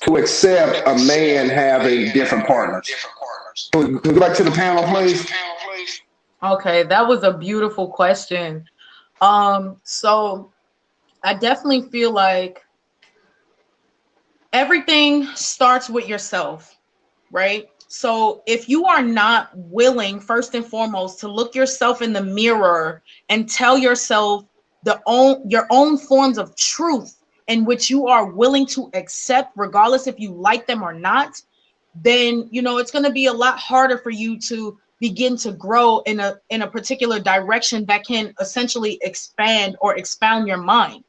to accept a man having different partners? Can we go back to the panel, please? Okay, that was a beautiful question. So I definitely feel like everything starts with yourself, right? So if you are not willing, first and foremost, to look yourself in the mirror and tell yourself your own forms of truth in which you are willing to accept, regardless if you like them or not, then it's going to be a lot harder for you to begin to grow in a particular direction that can essentially expand or expound your mind.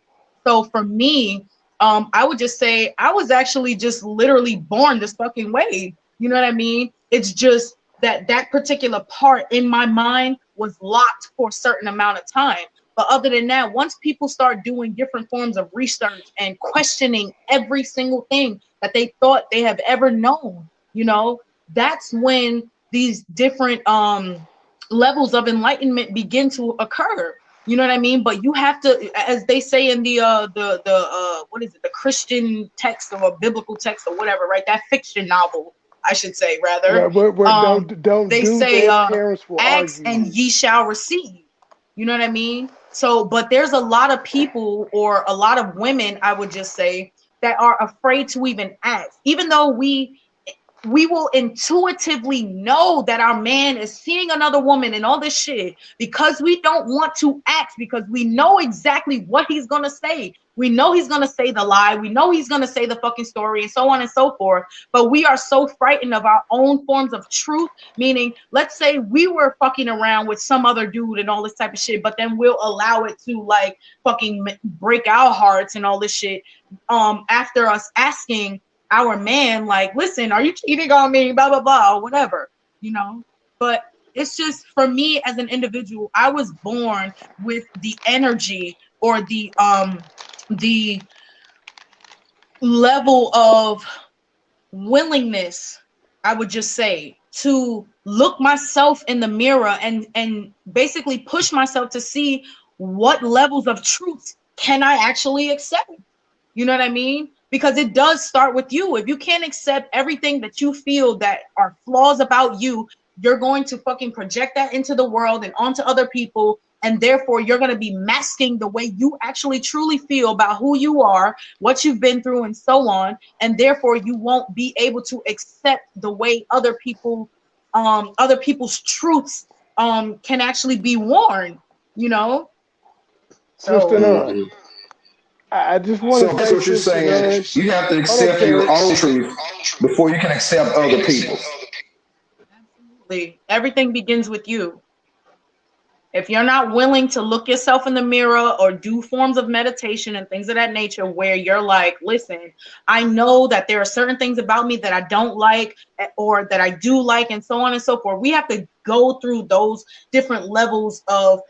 So for me, I would just say I was actually just literally born this fucking way. You know what I mean? It's just that particular part in my mind was locked for a certain amount of time. But other than that, once people start doing different forms of research and questioning every single thing that they thought they have ever known, that's when these different levels of enlightenment begin to occur. You know what I mean? But you have to, as they say in the what is it, the Christian text or a biblical text or whatever, right? That fiction novel, I should say, rather. Don't They do say, that. Parents will ask argue and you. ye shall receive. You know what I mean? So, but there's a lot of people, or a lot of women, I would just say, that are afraid to even ask, even though we will intuitively know that our man is seeing another woman and all this shit, because we don't want to ask, because we know exactly what he's going to say. We know he's going to say the lie. We know he's going to say the fucking story, and so on and so forth. But we are so frightened of our own forms of truth, meaning, let's say we were fucking around with some other dude and all this type of shit, but then we'll allow it to like fucking break our hearts and all this shit after us asking our man, like, listen, are you cheating on me, blah blah blah, or whatever, but it's just, for me as an individual, I was born with the energy, or the level of willingness, I would just say, to look myself in the mirror and basically push myself to see what levels of truth can I actually accept. You know what I mean? Because it does start with you. If you can't accept everything that you feel that are flaws about you, you're going to fucking project that into the world and onto other people. And therefore, you're going to be masking the way you actually truly feel about who you are, what you've been through, and so on. And therefore, you won't be able to accept the way other people's truths can actually be worn, Sister So Nut. I just want So to that's say, what you're Sister saying. Nut. You have to Hold up, accept your Terrence. own truth before you can accept other people's. absolutely, everything begins with you. If you're not willing to look yourself in the mirror or do forms of meditation and things of that nature, where you're like, listen, I know that there are certain things about me that I don't like, or that I do like, and so on and so forth. We have to go through those different levels of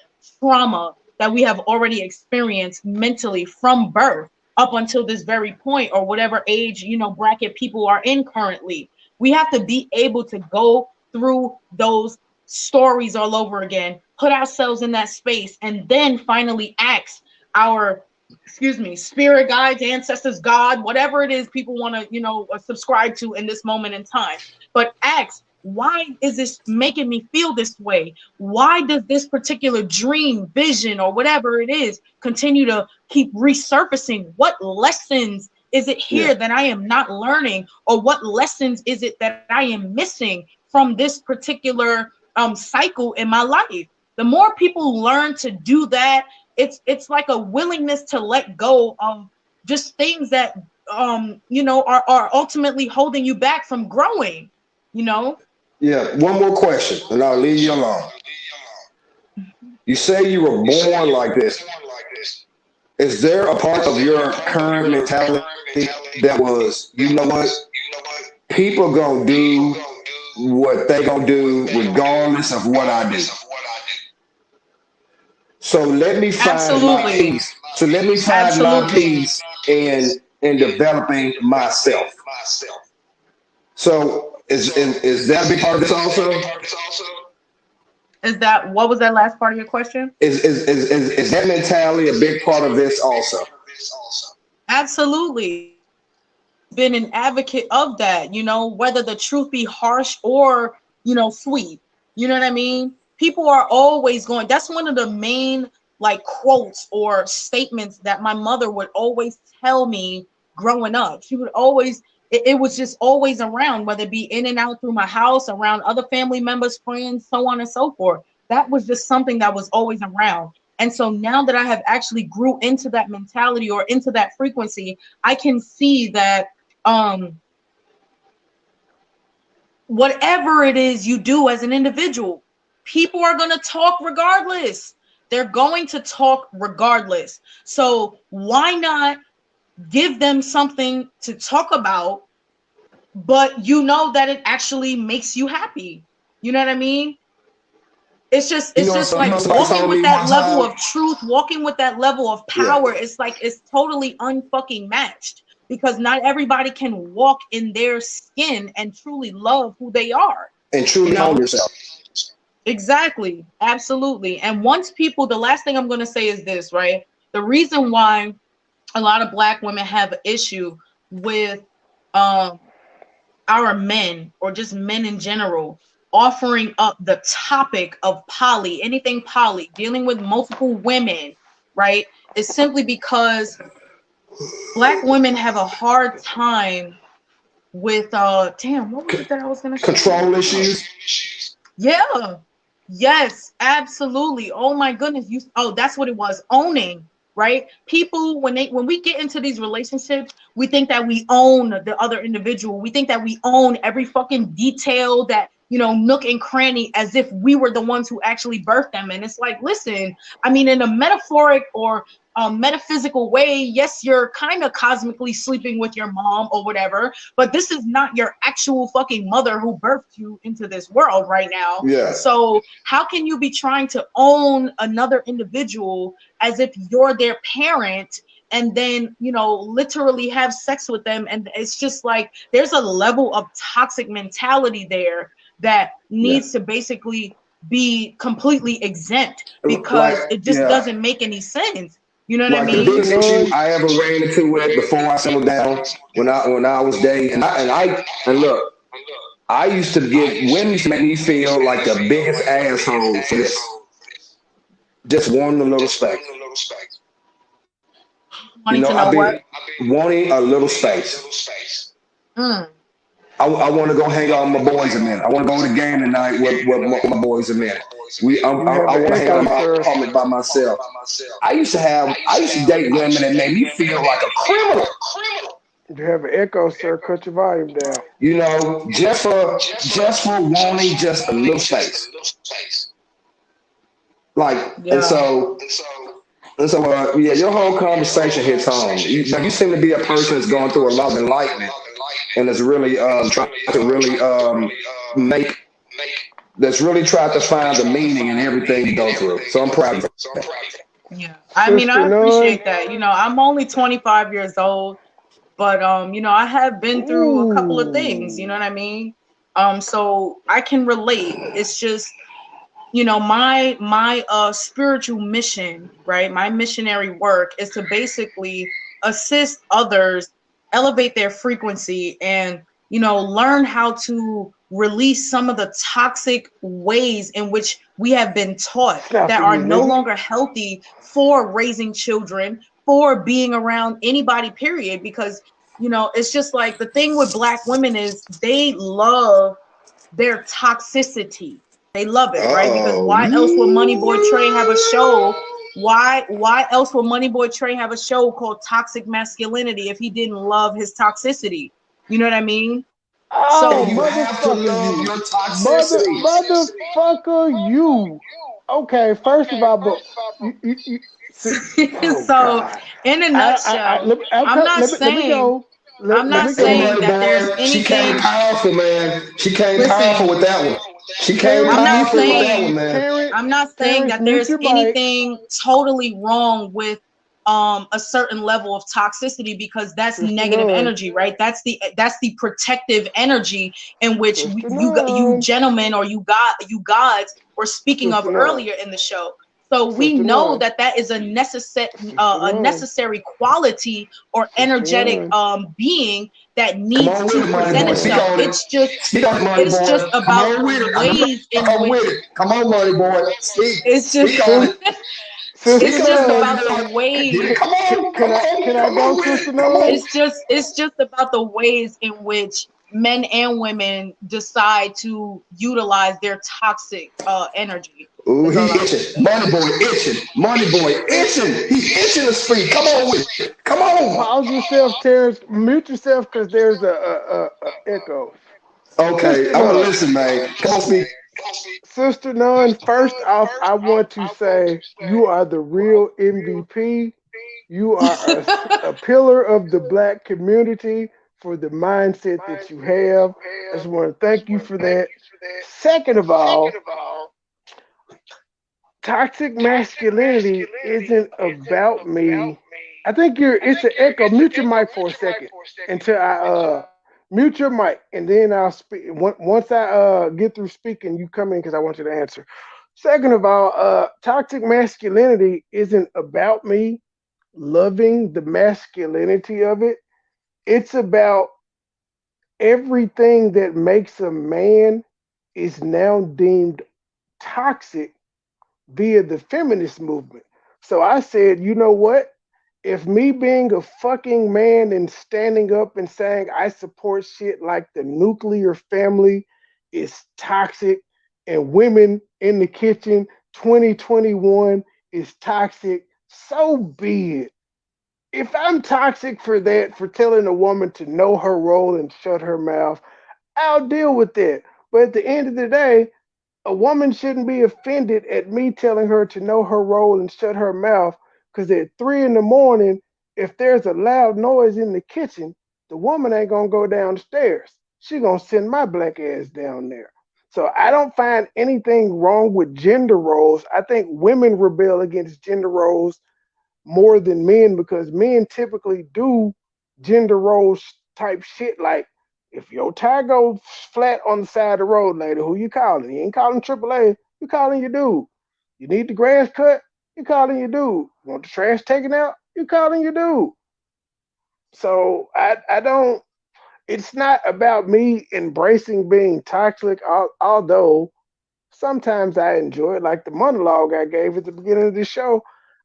trauma that we have already experienced mentally from birth up until this very point, or whatever age, bracket people are in currently. We have to be able to go through those stories all over again, put ourselves in that space, and then finally ask our, spirit guides, ancestors, God, whatever it is people want to, subscribe to in this moment in time. But ask, why is this making me feel this way? Why does this particular dream, vision, or whatever it is continue to keep resurfacing? What lessons is it here that I am not learning? Or what lessons is it that I am missing from this particular cycle in my life? The more people learn to do that, it's like a willingness to let go of just things that are ultimately holding you back from growing. Yeah, one more question, and I'll leave you alone. You say you were born like this. Is there a part of your current mentality that was, you know what, people gonna do what they gonna do regardless of what I do? So let me find my peace. So let me find my peace in developing myself. So is that a big part of this also? Is that, what was that last part of your question? Is that mentality a big part of this also? Absolutely. Been an advocate of that, whether the truth be harsh or, sweet. You know what I mean? People are always going, that's one of the main like quotes or statements that my mother would always tell me growing up. She would always, it was just always around, whether it be in and out through my house, around other family members, friends, so on and so forth. That was just something that was always around. And so now that I have actually grew into that mentality or into that frequency, I can see that whatever it is you do as an individual, people are going to talk regardless. They're going to talk regardless. So why not give them something to talk about, but that it actually makes you happy? You know what I mean? It's just like walking with that level of truth, walking with that level of power. Yeah. It's like, it's totally unfucking matched, because not everybody can walk in their skin and truly love who they are. And truly own yourself. Exactly. Absolutely. And once people, the last thing I'm going to say is this, right? The reason why a lot of Black women have an issue with our men, or just men in general, offering up the topic of poly, anything poly, dealing with multiple women, right, is simply because Black women have a hard time with damn, what was it that I was gonna say? Control issues. Yeah. Yes, absolutely. Oh my goodness. That's what it was. Owning, right? People, when we get into these relationships, we think that we own the other individual. We think that we own every fucking detail, that, nook and cranny, as if we were the ones who actually birthed them. And it's like, listen, I mean, in a metaphoric or metaphysical way, yes, you're kind of cosmically sleeping with your mom or whatever, but this is not your actual fucking mother who birthed you into this world right now. Yeah. So how can you be trying to own another individual as if you're their parent, and then, literally have sex with them? And it's just like, there's a level of toxic mentality there that needs to basically be completely exempt, because it just doesn't make any sense. You know what I mean? The biggest issue I ever ran into with before I settled down, when I was dating, and look, I used to give women used to make me feel like the biggest asshole for this. Just wanting a little space. Wanting to know what? Wanting a little space. I want to go hang out with my boys a minute. I want to go to the game tonight with my boys a minute. I want to hang out in my apartment by myself. I used to date women that made me feel like a criminal. You have an echo, sir. Cut your volume down. Just for wanting just a little space. And so your whole conversation hits home. You seem to be a person that's going through a lot of enlightenment, and is really trying to really tried to find the meaning in everything you go through. So I'm proud of you. Yeah, I mean, I appreciate that. I'm only 25 years old, but I have been through a couple of things. You know what I mean? So I can relate. It's just, you know, my spiritual mission, right? My missionary work is to basically assist others elevate their frequency and, you know, learn how to release some of the toxic ways in which we have been taught Snap that for are you, no nigga. longer healthy for raising children, for being around anybody, period. Because, you know, it's just like the thing with Black women is they love their toxicity. They love it, right? Because Uh-oh. why else would MoneyBoy Trey have a show? Why else would MoneyBoy Trey have a show called Toxic Masculinity if he didn't love his toxicity? You know what I mean? Oh, So You have to motherfucker, love you. your toxicity. Motherfucker, you. Okay, first of all, but you see, oh so God. in a I nutshell, let me, I'm okay, not let me saying go. I'm Let not me Hey, go. saying money that there's boy, she came anything. powerful, man. She came powerful Listen, with that one. She came Terrence, I'm not mute your powerful with mic. that one, saying man. I'm not saying Terrence, that mute there's your mic. anything totally wrong with a certain level of toxicity, because that's Sister negative None. energy, right? That's the protective energy in which Sister you None. gentlemen, or you gods were speaking of Sister None. earlier in the show. So we Sister know None. that that is Sister a None. necessary quality or Sister energetic None. being that Come needs on with to it, money present boy. Speak itself. on it. Speak on it, money It's boy. just Come about on with the it. I know ways you in come with which it. Come on, money boy. Speak. it's just Speak on it. Sister Speak it's on just it, None. money about the boy. ways. Come on. Come on. Can I Come go, on with Sister it. Come on. None? It's just about the ways in which men and women decide to utilize their toxic energy. Ooh, Is he all I'm gonna itching. say. Money boy itching. Money boy itching. He itching to speak. Come on with it. Come on. Pause yourself, Terrence. Mute yourself because there's a echo. Okay, Sister I'm gonna None. listen, man. Come on, speak. Sister None, first off, I want to say you are the real MVP. You are a pillar of the Black community for the mindset that you have. I just want to thank you for that. Second of all, toxic masculinity isn't about me. I think it's an echo. Mute your mic for a second until I mute your mic, and then I'll speak. Once I get through speaking, you come in because I want you to answer. Second of all, toxic masculinity isn't about me loving the masculinity of it. It's about everything that makes a man is now deemed toxic via the feminist movement. So I said, you know what? If me being a fucking man and standing up and saying I support shit like the nuclear family is toxic and women in the kitchen 2021 is toxic, so be it. If I'm toxic for that, for telling a woman to know her role and shut her mouth, I'll deal with that. But at the end of the day, a woman shouldn't be offended at me telling her to know her role and shut her mouth because at 3 in the morning, if there's a loud noise in the kitchen, the woman ain't gonna go downstairs. She gonna send my black ass down there. So I don't find anything wrong with gender roles. I think women rebel against gender roles more than men because men typically do gender roles type shit like if your tire goes flat on the side of the road, lady, who you calling? You ain't calling AAA, you calling your dude. You need the grass cut, you calling your dude. You want the trash taken out, you calling your dude. So I don't, it's not about me embracing being toxic, although sometimes I enjoy it, like the monologue I gave at the beginning of the show.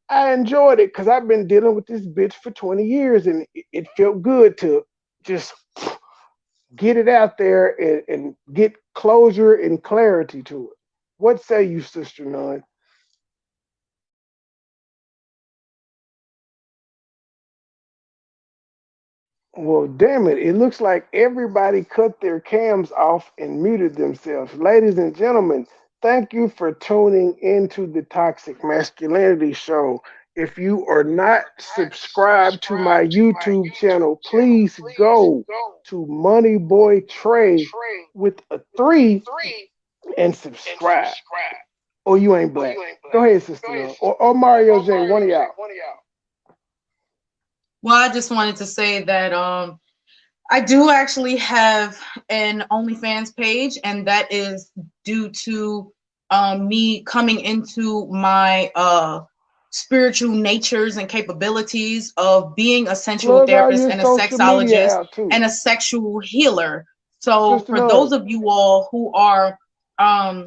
I enjoyed it because I've been dealing with this bitch for 20 years and it felt good to just get it out there and get closure and clarity to it. What say you, Sister None? Well, damn it. It looks like everybody cut their cams off and muted themselves. Ladies and gentlemen, thank you for tuning into the Toxic Masculinity Show. If you are not subscribed to my YouTube channel, please go to Money Boy Trey with a 3 and subscribe. Or you ain't black. Go ahead, Sister None. Or Mario J, one of y'all. Well, I just wanted to say that I do actually have an OnlyFans page, and that is due to me coming into my spiritual natures and capabilities of being a sensual Plug all therapist your and a social media sexologist out too. and a sexual healer. So Sister for those None. of you all who are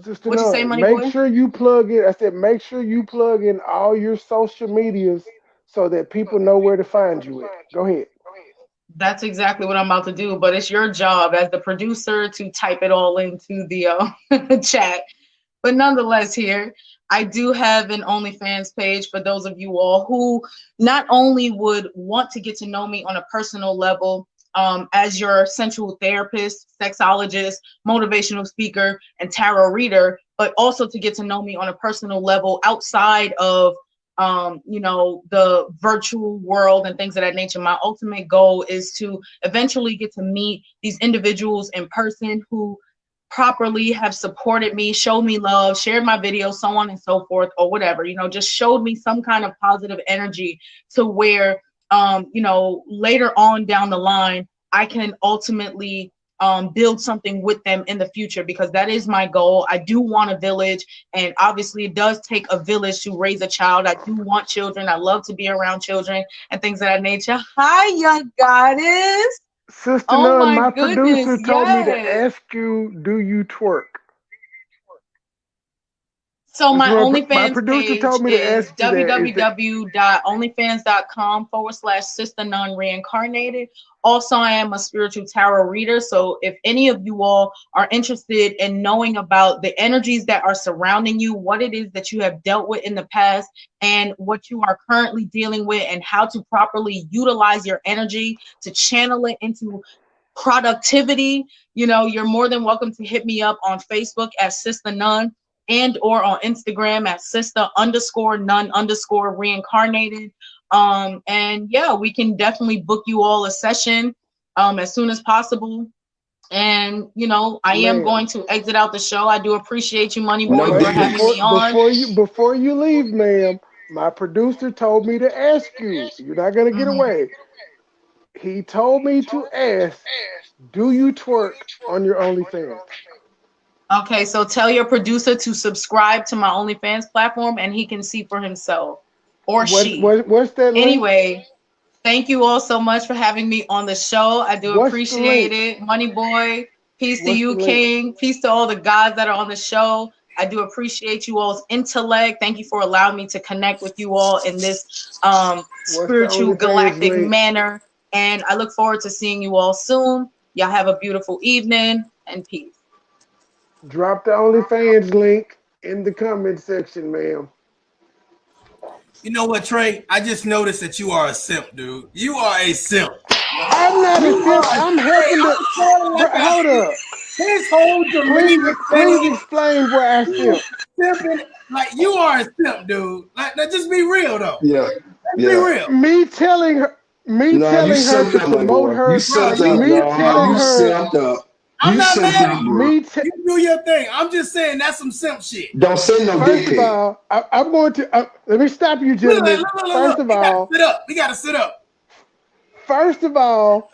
Sister what you say, None, Money make Boy? sure you plug in. I said, make sure you plug in all your social medias so that people know where to find you at. Go ahead. That's exactly what I'm about to do, but it's your job as the producer to type it all into the chat. But nonetheless, here I do have an OnlyFans page for those of you all who not only would want to get to know me on a personal level as your sensual therapist, sexologist, motivational speaker, and tarot reader, but also to get to know me on a personal level outside of the virtual world and things of that nature. My ultimate goal is to eventually get to meet these individuals in person who properly have supported me, showed me love, shared my videos, so on and so forth, or whatever, just showed me some kind of positive energy to where, later on down the line, I can ultimately build something with them in the future, because that is my goal. I do want a village, and obviously it does take a village to raise a child. I do want children. I love to be around children and things of that nature. Hi, young goddess. Sister Oh None, my my goodness, producer told me to yes. ask you, do you twerk? So That's my what my OnlyFans producer page told me to is ask you that. www.onlyfans.com/Sister Nun Reincarnated. Also, I am a spiritual tarot reader. So if any of you all are interested in knowing about the energies that are surrounding you, what it is that you have dealt with in the past, and what you are currently dealing with, and how to properly utilize your energy to channel it into productivity, you're more than welcome to hit me up on Facebook at Sister Nun, and or on Instagram at sister_nun_reincarnated. And yeah, we can definitely book you all a session as soon as possible. And I am Ma'am. going to exit out the show. I do appreciate you, Money Boy, No for Wait, having dickies. me on. before you leave, ma'am, my producer told me to ask you. You're not gonna get Mhm. away. He told me to ask, do you twerk on your OnlyFans? Okay, so tell your producer to subscribe to my OnlyFans platform, and he can see for himself, or she. What's that link? Anyway, thank you all so much for having me on the show. I do What's the appreciate link? it. Money Boy, peace to What's the you, link? King. Peace to all the guys that are on the show. I do appreciate you all's intellect. Thank you for allowing me to connect with you all in this What's the spiritual OnlyFans galactic link? manner. And I look forward to seeing you all soon. Y'all have a beautiful evening, and peace. Drop the OnlyFans link in the comment section, ma'am. You know what, Trey? I just noticed that you are a simp, dude. You are a simp. I'm not a You simp. are. I'm Hey, helping I'm the. sorry, like Hold up. his whole Please, demeanor please saying explain where I he is simp. simping. Like you are a simp, dude. Like, now just be real though. Yeah, Let's be yeah. real, Me No, you telling her to simped up, my promote boy. You her. bro. simped You, up. Me No, telling you no, her. simped up. I'm You not simped mad at up, bro. you. Me. Te- You do your thing. I'm just saying that's some simp shit. Don't send no First dick of pic. all, I'm going to. Let me stop you, Look, look, gentlemen. look, look, First look. of He got to all, sit up. He got to sit up. first of all,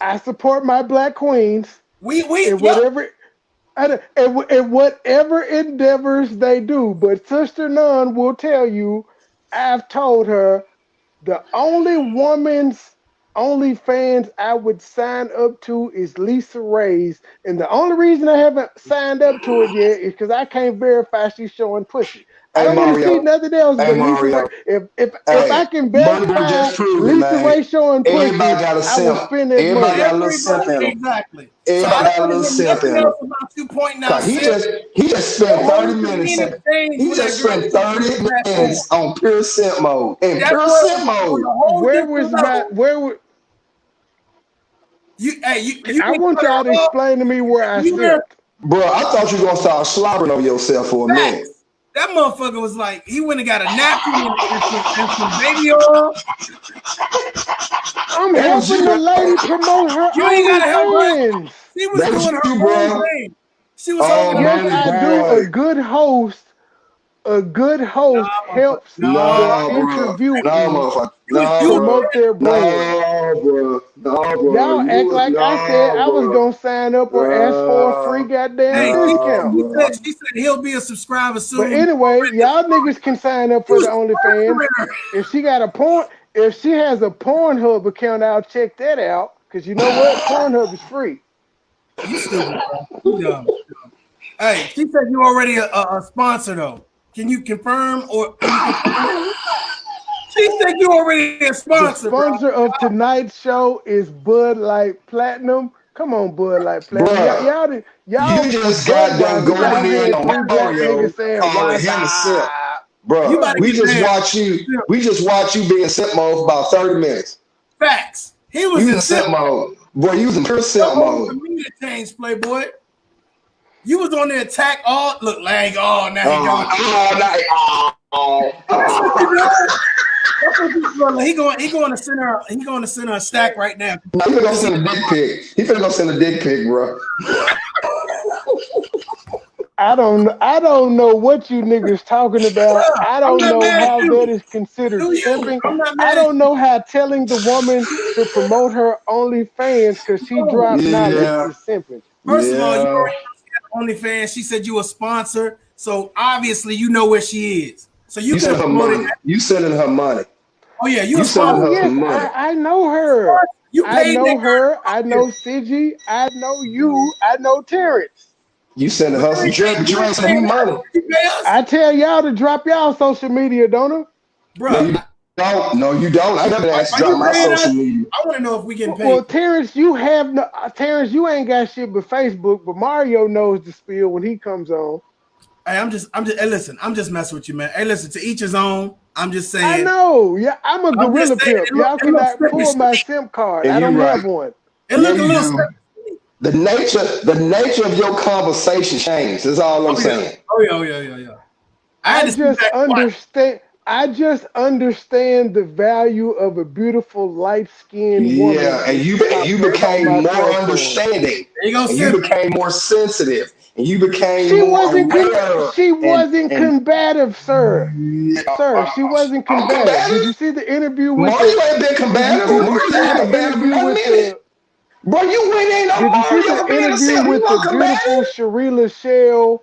I support my black queens in Yep. whatever. In whatever endeavors they do. But Sister Nun will tell you, I've told her the only woman's OnlyFans I would sign up to is Lisa Ray's. And the only reason I haven't signed up to it yet is because I can't verify she's showing pussy. I Hey don't want to see Mario. nothing else Hey but Lisa Ray. Mario. If Hey, I can MoneyBoy verify just proved it, Lisa man. Ray showing Everybody pussy, got a I will simp. spend that Everybody money. got a little simp Everybody, in them. exactly. So I Everybody don't got a want to little hear simp nothing in them. else about you pointing out Cause simp. he just Your spent whole 30 minutes. demeanor changed He when that just girl spent took you to 30 the platform. minutes on pure simp mode. In That pure boy simp was on mode. a whole Where was different my level. where was You I went want to y'all to the explain to me where I you hear simped. Bro, I thought you were gonna start slobbering over yourself for a minute. facts. That motherfucker was like, he went and got a napkin and some baby oil. I'm That was helping you, the bro. lady promote her You ain't gotta help her. OnlyFans. She was That was doing her you, own bro. thing. She was over Oh, there. Yes, money I do. boy. A good host A good host helps the No, bro. No, interviewee motherfucker. You promote their brand. No, bro. No, bro. Y'all act like I said I was bro. gonna sign up or ask for a free goddamn Hey, discount. she said he'll be a subscriber But soon. anyway, y'all niggas can sign up for You the OnlyFans. sponsoring her. If she has a Pornhub account, I'll check that out. Cause you know what? Pornhub is free. You stupid, bro. You dumb. Hey, she said you already a sponsor though. Can you confirm or can you confirm? She said you already a The sponsor, sponsor bro. of tonight's show is Bud Light Platinum. Come on, Bud Light Platinum. Bro, Y'all you with just goddamn Budweiser, y'all going in had on three black Mario, niggas saying, calling "What's him a simp. up?" You Bro, about to we get just mad. watch you. We just watch you being simp mode for about 30 minutes. Facts. He was You in in simp mode. Boy, you was in pure simp the mode. media change, Playboy. You was on the attack all look like now he gone. That's what you know. That's what you brother. He going to send her a stack right now. He finna go send a dick pic. He finna go send a dick pic, bro. I don't know what you niggas talking about. I I'm don't not know mad at how you. that is considered Do you? simping. I'm not I mad at don't know how telling the woman to promote her OnlyFans because she you. dropped knowledge Yeah. is simping. First of all, you Yeah. already know she had OnlyFans. She said you a sponsor, so obviously you know where she is. So you You can sending her promote it. money. You sending her money. Oh yeah, you a You sending Oh sponsor. her yes, some money. I know her. You I paid know that her. I girl. know Sigi. I know you. I know Terrence. You sending her some drip, but you ain't sending me money. You pay us, I tell y'all to drop y'all social media, don't I? No, bro. you don't. No, you don't. I never asked to Are drop you my paying social us? media. I want to know if we getting Well, paid. Terrence, you have no. Terrence, you ain't got shit but Facebook, but Mario knows the spiel when he comes on. Hey, hey, listen, I'm just messing with you, man. Hey, listen, to each his own. I'm just I saying. know. Yeah, I'm a I'm just gorilla saying. pimp. Y'all It looks cannot pull my slick. SIM card. And I you're don't have right. one. It Yeah, look a you little do. slick. The nature of your conversation changed. That's all I'm Oh yeah. saying. Oh yeah. I had I to sit just back quiet. understand. I just understand the value of a beautiful light-skinned woman Yeah, and that you popped up on my became more platform. understanding, There you go, and you Simp. became more sensitive, and you became more aware. She wasn't And combative, sir. yeah, Sir, she wasn't I'm combative. Did you combative. see the interview with the? Mario ain't been combative. Did you Mario see ain't the combative in interview 1 with minute. the? Bro, you went in on Did you see Mario the for being a interview simp. You with the want beautiful combative? Sheree Shell?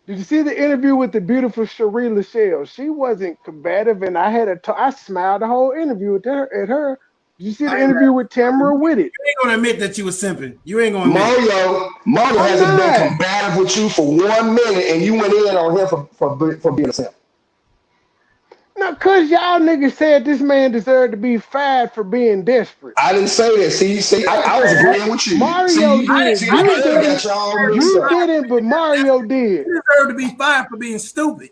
Did you see the interview with the beautiful Sheree Shell? She wasn't combative, and I smiled the whole interview at her. Did you see the I ain't interview with mad. Tamara with it? You ain't gonna admit that you was simping. You ain't gonna admit it. Mario I'm hasn't been not. combative with you for 1 minute, and you went in on him for being a simp. No, cause y'all niggas said this man deserved to be fired for being desperate. I didn't say that. See, I was agreeing with you. Mario See, did. see, I You ain't didn't. got y'all mixed You up. didn't, but Mario did. He deserved to be fired for being stupid.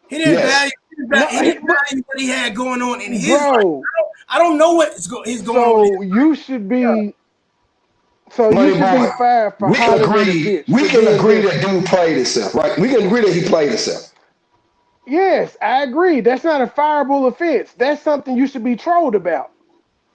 He didn't value. Yes, No, He didn't value what he had going on in his life. bro. I don't know what is going on in his So you should be. So you Money should be Boy. fired for We can hollering at a agree. bitch We for can being agree that desperate. dude played himself, right? We can agree that he played himself. Yes, I agree. That's not a fireable offense. That's something you should be trolled about.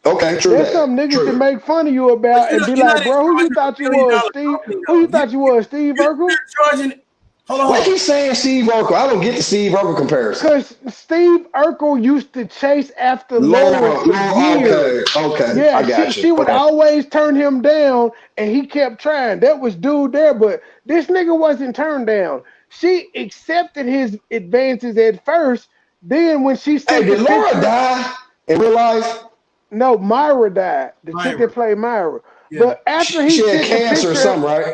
Okay, true That's that. something niggas can True. make fun of you But about and be you're not like, in bro, who charge you of thought you $1 billion was, Steve? company Who you though. thought you was, Steve Urkel? You're charging. Hold Why on. keep saying Steve Urkel? I don't get the Steve Urkel comparison. Because Steve Urkel used to chase after Laura Laura, for years. okay, I Yeah, got you. she would Okay. always turn him down, and he kept trying. That was dude there, but this nigga wasn't turned down. She accepted his advances at first. Then when she Hey, sent the did Laura picture, die in real life? no, Myra died. The chick Myra. that played Myra. Yeah. But after he She had sent the cancer or picture of something, right?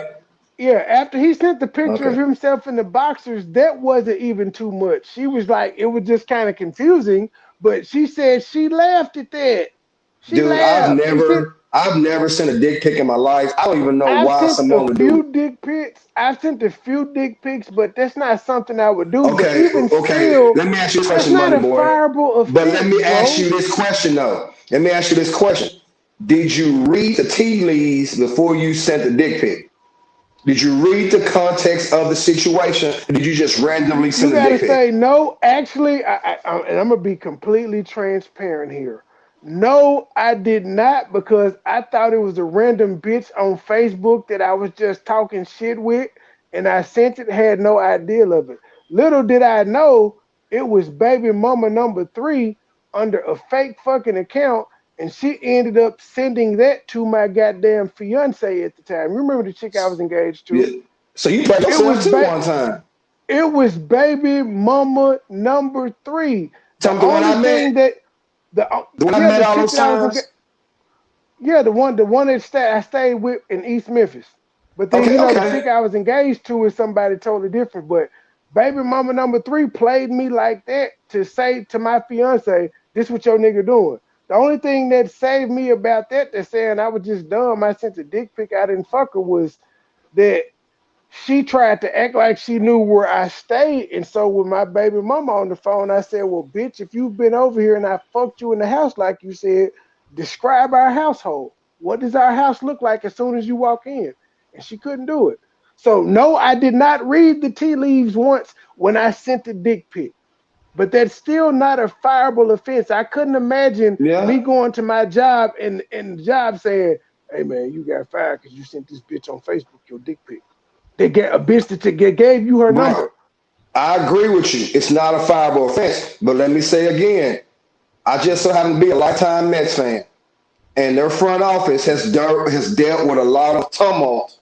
yeah, after he sent the picture of Okay. himself in the boxers, that wasn't even too much. She was like, it was just kind of confusing, but she said she laughed at that. She Dude, I've laughed. She said, never I've never sent a dick pic in my life. I don't even know I've why sent a someone would do it. few dick pics. I've sent a few dick pics, but that's not something I would do. But Okay, even okay. still, Let me ask you a that's question, not Money a Boy. fireable But let offense, me ask bro. you this question though. Let me ask you this question. Did you read the tea leaves before you sent the dick pic? Did you read the context of the situation? Or did you just randomly You send a got to dick pic? say no. Actually, and I'm gonna be completely transparent here. No, I did not because I thought it was a random bitch on Facebook that I was just talking shit with, and I sent it. Had no idea of it. Little did I know it was baby mama number 3 under a fake fucking account, and she ended up sending that to my goddamn fiance at the time. Remember the chick I was engaged to? Yeah. So you played It was yourself too one time. it was baby mama number 3. Tell The me the one only I thing met. that The one I met the all chick those that I was times. the one that I stayed with in East Memphis. But then Okay, the okay. chick I was engaged to is somebody totally different. But baby mama number 3 played me like that to say to my fiance, "This what your nigga doing." The only thing that saved me about that saying I was just dumb, I sent a dick pic, I didn't fuck her, was that she tried to act like she knew where I stayed. And so with my baby mama on the phone, I said, "Well, bitch, if you've been over here and I fucked you in the house like you said, describe our household. What does our house look like as soon as you walk in?" And she couldn't do it. So no, I did not read the tea leaves once when I sent the dick pic. But that's still not a fireable offense. I couldn't imagine me Yeah. going to my job and the job saying, "Hey man, you got fired because you sent this bitch on Facebook your dick pic." They get a bitch that gave you her Bro, number. I agree with you. It's not a fireable offense. But let me say again, I just so happen to be a lifetime Mets fan. And their front office has dealt with a lot of tumult.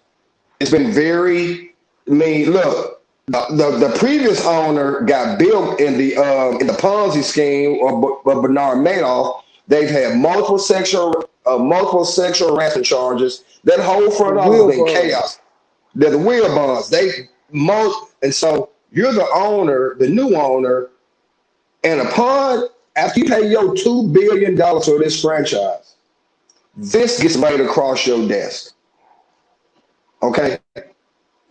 It's been very. I mean, look, the previous owner got built in the Ponzi scheme of Bernard Madoff. They've had multiple sexual harassment charges. That whole The front office has wheel been bonds. chaos. They're the wheel bonds. And so you're the owner, the new owner, and after you pay your $2 billion for this franchise, this gets laid across your desk. Okay?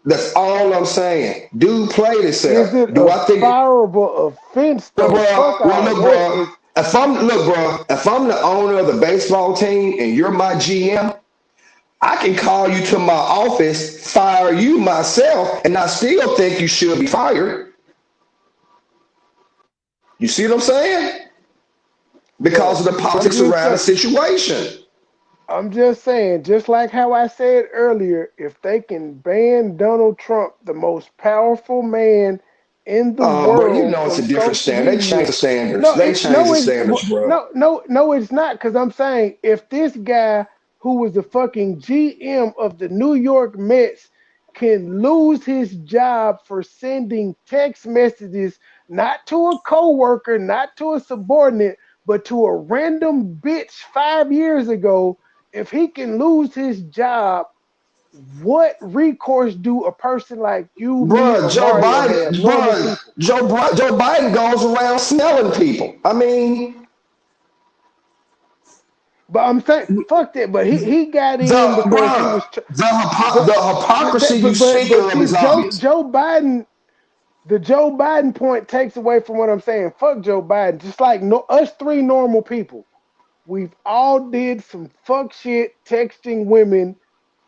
That's all I'm saying. Dude played Is himself. it Do a I think fireable offense well, though? bro, Fuck well all look, that. bro. Is If I'm the owner of the baseball team and you're my GM, I can call you to my office, fire you myself, and I still think you should be fired. You see what I'm saying? Because bro, of the I'm politics just around the saying. situation. I'm just saying, just like how I said earlier, if they can ban Donald Trump, the most powerful man in the Bro, you world, know it's from a different social standard. They changed media, the standards. no, They changed the standards, bro. no, it's not. Because I'm saying if this guy who was the fucking GM of the New York Mets can lose his job for sending text messages not to a coworker, not to a subordinate, but to a random bitch 5 years ago, if he can lose his job, what recourse do a person like you, me, Bruh, or Mario have? Normal Bruh, people. Joe Biden goes around smelling people. I mean, But I'm saying, fuck that. But he got in the because he bruh, was, the hypocrisy you speaking but of see, is obvious. Joe Biden, the Joe Biden point takes away from what I'm saying. Fuck Joe Biden. Just like us three normal people, we've all did some fuck shit texting women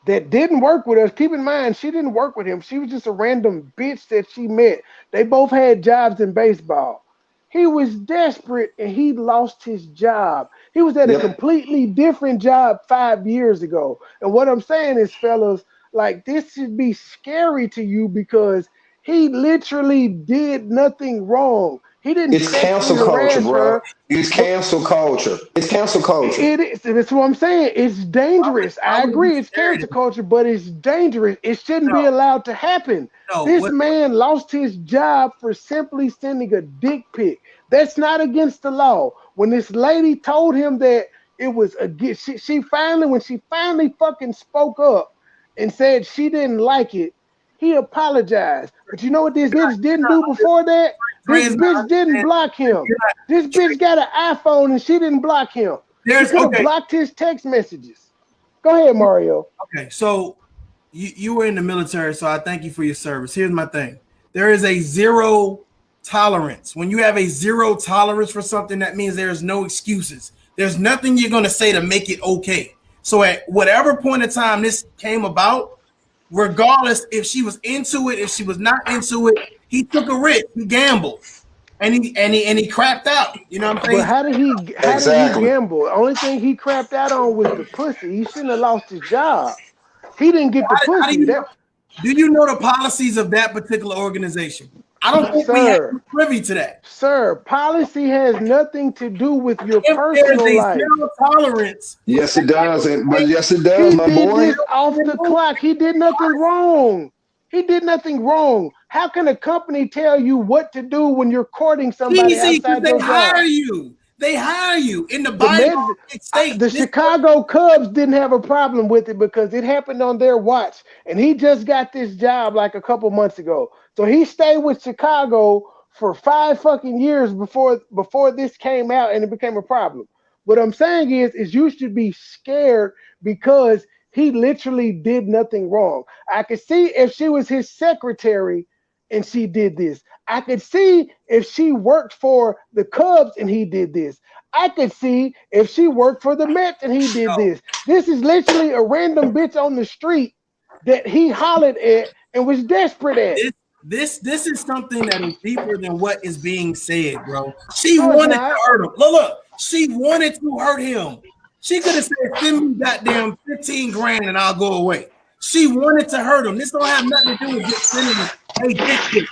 that didn't work with us. Keep in mind, she didn't work with him. She was just a random bitch that she met. They both had jobs in baseball. He was desperate and he lost his job. He was at a Yep. completely different job 5 years ago. And what I'm saying is, fellas, like this should be scary to you because he literally did nothing wrong. He didn't It's cancel sexually culture, harass bro. her. It's What cancel culture. It's cancel culture. it is. That's what I'm saying. It's dangerous. Why I would it be agree. It's scary? cancel culture, but it's dangerous. It shouldn't be No, allowed to happen. no. This man lost his job for simply sending a dick pic. That's not against the law. When this lady told him that it was against, she finally, when she finally fucking spoke up and said she didn't like it, he apologized. But you know what this bitch didn't do before that? This Friends not bitch didn't understand. block him. You're not This bitch got an iPhone and she didn't block him. She there's could have okay. blocked his text messages. Go ahead, Mario. Okay, so you were in the military, so I thank you for your service. Here's my thing: there is a zero tolerance. When you have a zero tolerance for something, that means there's no excuses. There's nothing you're going to say to make it okay. So at whatever point in time this came about, regardless if she was into it, if she was not into it, he took a risk, he gambled, and he crapped out. You know what I'm But saying? how did he Exactly. gamble? The only thing he crapped out on was the pussy. He shouldn't have lost his job. He didn't get the How do pussy. you That know? Do you know the policies of that particular organization? I don't think we have Sir, privy to that. sir, policy has nothing to do with your If there's personal a life. zero tolerance, Yes, it does. But yes, it He does, my did boy. this off the clock. He did nothing wrong. He did nothing wrong. How can a company tell you what to do when you're courting somebody easy because outside they your hire job? you. They hire you in the The bylaws. Mets, It states the this. Chicago Cubs didn't have a problem with it because it happened on their watch, and he just got this job like a couple months ago. So he stayed with Chicago for 5 fucking years before this came out and it became a problem. What I'm saying is you should be scared because he literally did nothing wrong. I could see if she was his secretary and she did this. I could see if she worked for the Cubs and he did this. I could see if she worked for the Mets and he did this. This is literally a random bitch on the street that he hollered at and was desperate at. This is something that is deeper than what is being said, bro. She No, it's wanted to not. hurt him. Look, she wanted to hurt him. She could have said, "Send me goddamn 15 grand and I'll go away." She wanted to hurt him. This don't have nothing to do with just sending him a dick pic.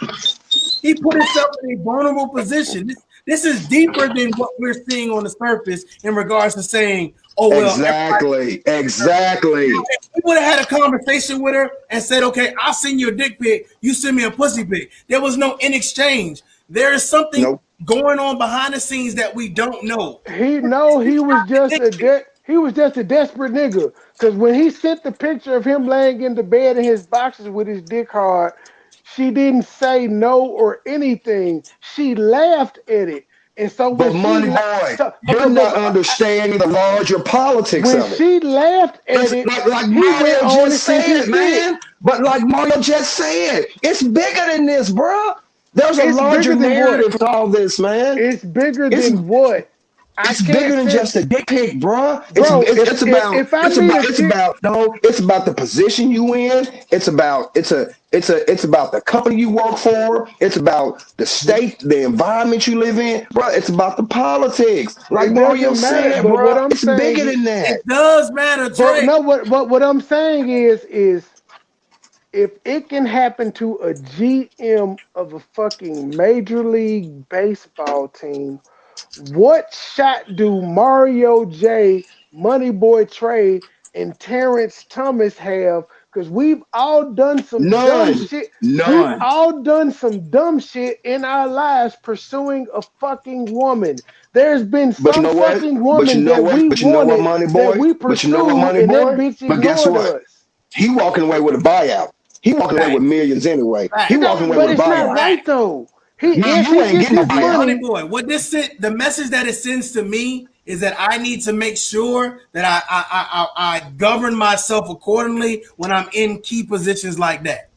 He put himself in a vulnerable position. This is deeper than what we're seeing on the surface in regards to saying, "Oh well." Exactly. We would have had a conversation with her and said, "Okay, I'll send you a dick pic. You send me a pussy pic." There was no in exchange. There is something going on behind the scenes that we don't know. He was just a desperate nigga. Cause when he sent the picture of him laying in the bed in his boxes with his dick hard, she didn't say no or anything. She laughed at it. And so when But money boy, you're not understanding the larger politics when of it. she laughed at it, like he Mario went on and just sent his said, man. But like Mario just said, it's bigger than this, bro. There's a It's larger bigger than narrative what? to all this, man. It's bigger than what? I It's can't bigger than sit, just a dick pic, bro. bro. It's about If I meet a chick, it's about the position you in. It's about the company you work for. It's about the state, the environment you live in, bro. It's about the politics. Like it Mario doesn't matter. said, But what bro, I'm it's saying, bigger than that. It does matter, but Trey. no, what I'm saying is if it can happen to a GM of a fucking Major League Baseball team, what shot do Mario J, MoneyBoy Trey, and Terrence Thomas have? Because we've all done some dumb None. shit. We've None. all done some dumb shit in our lives pursuing a fucking woman. There's been But you some know what? fucking But you woman know that what? we But you know what, wanted money that boy? we But you know what, pursued money and that boy? bitch But guess ignored what? us. He walking away with a buyout. He walking away with millions anyway. He It walking don't, away but with a it's not buyout. right though. Man, If you he ain't gets getting no his buyout. money, Boy, the message that it sends to me is that I need to make sure that I govern myself accordingly when I'm in key positions like that.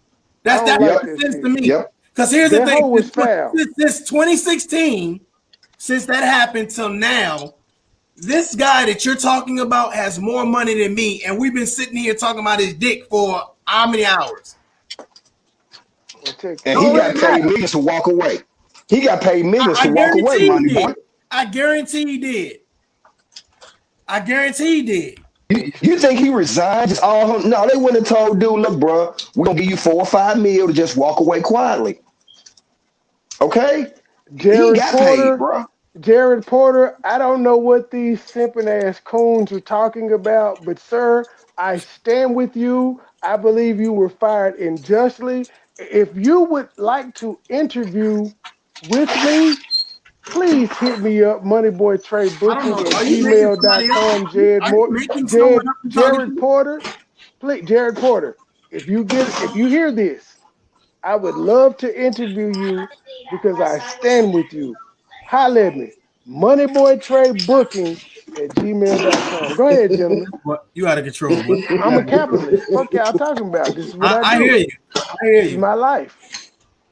That's like what it that sends shit. to me. Yep. Because here's the That thing: hoe was foul. since 2016, since that happened till now, this guy that you're talking about has more money than me, and we've been sitting here talking about his dick for how many hours? And he got paid millions to walk away. He got paid millions to walk away, money boy. I guarantee he did. I guarantee he did. You think he resigned? Just all no, they wouldn't have told dude, look, bro, we're gonna give you 4 or 5 mil to just walk away quietly. Okay? He got paid, bro. Jared Porter, I don't know what these simping ass coons are talking about, but sir, I stand with you. I believe you were fired unjustly. If you would like to interview with me, please hit me up, moneyboytradebooking at Are you making somebody gmail.com, up? Are you making someone up? Jared Porter. Please, Jared Porter, if you hear this, I would love to interview you because I stand with you. Holler at me. MoneyBoyTradeBooking at gmail.com. Go ahead, gentlemen. What? You out of control, bro. I'm a capitalist. Fuck y'all talking about. This is what I do. I hear you. This is my life.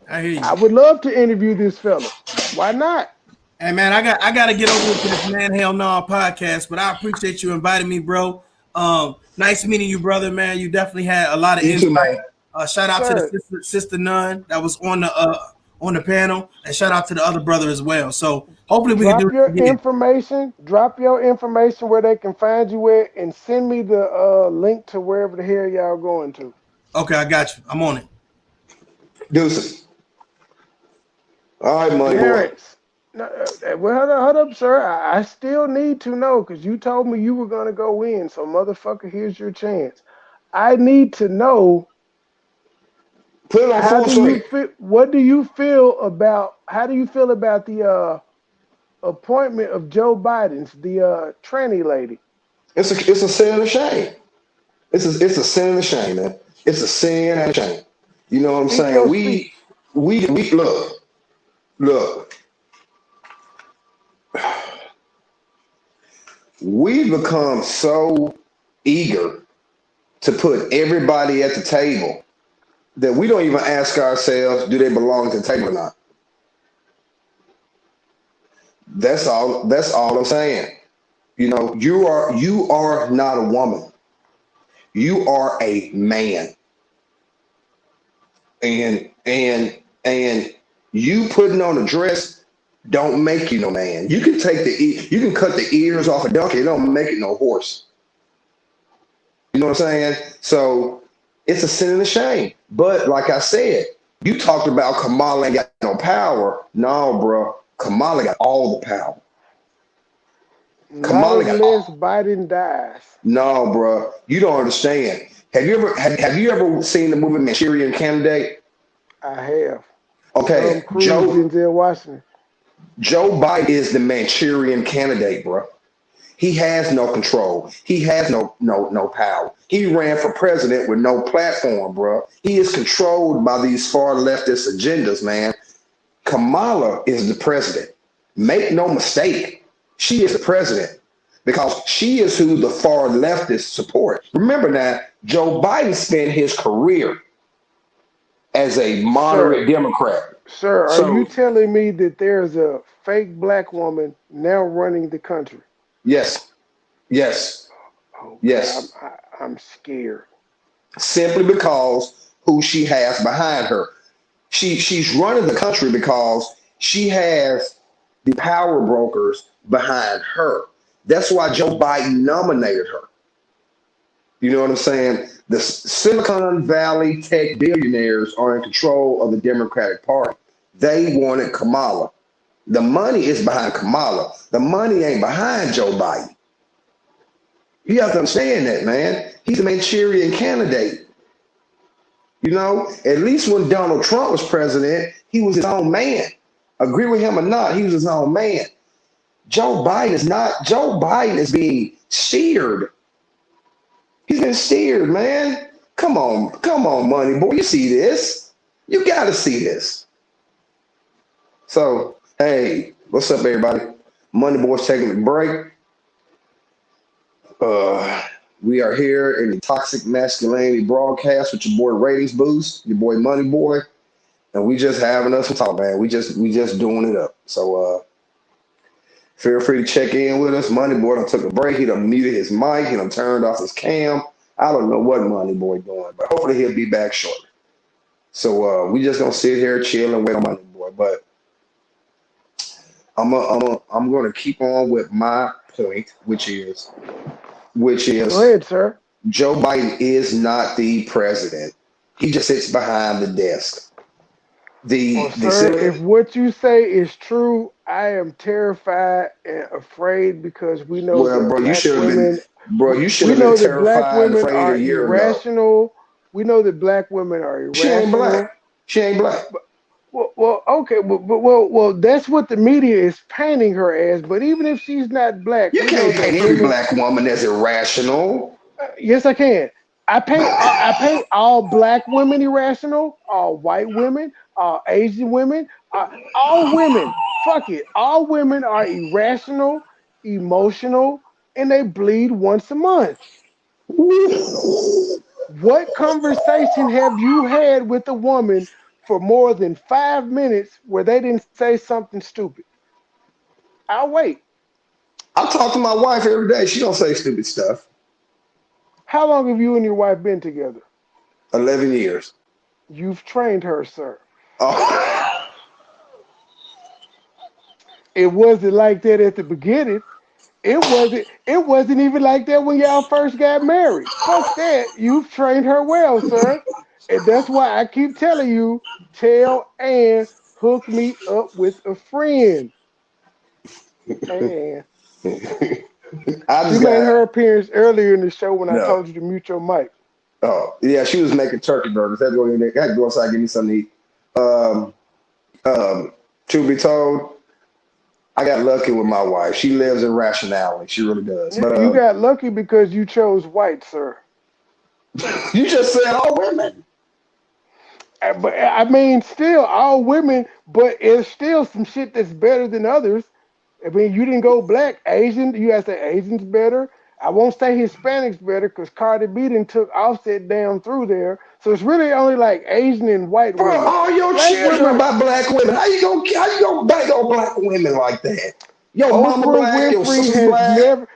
I hear you. I would love to interview this fella. Why not? Hey man, I got to get over to this Man Hell No podcast, but I appreciate you inviting me, bro. Nice meeting you, brother, man. You definitely had a lot of insight. Shout out to the sister Nun that was on the panel, and shout out to the other brother as well. So hopefully we can do your information. Drop your information where they can find you at, and send me the link to wherever the hell y'all going to. Okay, I got you. I'm on it. Deuces. All right, money boy. Terrence. No, well, hold up, sir. I still need to know because you told me you were gonna go in. So, motherfucker, here's your chance. I need to know Put it on how full do you screen. feel? What do you feel about? How do you feel about the appointment of Joe Biden's the tranny lady? It's a sin and a shame. It's a sin and a shame, man. It's a sin and a shame. You know what I'm Speak saying? your We speech. we look. We've become so eager to put everybody at the table that we don't even ask ourselves, do they belong to the table or not? That's all I'm saying. You know, you are not a woman. You are a man. And you putting on a dress don't make you no man. You can cut the ears off a donkey, it don't make it no horse. You know what I'm saying? So it's a sin and a shame. But like I said, you talked about Kamala ain't got no power. No, bro. Kamala got all the power. Not Kamala got unless Biden dies. no, bro. You don't understand. Have you ever seen the movie Manchurian Candidate? I have. Tom Okay, Cruise, Denzel Washington. Joe Biden is the Manchurian Candidate, bro. He has no control. He has no power. He ran for president with no platform, bro. He is controlled by these far leftist agendas, man. Kamala is the president. Make no mistake, she is the president because she is who the far leftists support. Remember now, Joe Biden spent his career as a Sir, moderate Democrat. sir, are you So telling me that there's a fake black woman now running the country? yes, yes, Oh God, yes. I'm scared. Simply because who she has behind her. She's running the country because she has the power brokers behind her. That's why Joe Biden nominated her. You know what I'm saying? The Silicon Valley tech billionaires are in control of the Democratic Party. They wanted Kamala. The money is behind Kamala. The money ain't behind Joe Biden. You have to understand that, man. He's a Manchurian candidate. You know, at least when Donald Trump was president, he was his own man. Agree with him or not, he was his own man. Joe Biden is not. Joe Biden is being steered. He's been steered, man. Come on, money boy. You see this? You got to see this. So, hey, what's up, everybody? Money boy's taking a break. Uh, we are here in the Toxic Masculinity broadcast with your boy Ratings Boost, your boy Money Boy, and we just having us some talk, man. We just doing it up. So feel free to check in with us. Money Boy done took a break. He done muted his mic. He done turned off his cam. I don't know what Money Boy doing, but hopefully he'll be back shortly. So we just gonna sit here, chill, and wait on Money Boy. But I'm gonna keep on with my point, which Go is ahead, sir. Joe Biden is not the president. He just sits behind the desk. Well, The sir, if Senate, what you say is true, I am terrified and afraid because we know well, that bro, you black should have been, women, bro, you should we have been know that black terrified and women afraid are a year ago. irrational. We know that black women are She ain't irrational. black. She ain't black. Okay, well, that's what the media is painting her as. But even if she's not black, You we know can't that paint every women. black woman as irrational. Yes, I can. I paint all black women irrational, all white women, all Asian women, all women. Fuck it, all women are irrational, emotional, and they bleed once a month. What conversation have you had with a woman for more than 5 minutes where they didn't say something stupid? I'll wait. I talk to my wife every day. She don't say stupid stuff. How long have you and your wife been together? 11 years. You've trained her, sir. Oh. It wasn't like that at the beginning. It wasn't even like that when y'all first got married. Fuck that. You've trained her well, sir. And that's why I keep telling you, tell Ann Hook me up with a friend. Hey, I she just made got her appearance earlier in the show when I no. told you to mute your mic. Oh yeah, she was making turkey burgers. Had to go in there. Had to go outside and give me something to eat. Um, Truth be told, I got lucky with my wife. She lives in rationality. She really does. Yeah, But you got lucky because you chose white, sir. you just said all women. But I mean, still all women, but it's still some shit that's better than others. I mean, you didn't go black, Asian. You gotta say Asians better. I won't say Hispanics better because Cardi B done took Offset down through there. So it's really only like Asian and white Bro, women. all your Black children women, by black women. How you gonna bang on black women like that? Your mama Oprah black, your Winfrey sister's has black. never,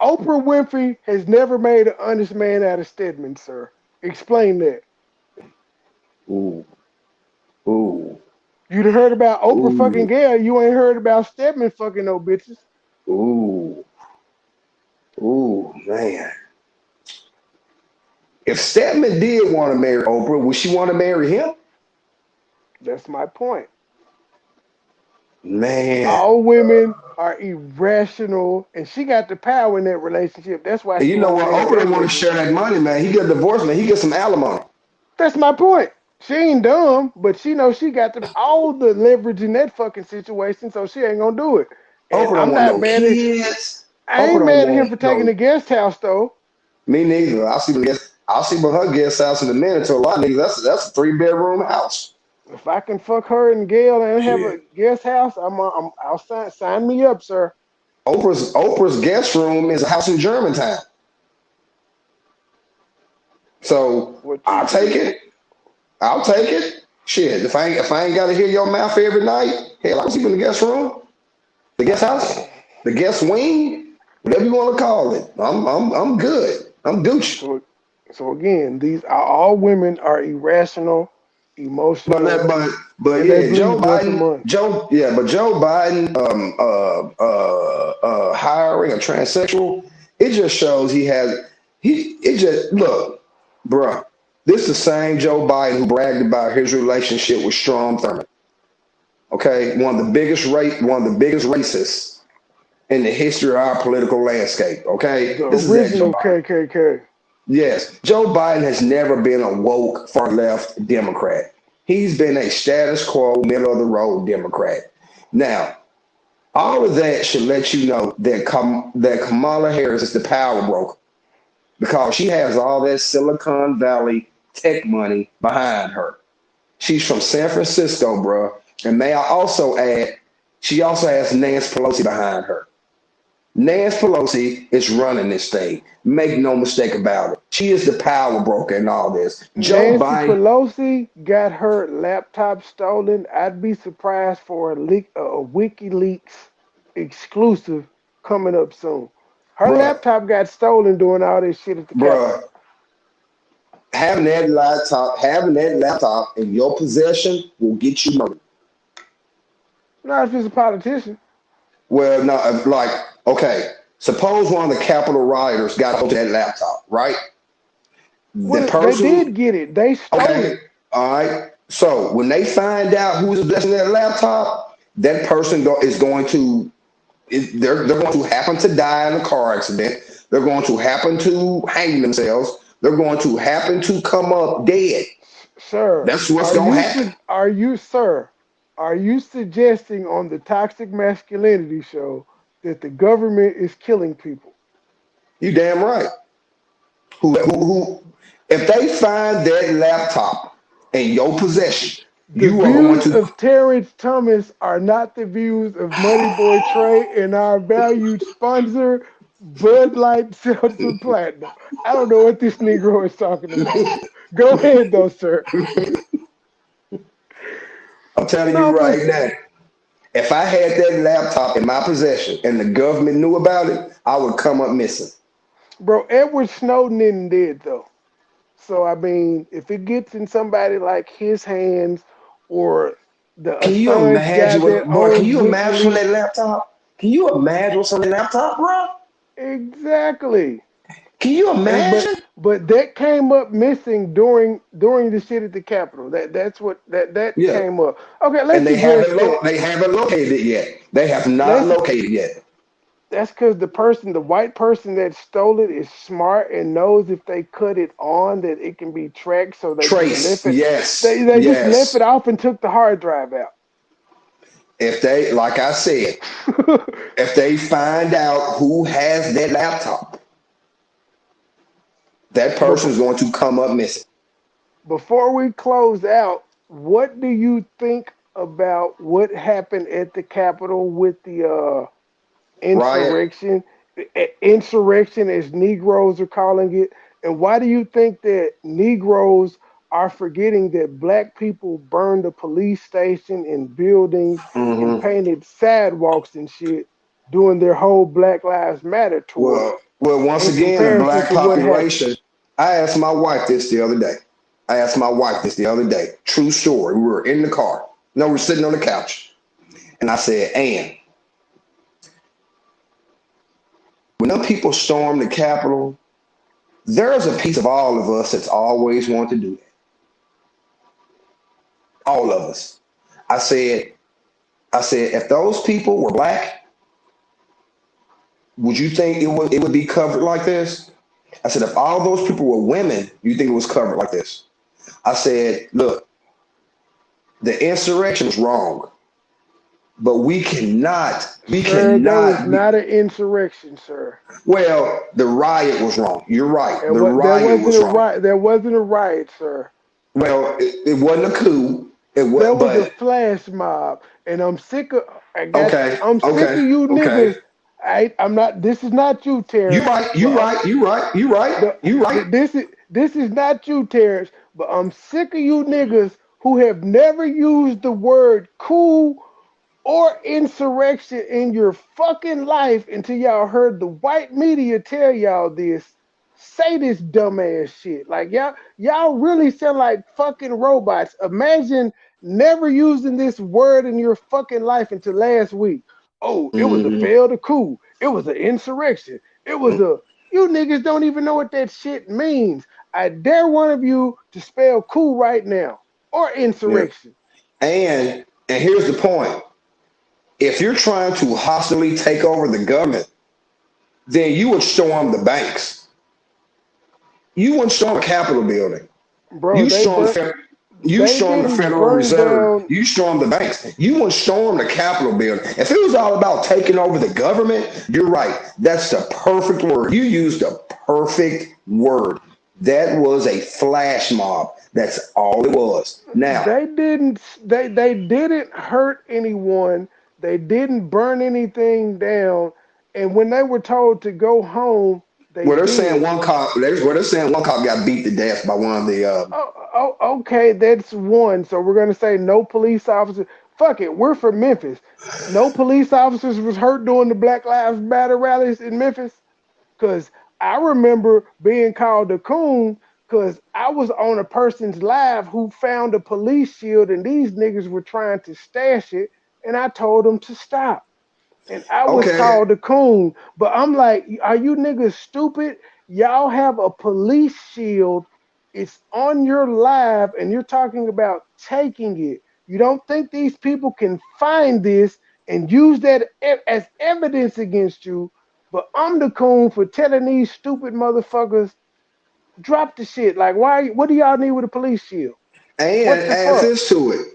Oprah Winfrey has never made an honest man out of Stedman, sir. Explain that. Ooh, ooh, You'd heard about Oprah fucking ooh, Gayle. You ain't heard about Stedman fucking no bitches. ooh, ooh, man. If Stedman did want to marry Oprah, would she want to marry him? That's my point. Man. All women are irrational, and she got the power in that relationship. That's why And she you know won't what? marry Oprah that don't want to nigga. share that money, man. He get divorced, man. He get some alimony. That's my point. She ain't dumb, but she knows she got all the leverage in that fucking situation, so she ain't gonna do it. And Oprah don't I'm want not no mad at. kids. I Oprah ain't don't mad at him want for taking no. the guest house though. Me neither. I'll see about her guest house in a minute. To a lot of niggas, that's a 3 bedroom house. If I can fuck her and Gail and have a Shit. guest house, I'll sign me up, sir. Oprah's guest room is a house in Germantown. So What I'll you take it. I'll take it. Shit. If I ain't gotta hear your mouth every night, hell, I'll sleep in the guest room, the guest house, the guest wing, whatever you want to call it. I'm good. I'm Gucci. so so again, these are all women are irrational, But emotional, that, but and they yeah, Joe bleed blood for Biden, money. but Joe Biden, hiring a transsexual, it just shows it just look, bruh, this is the same Joe Biden who bragged about his relationship with Strom Thurmond. Okay, one of the biggest racists in the history of our political landscape. The Okay, this is that Joe original Biden. KKK. Yes, Joe Biden has never been a woke far left Democrat. He's been a status quo, middle of the road Democrat. Now, all of that should let you know that Kamala Harris is the power broker because she has all that Silicon Valley tech money behind her. She's from San Francisco, bro. And may I also add, she also has Nancy Pelosi behind her. Nancy Pelosi is running this thing. Make no mistake about it. She is the power broker in all this. Joe Nancy Biden, Pelosi got her laptop stolen. I'd be surprised for a WikiLeaks exclusive coming up soon. Her bruh, laptop got stolen doing all this shit at the Capitol. bruh, having that laptop in your possession will get you murdered. Not if it's a politician. Well, no, like, okay, suppose one of the Capitol rioters got hold of that laptop, right? The Well, they did person, get it. They stole okay, it. all right. So when they find out who's possessing that laptop, that person is going to they're going to happen to die in a car accident. They're going to happen to hang themselves. They're going to happen to come up dead. Sir, That's what's going to happen. are you suggesting on the Toxic Masculinity show that the government is killing people? You damn right. Who if they find that laptop in your possession, The you are going views to of Terrence Thomas are not the views of MoneyBoy Trey and our valued sponsor, Bud Light Seltzer Platinum. I don't know what this Negro is talking about. Go ahead, though, sir. I'm telling No, you but right now. If I had that laptop in my possession and the government knew about it, I would come up missing. bro, Edward Snowden isn't dead though. So I mean, if it gets in somebody like his hands or the Can you Assange guy imagine that can owns you imagine from WikiLeaks, that laptop? Can you imagine what's on that laptop, bro? exactly. Can you And imagine? but that came up missing during the shit at the Capitol. That's what that Yeah. came up. Okay, And let's address that. they haven't located it yet. They have not Let's located it yet. That's because the white person that stole it is smart and knows if they cut it on that it can be tracked, so they just Trace. left it. Yes. They just left Yes. it off and took the hard drive out. If they, like I said, if they find out who has that laptop, that But person is going to come up missing. before we close out, what do you think about what happened at the Capitol with the Riot. insurrection, insurrection as Negroes are calling it, and why do you think that Negroes are forgetting that black people burned a police station and buildings and Hmm. painted sidewalks and shit during their whole Black Lives Matter tour Well, once in again, the comparison black to what happened? population. I asked my wife this the other day. True story. We were in the car. No, we're sitting on the couch. And I said, Ann, when them people storm the Capitol, there's a piece of all of us that's always wanted to do that. All of us. I said, if those people were black, would you think it would be covered like this? I said, if all those people were women, you think it was covered like this? I said, look, the insurrection is wrong, but we Sir, that was cannot be. not an insurrection, sir. Well, the riot was wrong. You're right. And The what there riot wasn't was a wrong. riot. There wasn't a riot, sir. Well, it wasn't a coup. It was, There was a but flash mob, and I'm sick of. okay, I'm sick of okay, you okay. niggas. I'm not. This is not you, You Terrence. right. You But right. You right. You right. You right. this is not you, Terrence. But I'm sick of you niggas who have never used the word cool or insurrection in your fucking life until y'all heard the white media tell y'all this. Say this dumbass shit. Like y'all really sound like fucking robots. Imagine never using this word in your fucking life until last week. Oh, it was a Hmm. failed coup. It was an insurrection. It was a You niggas don't even know what that shit means. I dare one of you to spell coup right now or Yeah. insurrection. And here's the point. If you're trying to hostily take over the government, then you would storm the banks. You wouldn't storm the Capitol building. Bro, You storm the you they storm the didn't Federal burn Reserve. down. You storm the banks. You wouldn't storm the Capitol building. If it was all about taking over the government, you're right. That's the perfect word. You used the perfect word. That was a flash mob. That's all it was. Now, They didn't hurt anyone. They didn't burn anything down. And when they were told to go home, they well, they're saying did. one cop. They're saying one cop got beat to death by one of the. Okay, that's one. So we're gonna say no police officers. Fuck it, we're from Memphis. No police officers was hurt during the Black Lives Matter rallies in Memphis. Cause I remember being called a coon because I was on a person's live who found a police shield and these niggas were trying to stash it, and I told them to stop. And I was Okay, called a coon. But I'm like, are you niggas stupid? Y'all have a police shield. It's on your live, and you're talking about taking it. You don't think these people can find this and use that as evidence against you? But I'm the coon for telling these stupid motherfuckers, drop the shit. Like, why? What do y'all need with a police shield? and What the add fuck? this to it.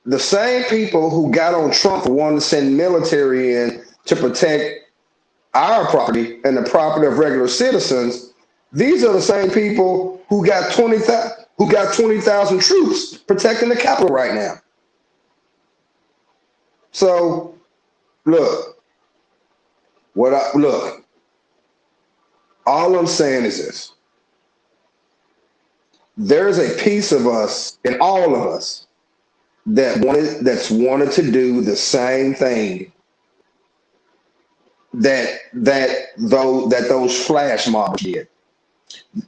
The same people who got on Trump for wanting to send military in to protect our property and the property of regular citizens, these are the same people who got 20,000 troops protecting the Capitol right now. So look, look. All I'm saying is this: there's a piece of us, in all of us, that's wanted to do the same thing that those flash mobs did.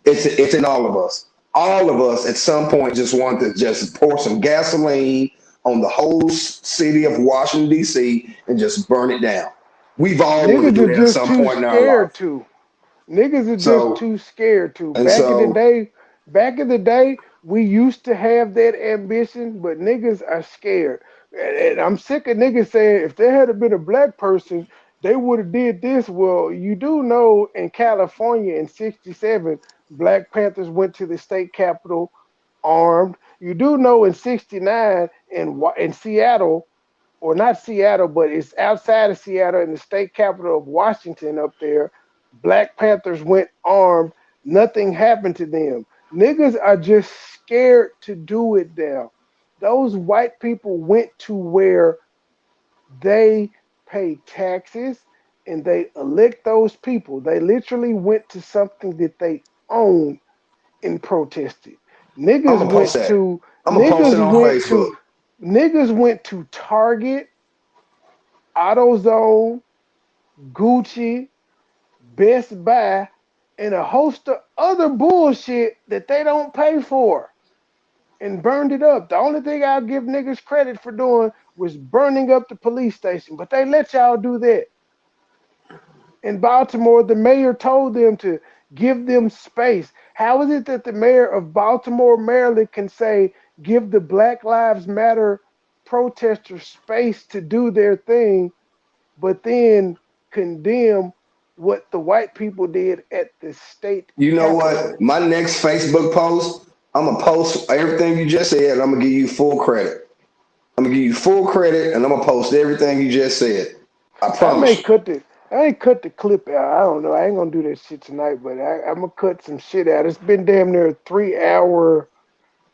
It's in all of us. All of us at some point just want to just pour some gasoline on the whole city of Washington D.C. and just burn it down. We've all wanted to Niggas do are that at just some too point in our life. scared to. Niggas are just So too scared to. and so Back in the day, we used to have that ambition, but niggas are scared. And I'm sick of niggas saying if there had been a black person, they would have did this. Well, you do know in California in '67, Black Panthers went to the state capitol armed. You do know in '69 in Seattle, or not Seattle, but it's outside of Seattle in the state capital of Washington up there. Black Panthers went armed. Nothing happened to them. Niggas are just scared to do it now. Those white people went to where they pay taxes and they elect those people. They literally went to something that they own and protested. I'm Niggas gonna post went that. to I'm gonna post it niggas on went to Facebook. niggas went to Target, AutoZone, Gucci, Best Buy, and a host of other bullshit that they don't pay for and burned it up. The only thing I'll give niggas credit for doing was burning up the police station, but they let y'all do that. In Baltimore, the mayor told them to give them space. How is it that the mayor of Baltimore, Maryland can say, give the Black Lives Matter protesters space to do their thing, but then condemn what the white people did at the state You know what? capitol? My next Facebook post, I'm gonna post everything you just said, and I'm gonna give you full credit. I'm gonna give you full credit, and I'm gonna post everything you just said. I I may promise you. cut the I ain't cut the clip out. I don't know. I ain't gonna do that shit tonight, but I'm gonna cut some shit out. It's been damn near a 3 hour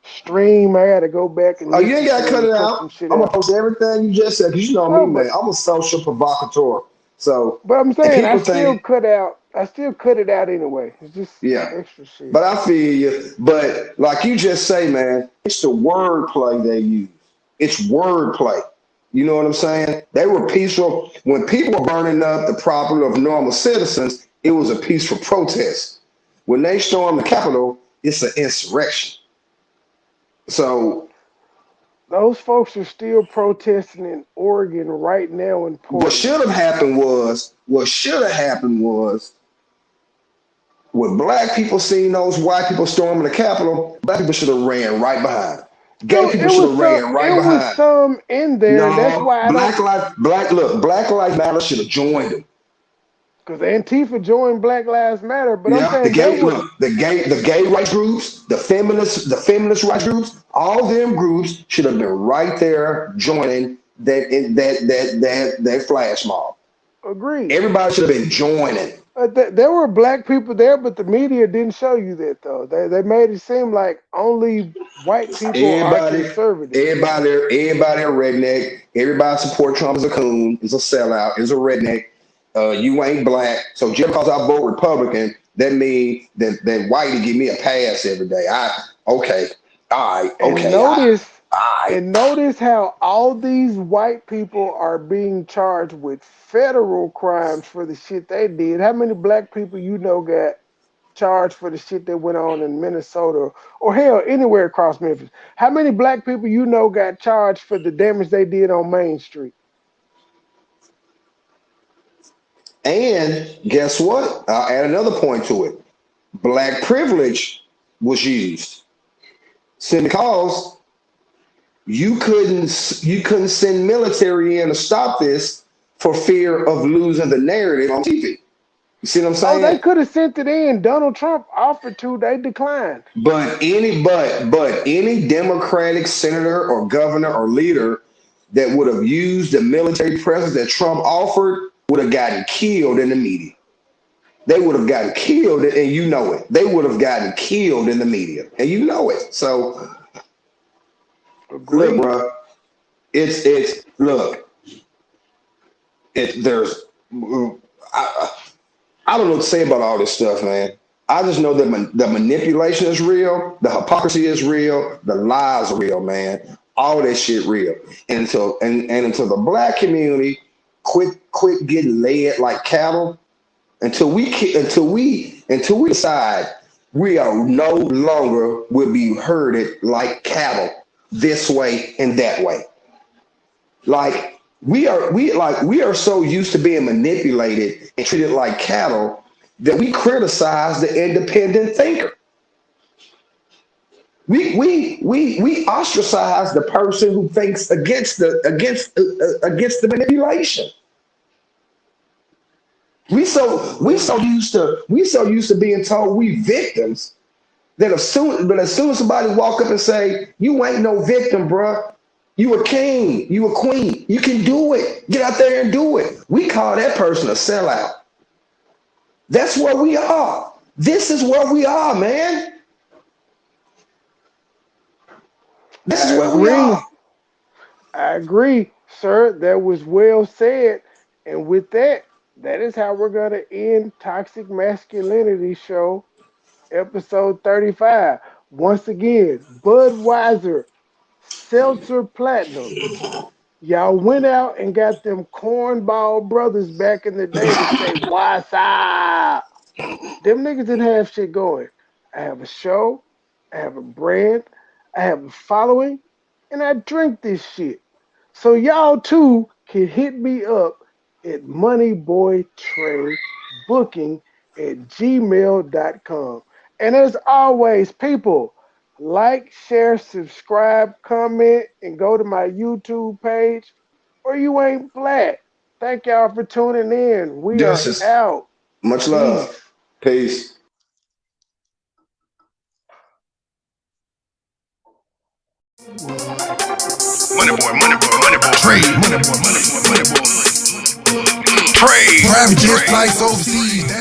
stream. I gotta go back and Oh, you ain't listen gotta to it cut and it cut out. some shit I'm gonna out. post everything you just said, because you know me, No, man. I'm a social provocateur. So, but I'm and saying people think, I still cut it out anyway. It's just yeah. extra shit. But I feel you. But like you just say, man, it's the wordplay they use. It's wordplay. You know what I'm saying? They were peaceful. When people were burning up the property of normal citizens, it was a peaceful protest. When they storm the Capitol, it's an insurrection. So Those folks are still protesting in Oregon right now in Portland. what should have happened was when black people seen those white people storming the Capitol, black people should have ran right behind. Gay people should have ran It right was behind. some in there. That's No, why I don't. Black Lives Matter should have joined them. Because Antifa joined Black Lives Matter, but I'm Yeah, saying there was the gay rights groups, the feminist rights groups, all them groups should have been right there joining that flash mob. agreed. Everybody should have been joining. There were black people there, but the media didn't show you that though. They made it seem like only white people are Everybody, conservative. everybody a redneck. Everybody support Trump as a coon, is a sellout, is a redneck. You ain't black, so just because I vote Republican, that means that white to give me a pass every day. Okay, all right, And okay, all right. notice how all these white people are being charged with federal crimes for the shit they did. How many black people you know got charged for the shit that went on in Minnesota or hell anywhere across Memphis? How many black people you know got charged for the damage they did on Main Street? And guess what? I'll add another point to it. Black privilege was used. Simply because you couldn't send military in to stop this for fear of losing the narrative on TV. You see what I'm Oh, they saying? could have sent it in. Donald Trump offered to, they declined. But any Democratic senator or governor or leader that would have used the military presence that Trump offered would have gotten killed in the media. They would have gotten killed, and you know it. They would have gotten killed in the media, and you know it. So look, Agreed. bro, it's look, there's I, I don't know what to say about all this stuff, man. I just know that the manipulation is real, the hypocrisy is real, the lies are real, man. All that shit real. And until the black community quit getting led like cattle, until we decide we are no longer will be herded like cattle this way and that way. Like we are so used to being manipulated and treated like cattle that we criticize the independent thinker. We ostracize the person who thinks against the manipulation. We so used to being told we victims that as soon as somebody walk up and say, "You ain't no victim, bruh. You a king, you a queen. You can do it. Get out there and do it." We call that person a sellout. That's where we are. This is where we are, man. This is where we are. I agree, sir. That was well said. And with that, that is how we're going to end Toxic Masculinity Show, episode 35. Once again, Budweiser, Seltzer Platinum. Y'all went out and got them cornball brothers back in the day to say, "What's up?" Them niggas didn't have shit going. I have a show, I have a brand, I have a following, and I drink this shit. So y'all too can hit me up at moneyboytraybooking@gmail.com. And as always, people, like, share, subscribe, comment, and go to my YouTube page, or you ain't black. Thank y'all for tuning in. We are Justice. out. Much love. Peace. MoneyBoy. Trade. MoneyBoy. Trade. Private jet flights overseas.